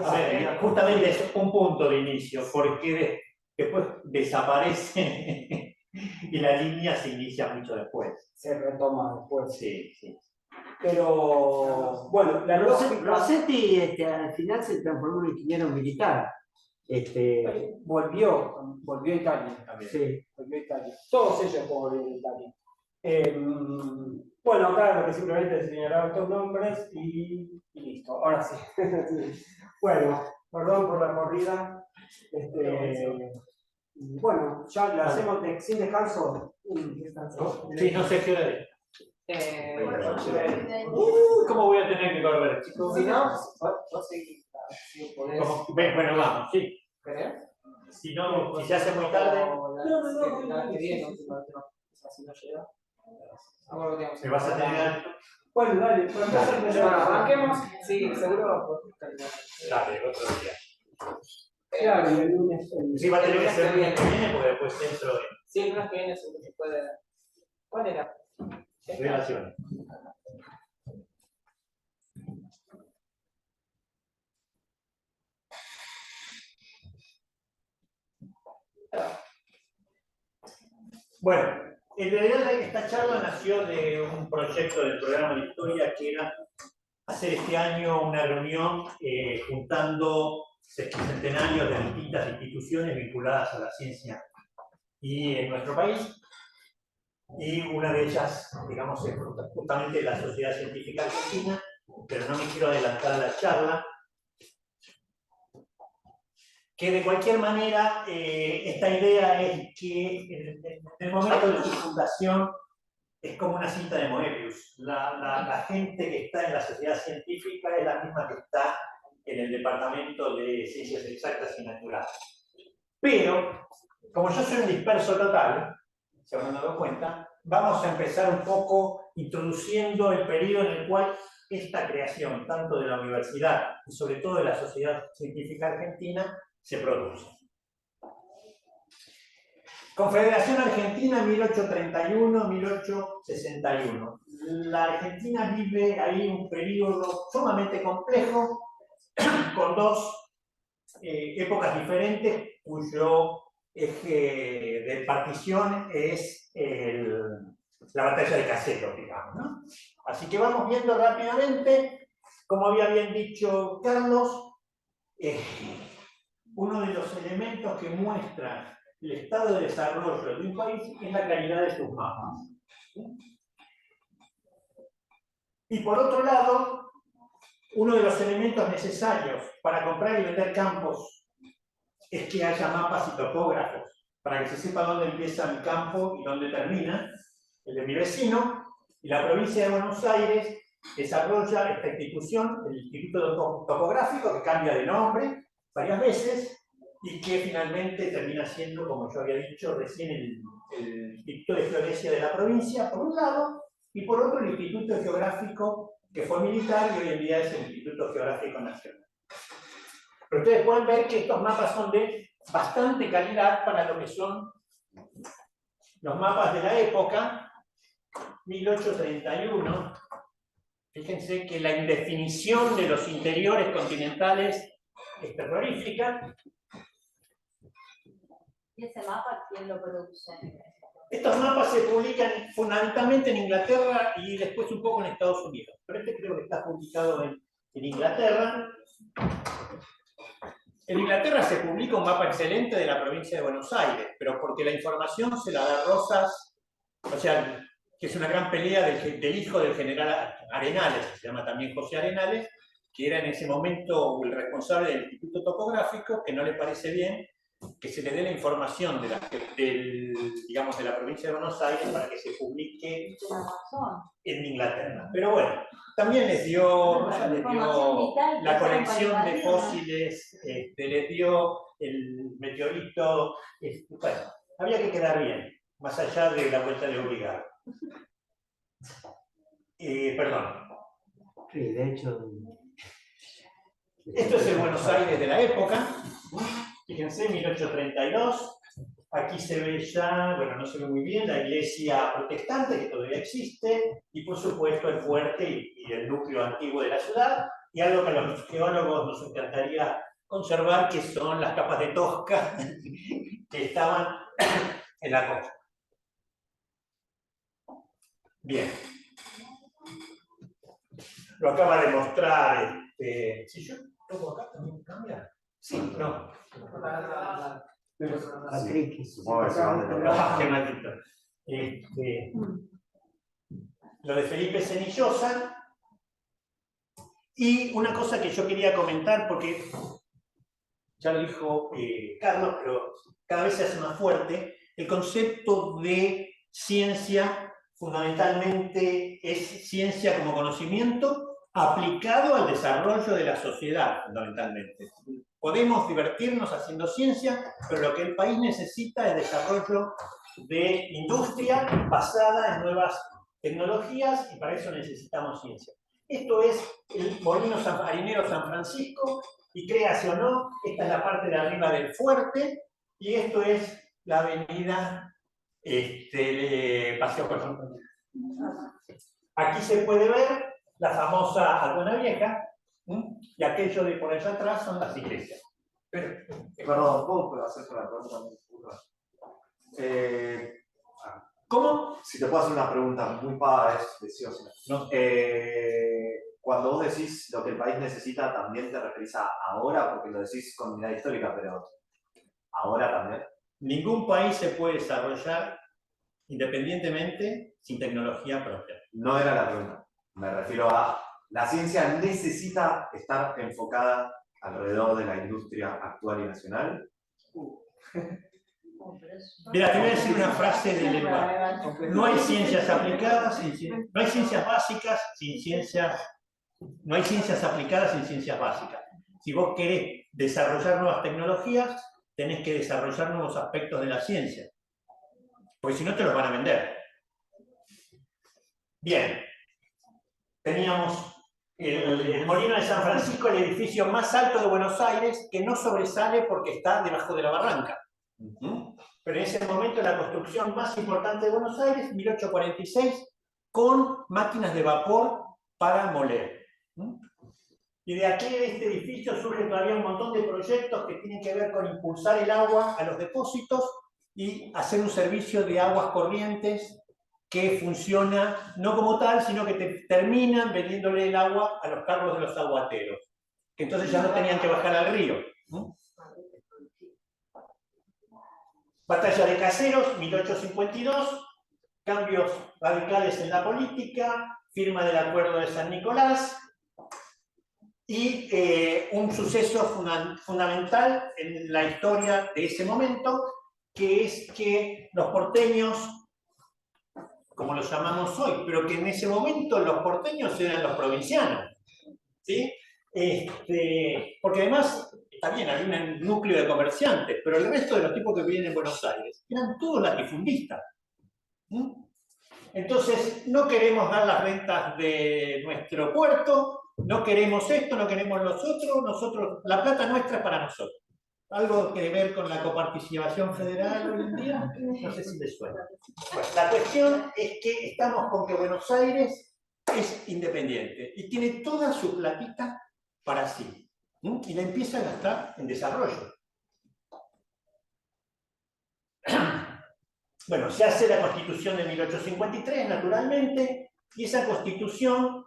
A ver, justamente es un punto de inicio, porque después desaparece y la línea se inicia mucho después. Se retoma después. Sí, sí. Pero, bueno, la lógica... Rossetti al final se transformó en un ingeniero militar. Volvió a Italia también. Sí. Volvió a Italia. Todos ellos volvieron a Italia. Bueno, acá lo que simplemente es señalar estos nombres y listo. Ahora sí. Bueno, perdón por la corrida. Bueno, ya la hacemos sin descanso. Sí, no sé qué hora es. ¿Cómo voy a tener que correr, chicos? Si no, vos seguís. Bueno, vamos, sí. ¿Querés? Si no, si se hace muy tarde, La que viene, si no llega. me vas a tener. Bueno, dale, Bueno, arranquemos. Sí, seguro. Dale, otro día. claro, el lunes. Sí, va a tener que ser el lunes que viene, porque después dentro de Sí, el lunes que viene se puede. ¿Cuál era? relaciones. Bueno, en realidad esta charla nació de un proyecto del programa de historia que era hacer este año una reunión juntando sesquicentenarios de distintas instituciones vinculadas a la ciencia y en nuestro país. Y una de ellas, digamos, es justamente la Sociedad Científica Argentina, pero no me quiero adelantar a la charla. Que de cualquier manera, esta idea es que en el momento de su fundación es como una cinta de Moebius. La gente que está en la sociedad científica es la misma que está en el departamento de ciencias exactas y naturales. Pero, como yo soy un disperso total, se habrán dado cuenta, vamos a empezar un poco introduciendo el periodo en el cual esta creación, tanto de la universidad y sobre todo de la Sociedad Científica Argentina, se produce. Confederación Argentina 1831-1861. La Argentina vive ahí un periodo sumamente complejo, con dos épocas diferentes, cuyo eje de partición es la batalla de Caseros, digamos, ¿no? Así que vamos viendo rápidamente, como había bien dicho Carlos, uno de los elementos que muestra el estado de desarrollo de un país es la calidad de sus mapas. Y por otro lado, uno de los elementos necesarios para comprar y vender campos es que haya mapas y topógrafos, para que se sepa dónde empieza mi campo y dónde termina el de mi vecino. Y la provincia de Buenos Aires desarrolla esta institución, el Instituto Topográfico, que cambia de nombre varias veces y que finalmente termina siendo, como yo había dicho recién, el Instituto de Geodesia de la provincia, por un lado, y por otro el Instituto Geográfico, que fue militar y hoy en día es el Instituto Geográfico Nacional. Pero ustedes pueden ver que estos mapas son de bastante calidad para lo que son los mapas de la época, 1831. Fíjense que la indefinición de los interiores continentales es terrorífica. ¿Y ese mapa quién lo produce? Estos mapas se publican fundamentalmente en Inglaterra y después un poco en Estados Unidos. Pero este creo que está publicado en Inglaterra. En Inglaterra se publica un mapa excelente de la provincia de Buenos Aires, pero porque la información se la da Rosas, o sea, que es una gran pelea del hijo del general Arenales, que se llama también José Arenales, que era en ese momento el responsable del Instituto Topográfico, que no le parece bien que se le dé la información de digamos, de la provincia de Buenos Aires para que se publique en Inglaterra. Pero bueno, también les dio la colección de fósiles, les dio el meteorito, bueno, había que quedar bien, más allá de la vuelta de obligado. Perdón. Sí, de hecho. Esto es el Buenos Aires de la época. Fíjense, 1832. Aquí se ve ya, bueno, no se ve muy bien, la iglesia protestante que todavía existe, y por supuesto el fuerte y el núcleo antiguo de la ciudad, y algo que a los geólogos nos encantaría conservar, que son las capas de tosca que estaban en la costa. Bien. Lo acaba de mostrar, si yo toco acá también cambia. Sí, no. Patrick. Supongo que se van a detener. Qué maldito. Lo de Felipe Senillosa. Y una cosa que yo quería comentar, porque ya lo dijo Carlos, pero cada vez se hace más fuerte, el concepto de ciencia fundamentalmente es ciencia como conocimiento aplicado al desarrollo de la sociedad, fundamentalmente. Podemos divertirnos haciendo ciencia, pero lo que el país necesita es desarrollo de industria basada en nuevas tecnologías, y para eso necesitamos ciencia. Esto es el molino harinero San Francisco, y créase o no, esta es la parte de arriba del fuerte, y esto es la avenida Paseo Colón. Aquí se puede ver la famosa Aduana Vieja, y aquello de por allá atrás son las iglesias. Perdón, ¿puedo hacer una pregunta muy pura? ¿Cómo? Si te puedo hacer una pregunta muy paga, es preciosa. No. Cuando vos decís lo que el país necesita, ¿también te referís a ahora? Porque lo decís con mirada histórica, pero ¿ahora también? Ningún país se puede desarrollar independientemente sin tecnología propia. No era la pregunta. Me refiero a la ciencia necesita estar enfocada alrededor de la industria actual y nacional. Mira, te voy a decir una frase de lenguaje. No hay ciencias aplicadas no hay ciencias básicas sin ciencias. No hay ciencias aplicadas sin ciencias básicas. Si vos querés desarrollar nuevas tecnologías, tenés que desarrollar nuevos aspectos de la ciencia. Porque si no te los van a vender. Bien. Teníamos el Molino de San Francisco, el edificio más alto de Buenos Aires, que no sobresale porque está debajo de la barranca. Pero en ese momento la construcción más importante de Buenos Aires, 1846, con máquinas de vapor para moler. Y de aquí, de este edificio, surge todavía un montón de proyectos que tienen que ver con impulsar el agua a los depósitos y hacer un servicio de aguas corrientes que funciona no como tal, sino que te terminan vendiéndole el agua a los carros de los aguateros, que entonces ya no tenían que bajar al río. Batalla de Caseros, 1852, cambios radicales en la política, firma del Acuerdo de San Nicolás, y un suceso fundamental en la historia de ese momento, que es que los porteños, como los llamamos hoy, pero que en ese momento los porteños eran los provincianos, ¿sí? Porque además, está bien, había un núcleo de comerciantes, pero el resto de los tipos que vivían en Buenos Aires eran todos latifundistas. Entonces, no queremos dar las rentas de nuestro puerto, no queremos esto, no queremos los otros, nosotros, la plata nuestra es para nosotros. ¿Algo que ver con la coparticipación federal hoy en día? No sé si les suena. Bueno, la cuestión es que estamos con que Buenos Aires es independiente y tiene toda su platita para sí. Y la empieza a gastar en desarrollo. Bueno, se hace la Constitución de 1853, naturalmente, y esa Constitución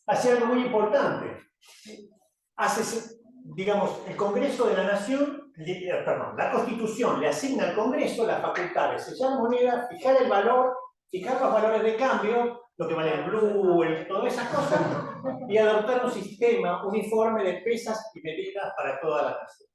hace algo muy importante. Hace, digamos, el Congreso de la Nación, la Constitución le asigna al Congreso la facultad de sellar moneda, fijar el valor, fijar los valores de cambio, lo que vale el blue, todas esas cosas, y adoptar un sistema uniforme de pesas y medidas para toda la nación.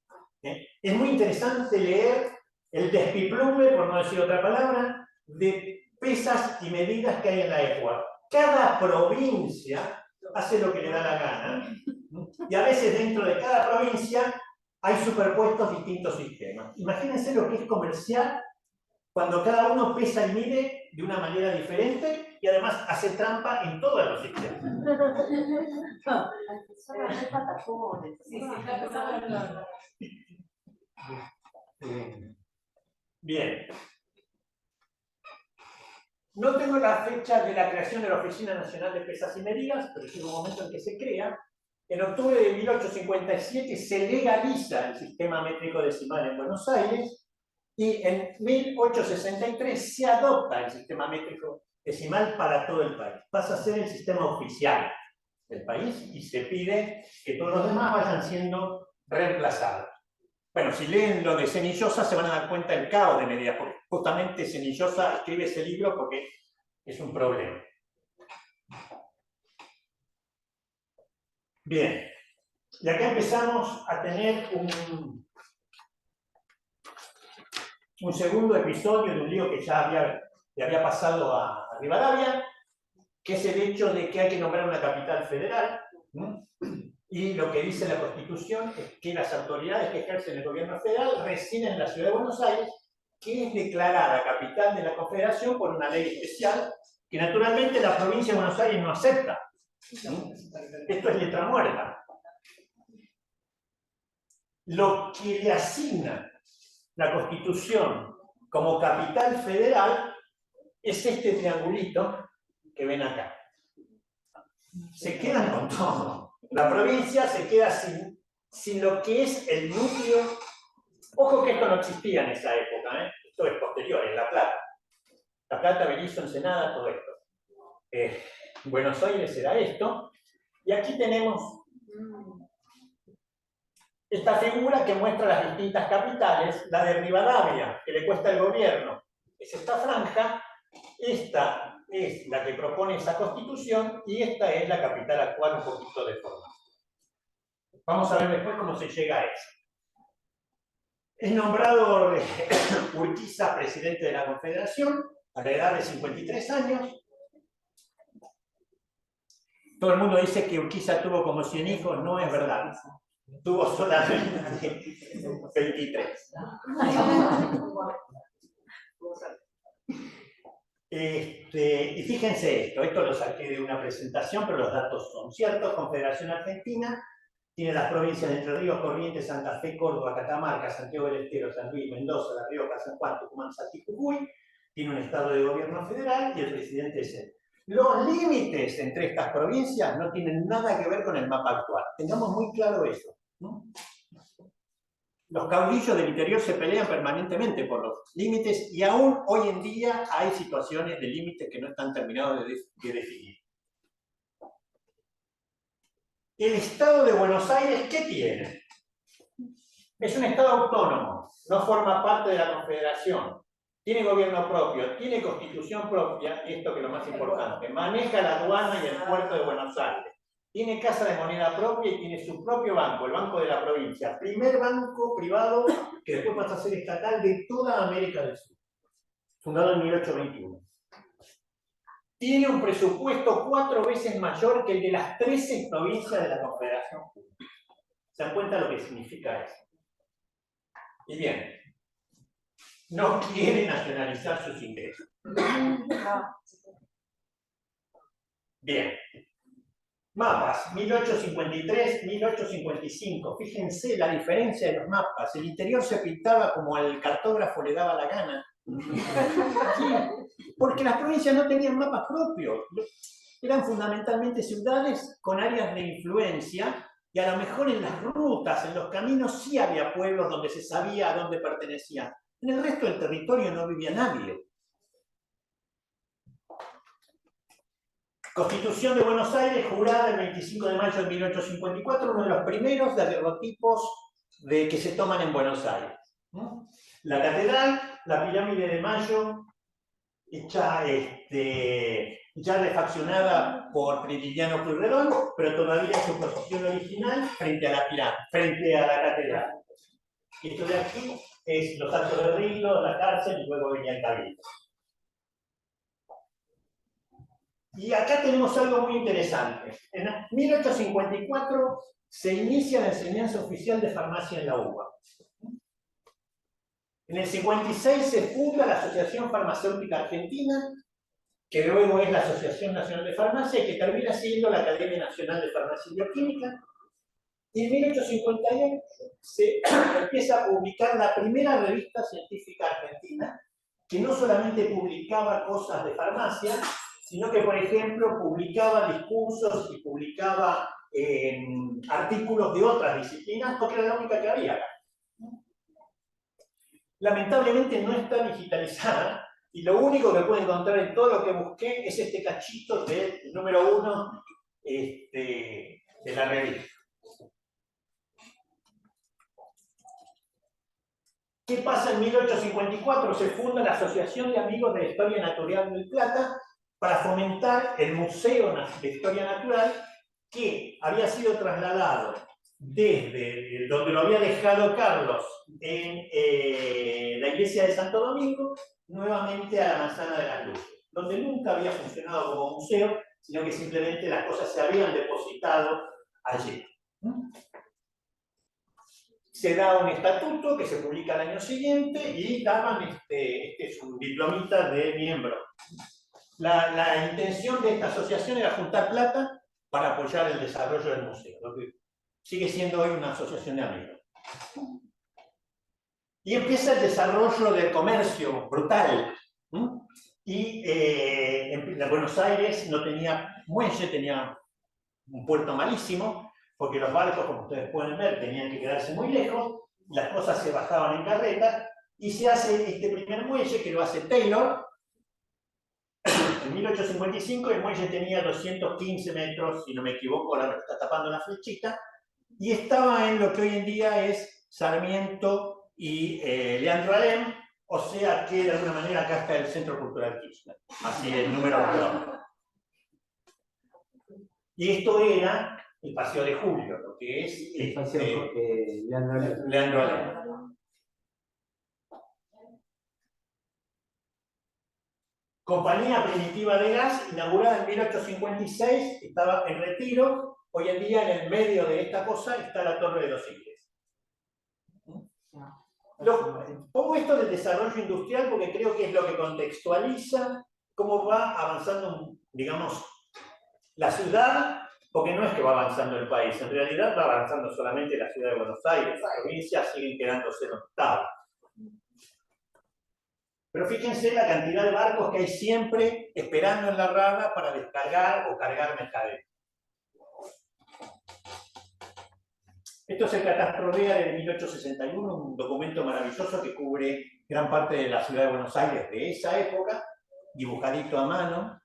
Es muy interesante leer el despiplume, por no decir otra palabra, de pesas y medidas que hay en la época. Cada provincia hace lo que le da la gana, y a veces dentro de cada provincia hay superpuestos distintos sistemas. Imagínense lo que es comercial cuando cada uno pesa y mide de una manera diferente y además hace trampa en todos los sistemas. Son los patacones. Bien. No tengo la fecha de la creación de la Oficina Nacional de Pesas y Medidas, pero llega un momento en que se crea. En octubre de 1857 se legaliza el sistema métrico decimal en Buenos Aires y en 1863 se adopta el sistema métrico decimal para todo el país. Pasa a ser el sistema oficial del país y se pide que todos los demás vayan siendo reemplazados. Bueno, si leen lo de Cenillosa se van a dar cuenta del caos de medidas, porque justamente Cenillosa escribe ese libro porque es un problema. Bien, y acá empezamos a tener un segundo episodio de un lío que ya le había pasado a Rivadavia, que es el hecho de que hay que nombrar una capital federal, ¿no? Y lo que dice la Constitución es que las autoridades que ejercen el gobierno federal residen en la ciudad de Buenos Aires, que es declarada capital de la Confederación por una ley especial, que naturalmente la provincia de Buenos Aires no acepta. ¿No? Esto es letra muerta. Lo que le asigna la Constitución como capital federal es este triangulito que ven acá. Se quedan con todo. La provincia se queda sin lo que es el núcleo. Ojo que esto no existía en esa época, ¿eh? Esto es posterior, en La Plata. La Plata, Berizo, Ensenada, todo esto. Buenos Aires era esto. Y aquí tenemos esta figura que muestra las distintas capitales. La de Rivadavia, que le cuesta al gobierno, es esta franja. Esta es la que propone esa Constitución y esta es la capital actual un poquito deformada. Vamos a ver después cómo se llega a eso. Es nombrado Urquiza presidente de la Confederación a la edad de 53 años. Todo el mundo dice que Urquiza tuvo como 100 hijos, no es verdad. Tuvo solamente 23. Y fíjense esto lo saqué de una presentación, pero los datos son ciertos. Confederación Argentina tiene las provincias de Entre Ríos, Corrientes, Santa Fe, Córdoba, Catamarca, Santiago del Estero, San Luis, Mendoza, La Rioja, San Juan, Tucumán, Salta y Jujuy. Tiene un estado de gobierno federal y el presidente es él. Los límites entre estas provincias no tienen nada que ver con el mapa actual. Tengamos muy claro eso, ¿no? Los caudillos del interior se pelean permanentemente por los límites y aún hoy en día hay situaciones de límites que no están terminados de definir. El Estado de Buenos Aires, ¿qué tiene? Es un Estado autónomo, no forma parte de la Confederación, tiene gobierno propio, tiene constitución propia, y esto que es lo más importante, maneja la aduana y el puerto de Buenos Aires. Tiene casa de moneda propia y tiene su propio banco, el Banco de la Provincia. Primer banco privado que después pasa a ser estatal de toda América del Sur. Fundado en 1821. Tiene un presupuesto 4 veces mayor que el de las 13 provincias de la Confederación. ¿Se dan cuenta lo que significa eso? Y bien, no quiere nacionalizar sus ingresos. Bien. Mapas, 1853, 1855. Fíjense la diferencia de los mapas. El interior se pintaba como al cartógrafo le daba la gana. Porque las provincias no tenían mapas propios. Eran fundamentalmente ciudades con áreas de influencia y a lo mejor en las rutas, en los caminos sí había pueblos donde se sabía a dónde pertenecían. En el resto del territorio no vivía nadie. Constitución de Buenos Aires, jurada el 25 de mayo de 1854, uno de los primeros daguerrotipos que se toman en Buenos Aires. La catedral, la pirámide de Mayo, hecha ya refaccionada por Prilidiano Pueyrredón, pero todavía en su posición original frente a la pirámide, frente a la catedral. Esto de aquí es los actos de Riglo, la cárcel y luego venía el cabildo. Y acá tenemos algo muy interesante. En 1854 se inicia la enseñanza oficial de farmacia en la UBA. En el 56 se funda la Asociación Farmacéutica Argentina que luego es la Asociación Nacional de Farmacia y que termina siendo la Academia Nacional de Farmacia y Bioquímica. Y en 1858 se empieza a publicar la primera revista científica argentina, que no solamente publicaba cosas de farmacia, sino que, por ejemplo, publicaba discursos y publicaba artículos de otras disciplinas, porque era la única que había acá. Lamentablemente no está digitalizada, y lo único que puedo encontrar en todo lo que busqué es este cachito del número 1 de la revista. ¿Qué pasa en 1854? Se funda la Asociación de Amigos de la Historia Natural del Plata para fomentar el Museo de Historia Natural, que había sido trasladado desde donde lo había dejado Carlos en la iglesia de Santo Domingo, nuevamente a la Manzana de las Luces, donde nunca había funcionado como museo, sino que simplemente las cosas se habían depositado allí. Se da un estatuto que se publica al año siguiente y daban, este es un diplomita de miembro. La intención de esta asociación era juntar plata para apoyar el desarrollo del museo, lo que sigue siendo hoy una asociación de amigos. Y empieza el desarrollo del comercio brutal. Y en Buenos Aires no tenía muelle, tenía un puerto malísimo, porque los barcos, como ustedes pueden ver, tenían que quedarse muy lejos, las cosas se bajaban en carretas, y se hace este primer muelle, que lo hace Taylor, en 1855. El muelle tenía 215 metros, si no me equivoco, ahora me está tapando la flechita, y estaba en lo que hoy en día es Sarmiento y Leandro Alem, o sea que de alguna manera acá está el Centro Cultural Kirchner, así el número 1. Y esto era el Paseo de Julio, lo que es El paseo Leandro Alem. Compañía Primitiva de Gas, inaugurada en 1856, estaba en Retiro. Hoy en día, en el medio de esta cosa, está la Torre de los Ingleses. Pongo esto del desarrollo industrial porque creo que es lo que contextualiza cómo va avanzando, digamos, la ciudad, porque no es que va avanzando el país, en realidad va avanzando solamente la ciudad de Buenos Aires, las provincias siguen quedándose en octavo. Pero fíjense la cantidad de barcos que hay siempre esperando en la rada para descargar o cargar mercadería. Esto es el Catastro Real de 1861, un documento maravilloso que cubre gran parte de la ciudad de Buenos Aires de esa época, dibujadito a mano,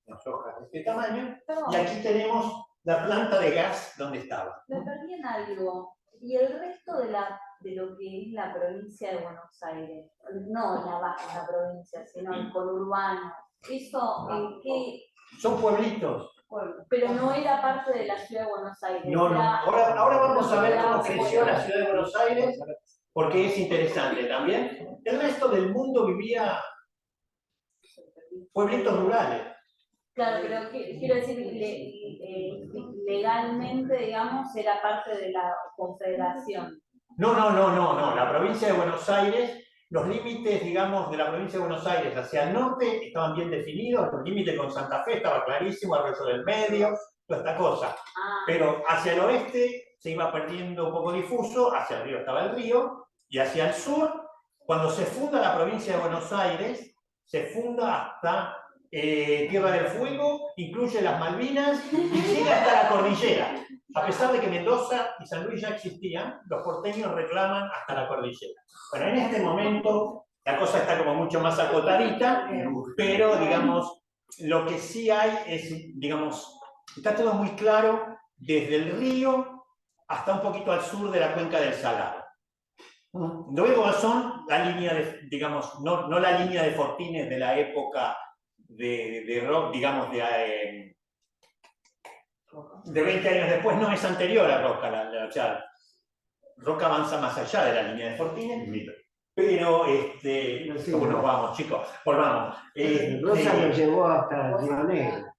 unas hojas de este tamaño, y aquí tenemos la planta de gas donde estaba. Me perdí en algo. ¿Y el resto de lo que es la provincia de Buenos Aires? No la baja provincia, sino el conurbano. ¿Eso en qué? Son pueblitos. Pero no era parte de la ciudad de Buenos Aires. No. Ahora vamos a ver cómo creció la ciudad de Buenos Aires, porque es interesante también. El resto del mundo vivía pueblitos rurales. Claro, pero quiero decir, legalmente, digamos, era parte de la confederación. No. La provincia de Buenos Aires, los límites, digamos, de la provincia de Buenos Aires hacia el norte estaban bien definidos, los límites con Santa Fe estaba clarísimo, Arroyo del Medio, toda esta cosa. Pero hacia el oeste se iba perdiendo un poco difuso, hacia el río estaba el río, y hacia el sur, cuando se funda la provincia de Buenos Aires, se funda hasta Tierra del Fuego, incluye las Malvinas y llega hasta la cordillera. A pesar de que Mendoza y San Luis ya existían, los porteños reclaman hasta la cordillera. Bueno, en este momento la cosa está como mucho más acotadita, pero digamos, lo que sí hay es, digamos, está todo muy claro desde el río hasta un poquito al sur de la cuenca del Salado. Luego son la línea de, digamos, no la línea de fortines de la época de rock, digamos, de 20 años después, no, es anterior a Roca. Roca avanza más allá de la línea de fortines, pero, ¿cómo nos vamos, chicos? Volvamos. Rosa nos llevó hasta el Río Negro.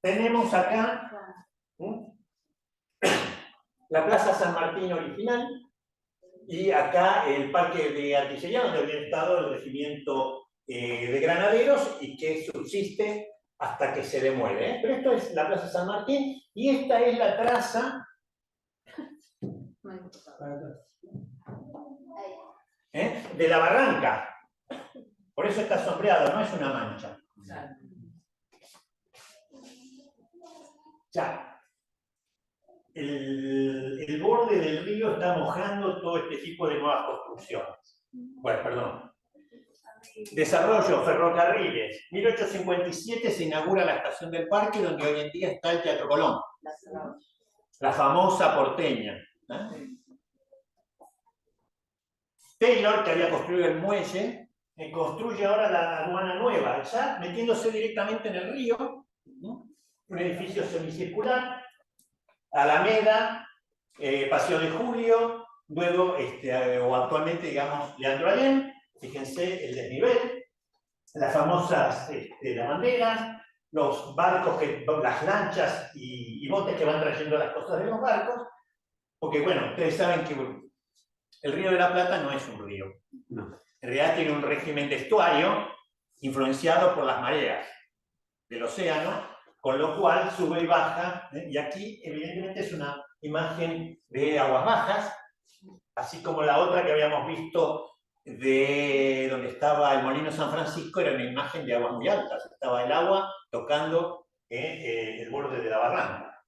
Tenemos acá la Plaza San Martín original, y acá el Parque de Artillería, donde había estado el regimiento de granaderos y que subsiste hasta que se demuele. Pero esto es la Plaza San Martín y esta es la traza de la barranca. Por eso está sombreado, no es una mancha. Ya. El borde del río está mojando todo este tipo de nuevas construcciones. Bueno, perdón. Desarrollo, ferrocarriles. 1857 se inaugura la estación del Parque, donde hoy en día está el Teatro Colón. La famosa porteña. Taylor, que había construido el muelle, construye ahora la aduana nueva, ya metiéndose directamente en el río, ¿no? Un edificio semicircular, Alameda, Paseo de Julio, luego, o actualmente, digamos, Leandro Alem, fíjense el desnivel, las famosas lavanderas, los barcos, las lanchas y botes que van trayendo las cosas de los barcos, porque bueno, ustedes saben que el Río de la Plata no es un río. No. En realidad tiene un régimen de estuario influenciado por las mareas del océano, con lo cual sube y baja, y aquí evidentemente es una imagen de aguas bajas, así como la otra que habíamos visto de donde estaba el Molino San Francisco, era una imagen de aguas muy altas, estaba el agua tocando el borde de la barranca.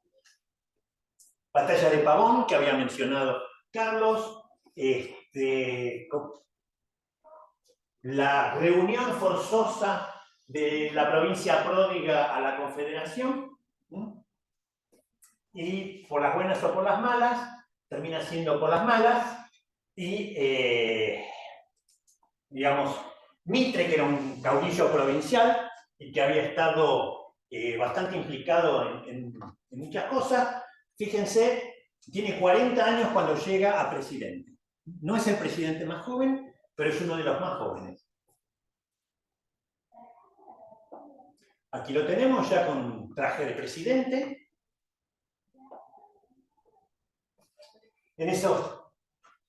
Batalla de Pavón, que había mencionado Carlos, la reunión forzosa de la provincia pródiga a la Confederación, y por las buenas o por las malas, termina siendo por las malas, y digamos, Mitre, que era un caudillo provincial y que había estado bastante implicado en muchas cosas, fíjense, tiene 40 años cuando llega a presidente. No es el presidente más joven, pero es uno de los más jóvenes. Aquí lo tenemos ya con traje de presidente. En esos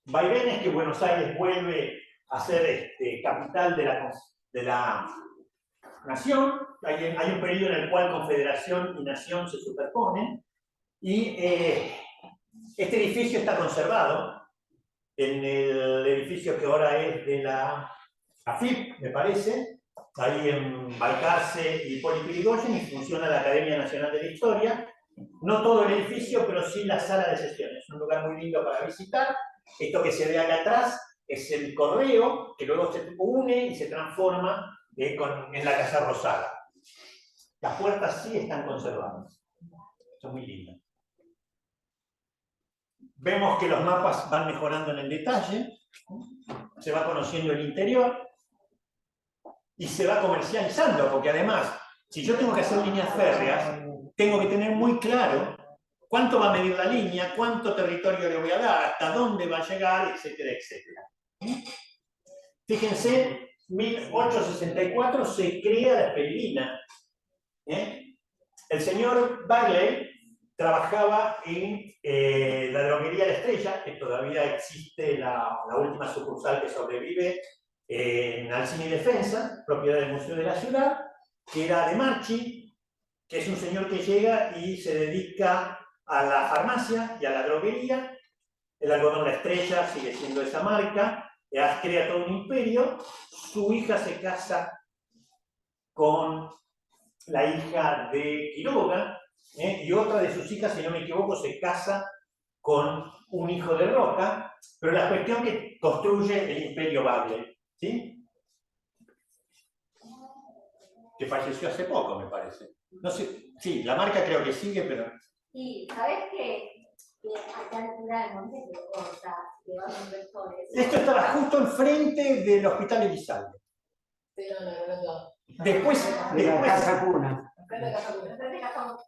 vaivenes que Buenos Aires vuelve a ser capital de la nación, hay un periodo en el cual Confederación y Nación se superponen, y este edificio está conservado en el edificio que ahora es de la AFIP, me parece, ahí en Balcarce y Hipólito Yrigoyen, y funciona la Academia Nacional de la Historia. No todo el edificio, pero sí la sala de sesiones. Es un lugar muy lindo para visitar. Esto que se ve acá atrás es el correo, que luego se une y se transforma en la Casa Rosada. Las puertas sí están conservadas. Son muy lindas. Vemos que los mapas van mejorando en el detalle, se va conociendo el interior y se va comercializando, porque además, si yo tengo que hacer líneas férreas, tengo que tener muy claro cuánto va a medir la línea, cuánto territorio le voy a dar, hasta dónde va a llegar, etcétera, etcétera. Fíjense, 1864 se crea la Esperilina. El señor Bagley trabajaba en la droguería La Estrella, que todavía existe la última sucursal que sobrevive en Alcina y Defensa, propiedad del Museo de la Ciudad, que era de Marchi, que es un señor que llega y se dedica a la farmacia y a la droguería. El algodón La Estrella sigue siendo esa marca, crea todo un imperio. Su hija se casa con la hija de Quiroga, y otra de sus hijas, si no me equivoco, se casa con un hijo de Roca, pero la cuestión que construye el imperio Bagley, ¿sí? Que falleció hace poco, me parece. No sé, sí, la marca creo que sigue, pero... Y ¿sabes qué? Que acá al altura del monte se corta, que va con vectores. Esto estaba justo enfrente del Hospital Elizalde. Sí, no. Después De la Casa Cuna.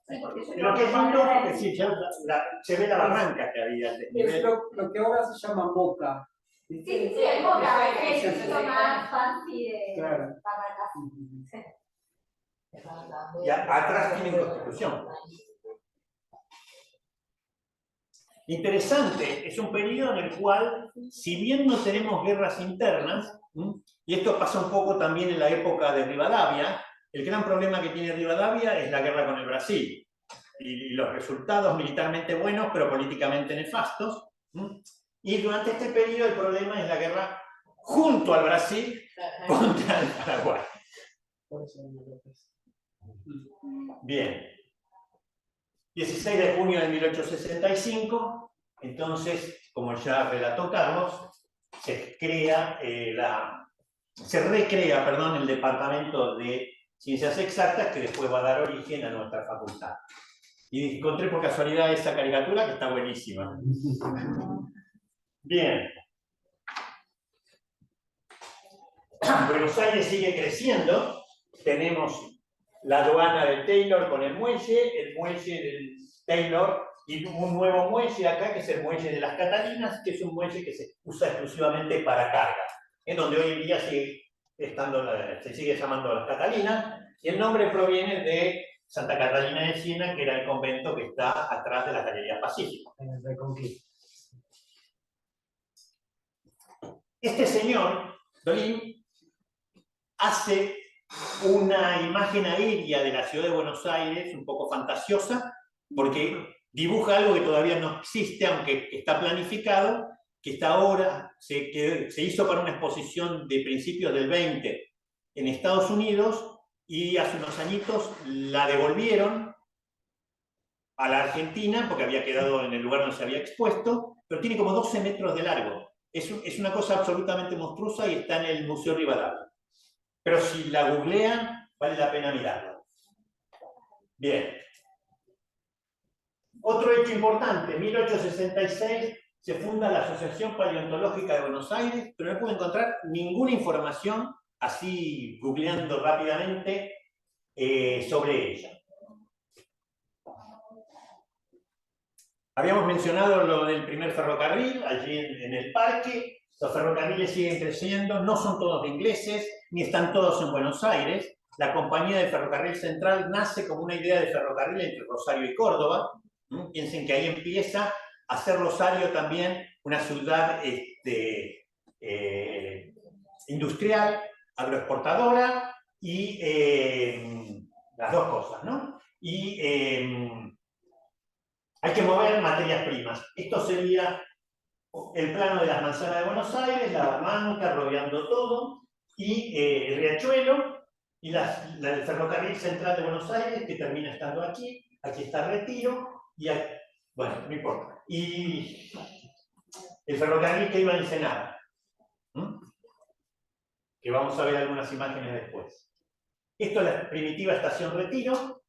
Sí, porque yo lo que es lindo, porque sí, se ve la barranca que había. Es lo que ahora se llama Moca. Sí, el Moca, es el sitio más fancy de Claro. Barracas. Y atrás tienen Constitución. Interesante, es un periodo en el cual, si bien no tenemos guerras internas, y esto pasa un poco también en la época de Rivadavia, el gran problema que tiene Rivadavia es la guerra con el Brasil, y los resultados militarmente buenos, pero políticamente nefastos. Y durante este periodo el problema es la guerra junto al Brasil contra el Paraguay. Bien. 16 de junio de 1865, entonces, como ya relató Carlos, se recrea el Departamento de Ciencias Exactas, que después va a dar origen a nuestra facultad. Y encontré por casualidad esa caricatura que está buenísima. Bien. Buenos Aires sigue creciendo. Tenemos la aduana de Taylor con el muelle del Taylor y un nuevo muelle acá que es el muelle de las Catalinas, que es un muelle que se usa exclusivamente para carga, en donde hoy en día se sigue llamando las Catalinas, y el nombre proviene de Santa Catalina de Siena, que era el convento que está atrás de la Galería Pacífico. Este señor, Dolin, hace una imagen aérea de la ciudad de Buenos Aires, un poco fantasiosa, porque dibuja algo que todavía no existe, aunque está planificado, que está ahora, se hizo para una exposición de principios del 20 en Estados Unidos, y hace unos añitos la devolvieron a la Argentina, porque había quedado en el lugar donde se había expuesto, pero tiene como 12 metros de largo. Es una cosa absolutamente monstruosa y está en el Museo Rivadavia. Pero si la googlean, vale la pena mirarla. Bien. Otro hecho importante, en 1866 se funda la Asociación Paleontológica de Buenos Aires, pero no pude encontrar ninguna información, así googleando rápidamente, sobre ella. Habíamos mencionado lo del primer ferrocarril, allí en el parque. Los ferrocarriles siguen creciendo, no son todos ingleses, ni están todos en Buenos Aires. La compañía del Ferrocarril Central nace como una idea de ferrocarril entre Rosario y Córdoba. Piensen que ahí empieza a ser Rosario también una ciudad industrial, agroexportadora, y las dos cosas, ¿no? Y hay que mover materias primas. Esto sería el plano de las manzanas de Buenos Aires, la Barranca rodeando todo, y el Riachuelo, y el ferrocarril central de Buenos Aires, que termina estando aquí. Aquí está Retiro, y aquí, bueno, no importa. Y el ferrocarril que iba a Ensenada, que vamos a ver algunas imágenes después. Esto es la primitiva estación Retiro.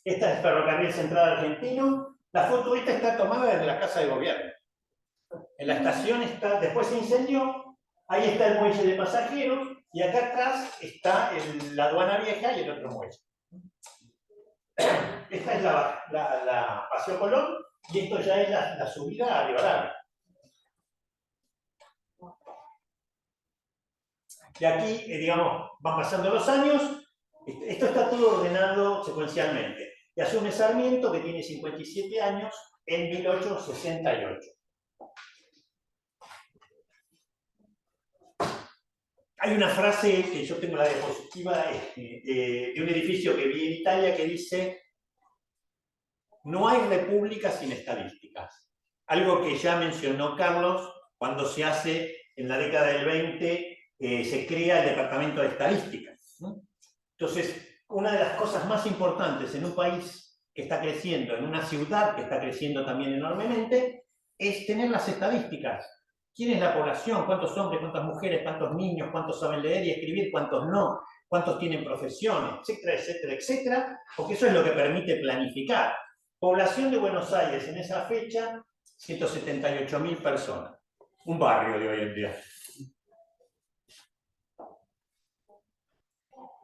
Esta es el ferrocarril central argentino. La foto esta está tomada desde la Casa de Gobierno. En la estación está, después se incendió, ahí está el muelle de pasajeros, y acá atrás está la aduana vieja y el otro muelle. Esta es la Paseo Colón, y esto ya es la subida a Rivadavia. Y aquí, digamos, van pasando los años, esto está todo ordenado secuencialmente. Y asume Sarmiento, que tiene 57 años, en 1868. Hay una frase que yo tengo la diapositiva de un edificio que vi en Italia que dice: no hay república sin estadísticas. Algo que ya mencionó Carlos cuando se hace en la década del 20, se crea el Departamento de Estadísticas, ¿no? Entonces, una de las cosas más importantes en un país que está creciendo, en una ciudad que está creciendo también enormemente, es tener las estadísticas. ¿Quién es la población? ¿Cuántos hombres? ¿Cuántas mujeres? ¿Cuántos niños? ¿Cuántos saben leer y escribir? ¿Cuántos no? ¿Cuántos tienen profesiones? Etcétera, etcétera, etcétera. Porque eso es lo que permite planificar. Población de Buenos Aires en esa fecha, 178.000 personas. Un barrio de hoy en día.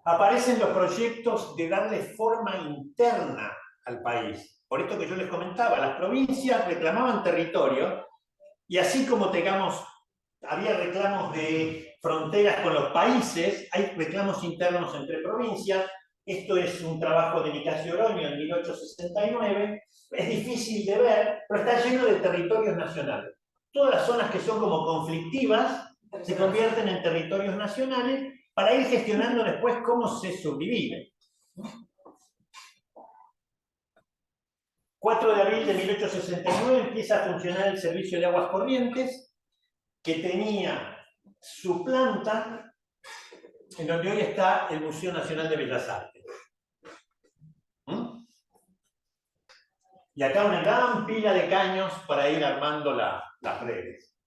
Aparecen los proyectos de darle forma interna al país. Por esto que yo les comentaba, las provincias reclamaban territorio, y así como había reclamos de fronteras con los países, hay reclamos internos entre provincias. Esto es un trabajo de Nicasio Oroño en 1869. Es difícil de ver, pero está lleno de territorios nacionales. Todas las zonas que son como conflictivas se convierten en territorios nacionales para ir gestionando después cómo se subdivide. 4 de abril de 1869 empieza a funcionar el Servicio de Aguas Corrientes, que tenía su planta en donde hoy está el Museo Nacional de Bellas Artes. Y acá una gran pila de caños para ir armando las redes.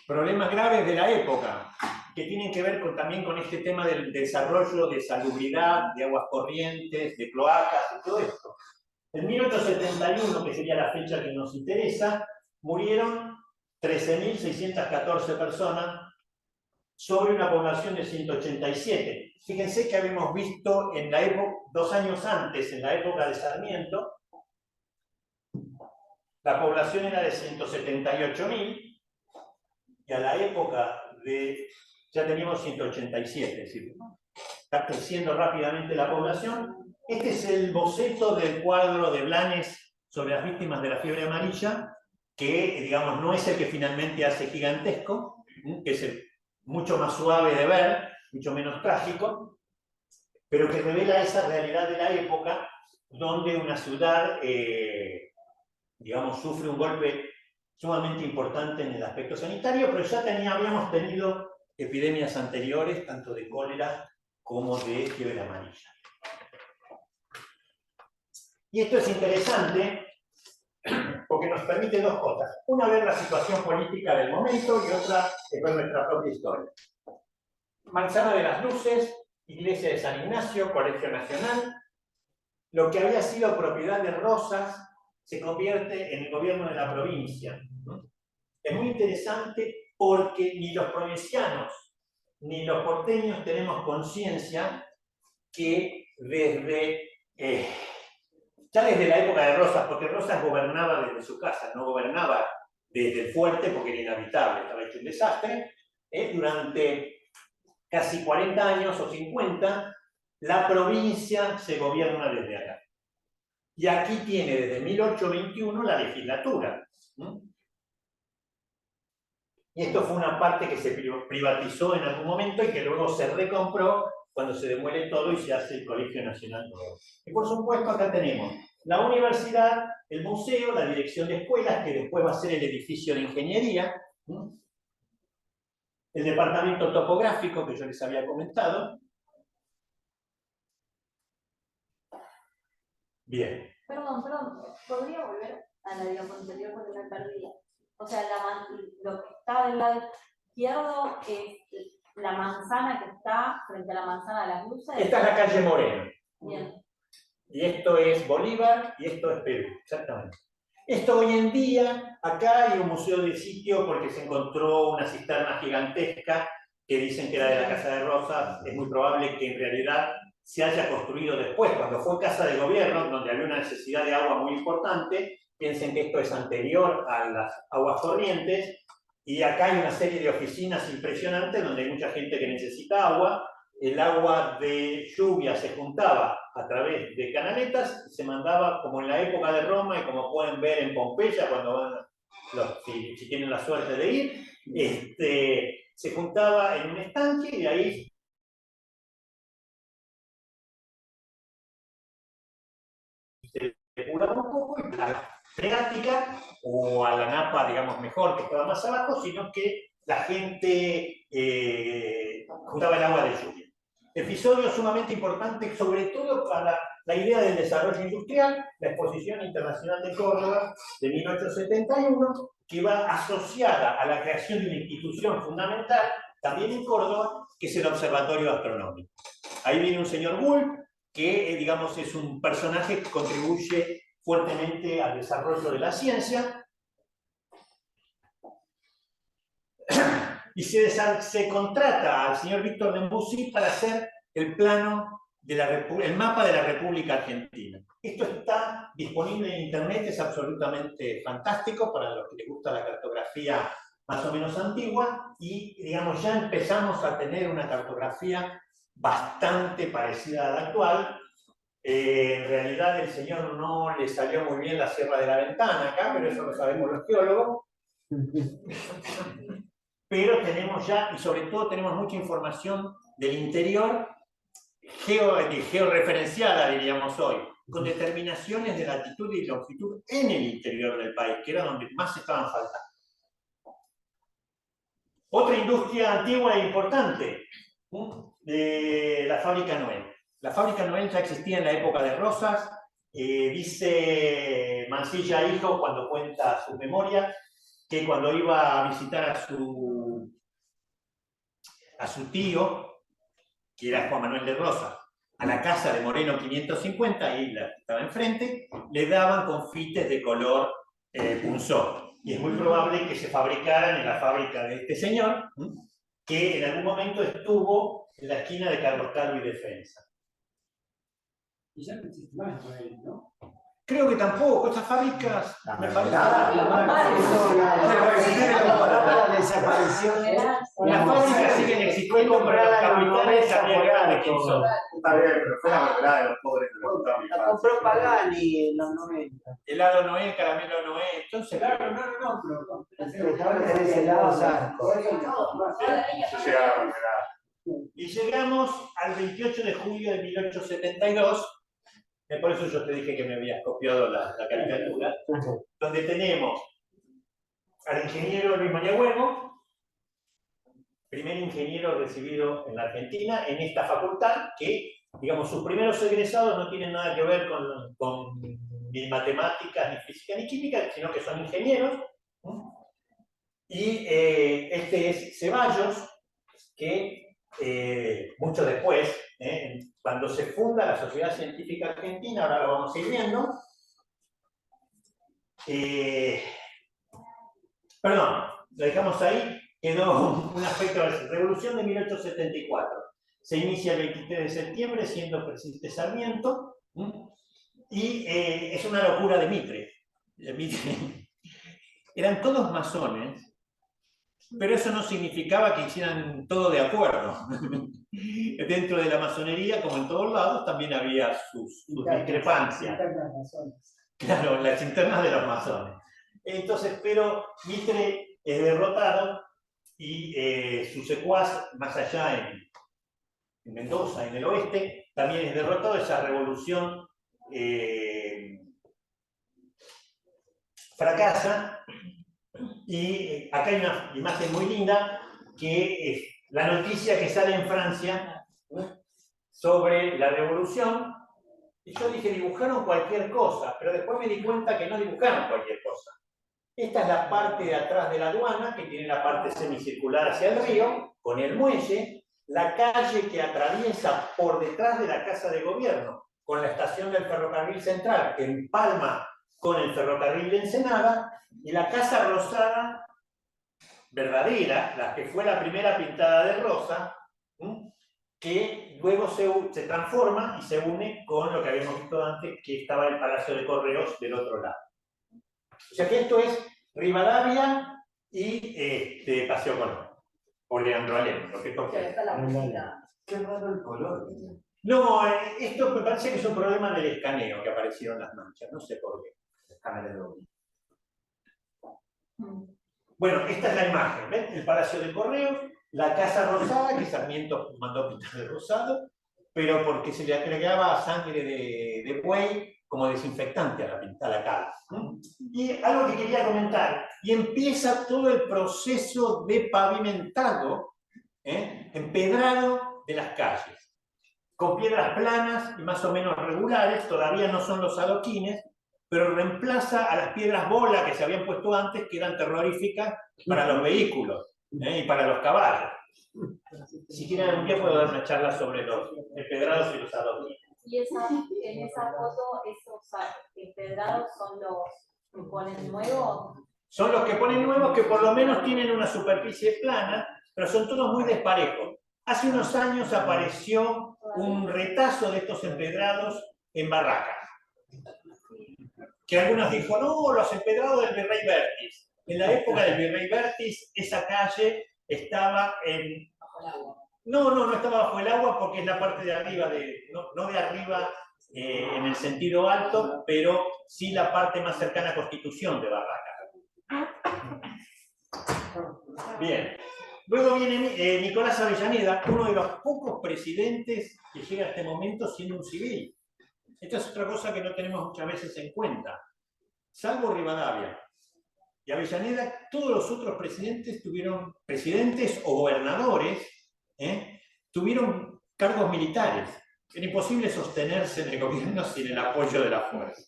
Problemas graves de la época, que tienen que ver también con este tema del desarrollo de salubridad, de aguas corrientes, de cloacas y todo esto. En 1871, que sería la fecha que nos interesa, murieron 13.614 personas sobre una población de 187. Fíjense que habíamos visto en la época, 2 años antes, en la época de Sarmiento, la población era de 178.000, y a la época de, ya teníamos 187, es decir, está creciendo rápidamente la población. Este es el boceto del cuadro de Blanes sobre las víctimas de la fiebre amarilla, que, digamos, no es el que finalmente hace gigantesco, que es mucho más suave de ver, mucho menos trágico, pero que revela esa realidad de la época, donde una ciudad, digamos, sufre un golpe sumamente importante en el aspecto sanitario, pero ya habíamos tenido epidemias anteriores, tanto de cólera como de fiebre amarilla. Y esto es interesante porque nos permite 2 cosas. Una, ver la situación política del momento, y otra, ver nuestra propia historia. Manzana de las Luces, Iglesia de San Ignacio, Colegio Nacional. Lo que había sido propiedad de Rosas se convierte en el gobierno de la provincia. Es muy interesante porque ni los provincianos ni los porteños tenemos conciencia que ya desde la época de Rosas, porque Rosas gobernaba desde su casa, no gobernaba desde el fuerte porque era inhabitable, estaba hecho un desastre, durante casi 40 años o 50, la provincia se gobierna desde acá. Y aquí tiene desde 1821 la legislatura. Y esto fue una parte que se privatizó en algún momento y que luego se recompró cuando se demuele todo y se hace el Colegio Nacional nuevo. Y por supuesto acá tenemos la universidad, el museo, la dirección de escuelas, que después va a ser el edificio de ingeniería, el departamento topográfico que yo les había comentado. Bien. Perdón, ¿podría volver a la diapositiva anterior porque me perdí? O sea, lo que está del lado izquierdo es la manzana que está frente a la manzana de las luces. Esta es la calle Moreno. Bien. Y esto es Bolívar y esto es Perú, exactamente. Esto hoy en día, acá hay un museo de sitio porque se encontró una cisterna gigantesca que dicen que era de la Casa de Rosas. Es muy probable que en realidad se haya construido después, cuando fue casa de gobierno, donde había una necesidad de agua muy importante. Piensen que esto es anterior a las aguas corrientes, y acá hay una serie de oficinas impresionantes donde hay mucha gente que necesita agua. El agua de lluvia se juntaba a través de canaletas y se mandaba, como en la época de Roma, y como pueden ver en Pompeya, cuando van, si tienen la suerte de ir, se juntaba en un estanque y de ahí se depuraba un poco y la freática o a la napa, digamos, mejor, que estaba más abajo, sino que la gente juntaba el agua de lluvia. Episodio sumamente importante, sobre todo para la idea del desarrollo industrial, la Exposición Internacional de Córdoba de 1871, que va asociada a la creación de una institución fundamental, también en Córdoba, que es el Observatorio Astronómico. Ahí viene un señor Bull, que digamos es un personaje que contribuye fuertemente al desarrollo de la ciencia. Y se contrata al señor Víctor de Mbusi para hacer el plano, el mapa de la República Argentina. Esto está disponible en internet, es absolutamente fantástico para los que les gusta la cartografía más o menos antigua, y digamos ya empezamos a tener una cartografía bastante parecida a la actual. En realidad el señor no le salió muy bien la Sierra de la Ventana acá, pero eso lo sabemos los geólogos. Pero tenemos ya, y sobre todo tenemos mucha información del interior, georreferenciada, diríamos hoy, con determinaciones de latitud y longitud en el interior del país, que era donde más estaban faltando. Otra industria antigua e importante, de la fábrica Noel. La fábrica Noel ya existía en la época de Rosas. Dice Mansilla hijo, cuando cuenta su memoria, que cuando iba a visitar a su tío, que era Juan Manuel de Rosas, a la casa de Moreno 550, ahí estaba enfrente, le daban confites de color punzón. Y es muy probable que se fabricaran en la fábrica de este señor, que en algún momento estuvo en la esquina de Carlos Calvo y Defensa. Y ya no existe más Noel, ¿no? Creo que tampoco, estas fábricas me parece. Las fábricas siguen existiendo, pero los capitales sabían de quién son. Está bien, pero fue la verdad de los pobres de los La compró Pagani en los 90. Helado Noé, caramelo Noé, entonces. Claro, no, pero Ahora tenés helados Arco. Y llegamos al 28 de julio de 1872. Por eso yo te dije que me habías copiado la caricatura, donde tenemos al ingeniero Luis María Huevo, primer ingeniero recibido en la Argentina, en esta facultad, que, digamos, sus primeros egresados no tienen nada que ver con ni matemáticas, ni física, ni química, sino que son ingenieros. Y este es Ceballos, que mucho después, cuando se funda la Sociedad Científica Argentina, ahora lo vamos a ir viendo. Perdón, lo dejamos ahí, quedó un aspecto de la Revolución de 1874. Se inicia el 23 de septiembre, siendo presidente Sarmiento, y es una locura de Mitre. Eran todos masones, pero eso no significaba que hicieran todo de acuerdo. Dentro de la masonería, como en todos lados, también había sus discrepancias. Claro, las internas de los masones. Entonces, pero Mitre es derrotado y su secuaz, más allá en Mendoza, en el oeste, también es derrotado. Esa revolución fracasa. Y acá hay una imagen muy linda, que es la noticia que sale en Francia sobre la revolución. Y yo dije, dibujaron cualquier cosa, pero después me di cuenta que no dibujaron cualquier cosa. Esta es la parte de atrás de la aduana, que tiene la parte semicircular hacia el río, con el muelle, la calle que atraviesa por detrás de la Casa de Gobierno, con la estación del ferrocarril central, que empalma con el ferrocarril de Ensenada, y la Casa Rosada verdadera, la que fue la primera pintada de rosa, que luego se transforma y se une con lo que habíamos visto antes, que estaba el Palacio de Correos del otro lado. O sea que esto es Rivadavia y Paseo Colón, o Leandro Alem, lo que toque. Qué raro el color. No, esto me parece que es un problema del escaneo, que aparecieron las manchas, no sé por qué. Bueno, esta es la imagen, ¿ven? El Palacio de Correos, la Casa Rosada, que Sarmiento mandó pintar de rosado, pero porque se le agregaba sangre de buey como desinfectante a la cal. Y algo que quería comentar, y empieza todo el proceso de pavimentado, empedrado de las calles, con piedras planas y más o menos regulares, todavía no son los adoquines, pero reemplaza a las piedras bola que se habían puesto antes, que eran terroríficas para los vehículos y para los caballos. Si quieren, algún día puedo dar una charla sobre los empedrados y los adoquines. Y en esa foto, esos empedrados son los que ponen nuevos. Son los que ponen nuevos, que por lo menos tienen una superficie plana, pero son todos muy desparejos. Hace unos años apareció un retazo de estos empedrados en Barracas. Que algunos dijo, no, los empedrados del Virrey Vértiz. En la época del virrey Vértiz, esa calle estaba en... No estaba bajo el agua porque es la parte de arriba, no de arriba en el sentido alto, pero sí la parte más cercana a Constitución de Barraca. Bien. Luego viene Nicolás Avellaneda, uno de los pocos presidentes que llega a este momento siendo un civil. Esta es otra cosa que no tenemos muchas veces en cuenta. Salvo Rivadavia y Avellaneda, todos los otros presidentes o gobernadores, tuvieron cargos militares. Era imposible sostenerse en el gobierno sin el apoyo de la fuerza.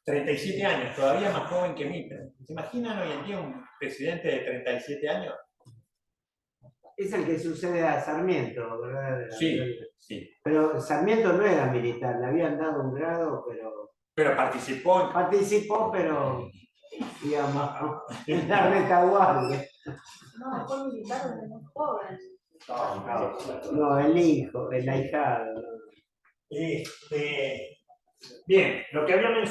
37 años, todavía más joven que Mitre. ¿Se imaginan hoy en día un presidente de 37 años? Es el que sucede a Sarmiento, ¿verdad? Sí, sí. Pero Sarmiento no era militar, le habían dado un grado, pero participó. Participó, pero, digamos, en la retaguardia. No, fue militar desde muy joven. No, el hijo, el ahijado. Bien, lo que habíamos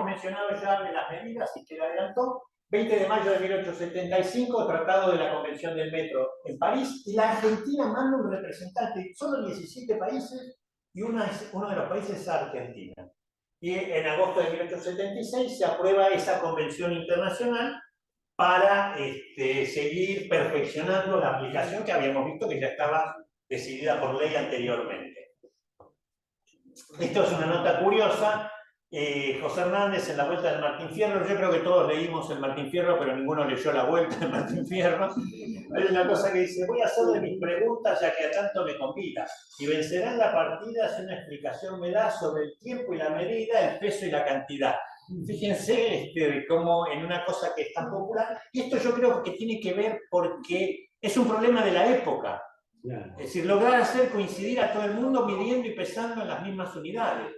mencionado ya de las medidas, y que adelantó, 20 de mayo de 1875, Tratado de la Convención del Metro en París, y la Argentina manda un representante, solo 17 países, y uno de los países es Argentina. Y en agosto de 1876 se aprueba esa convención internacional para seguir perfeccionando la aplicación que habíamos visto que ya estaba decidida por ley anteriormente. Esto es una nota curiosa. José Hernández en la Vuelta del Martín Fierro, yo creo que todos leímos el Martín Fierro, pero ninguno leyó la Vuelta del Martín Fierro. Hay una cosa que dice: voy a hacerle mis preguntas ya que a tanto me convida, y vencerán la partida si una explicación me da sobre el tiempo y la medida, el peso y la cantidad. Fíjense cómo en una cosa que es tan popular, y esto yo creo que tiene que ver porque es un problema de la época. Es decir, lograr hacer coincidir a todo el mundo midiendo y pesando en las mismas unidades.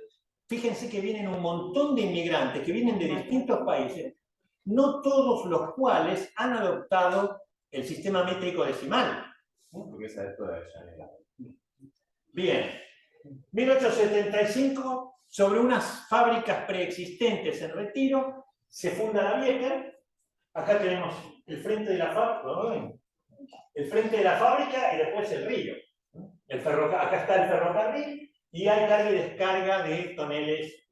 Fíjense que vienen un montón de inmigrantes que vienen de distintos países, no todos los cuales han adoptado el sistema métrico decimal. Porque esa es toda Avellaneda. Bien, 1875, sobre unas fábricas preexistentes en Retiro, se funda la vieja. Acá tenemos el frente de la fábrica, ¿no ven? El frente de la fábrica y después el río. Acá está el ferrocarril. Y hay carga y descarga de toneles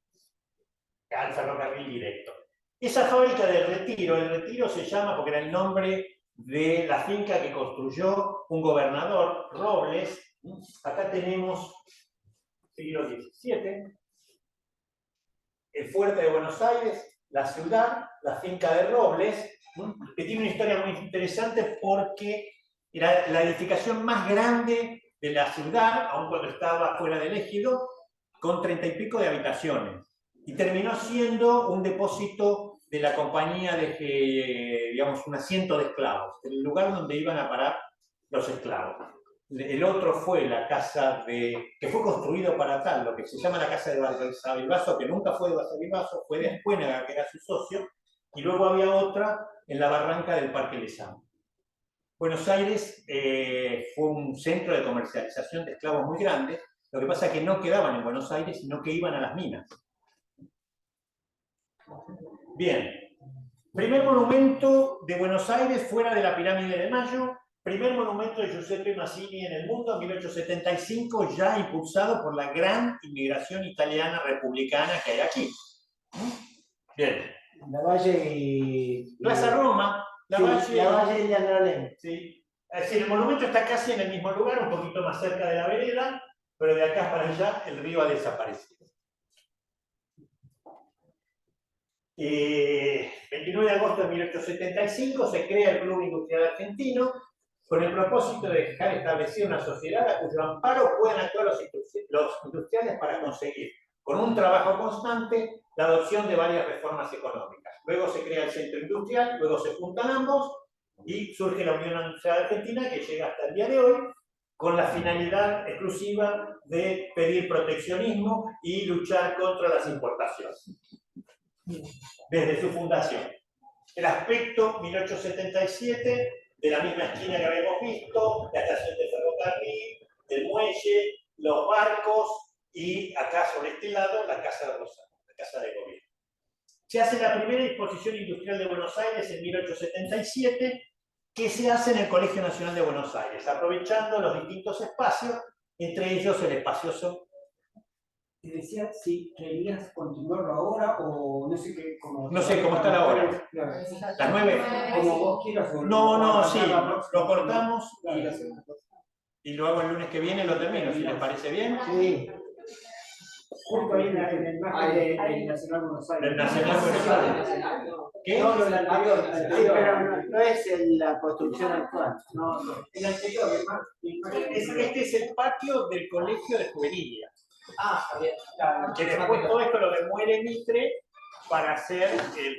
al ferrocarril directo. Esa fábrica del Retiro, el Retiro se llama porque era el nombre de la finca que construyó un gobernador, Robles. Acá tenemos, siglo XVII, el fuerte de Buenos Aires, la ciudad, la finca de Robles, que tiene una historia muy interesante porque era la edificación más grande de la ciudad, aun cuando estaba fuera del ejido, con 30 y pico de habitaciones. Y terminó siendo un depósito de la compañía de, digamos, un asiento de esclavos, el lugar donde iban a parar los esclavos. El otro fue la casa que fue construido para tal, lo que se llama la casa de Basavilbaso, que nunca fue de Basavilbaso, fue de Escuénaga, que era su socio, y luego había otra en la barranca del Parque Lezama. Buenos Aires fue un centro de comercialización de esclavos muy grande. Lo que pasa es que no quedaban en Buenos Aires, sino que iban a las minas. Bien. Primer monumento de Buenos Aires fuera de la Pirámide de Mayo. Primer monumento de Giuseppe Mazzini en el mundo, 1875, ya impulsado por la gran inmigración italiana republicana que hay aquí. Bien. Lavalle y... Plaza Roma. Lavalle y Androlén. Sí. Es decir, el monumento está casi en el mismo lugar, un poquito más cerca de la vereda, pero de acá para allá el río ha desaparecido. 29 de agosto de 1875 se crea el Club Industrial Argentino con el propósito de dejar establecida una sociedad a cuyo amparo puedan actuar los industriales para conseguir, con un trabajo constante, la adopción de varias reformas económicas. Luego se crea el Centro Industrial, luego se juntan ambos y surge la Unión Industrial Argentina, que llega hasta el día de hoy con la finalidad exclusiva de pedir proteccionismo y luchar contra las importaciones. Desde su fundación. El aspecto 1877, de la misma esquina que habíamos visto, la estación de ferrocarril, el muelle, los barcos y acá sobre este lado la Casa de Rosario, la Casa de Gobierno. se hace la primera exposición industrial de Buenos Aires en 1877, que se hace en el Colegio Nacional de Buenos Aires, aprovechando los distintos espacios, entre ellos el espacioso. Te decía si querías continuarlo ahora o no sé qué. No sé cómo está la hora. Las 9. Como vos quieras. No, sí, lo cortamos y lo hago el lunes que viene, lo termino, si les parece bien. Sí. Justo ahí en la imagen del Nacional Buenos Aires. Del Nacional Buenos Aires. ¿Qué? No, lo anterior. Sí, pero no es en la construcción actual. No, el anterior, Este es el patio del Colegio de Juvenilia. Ah, está bien. Que después todo esto lo demuele Mitre para hacer el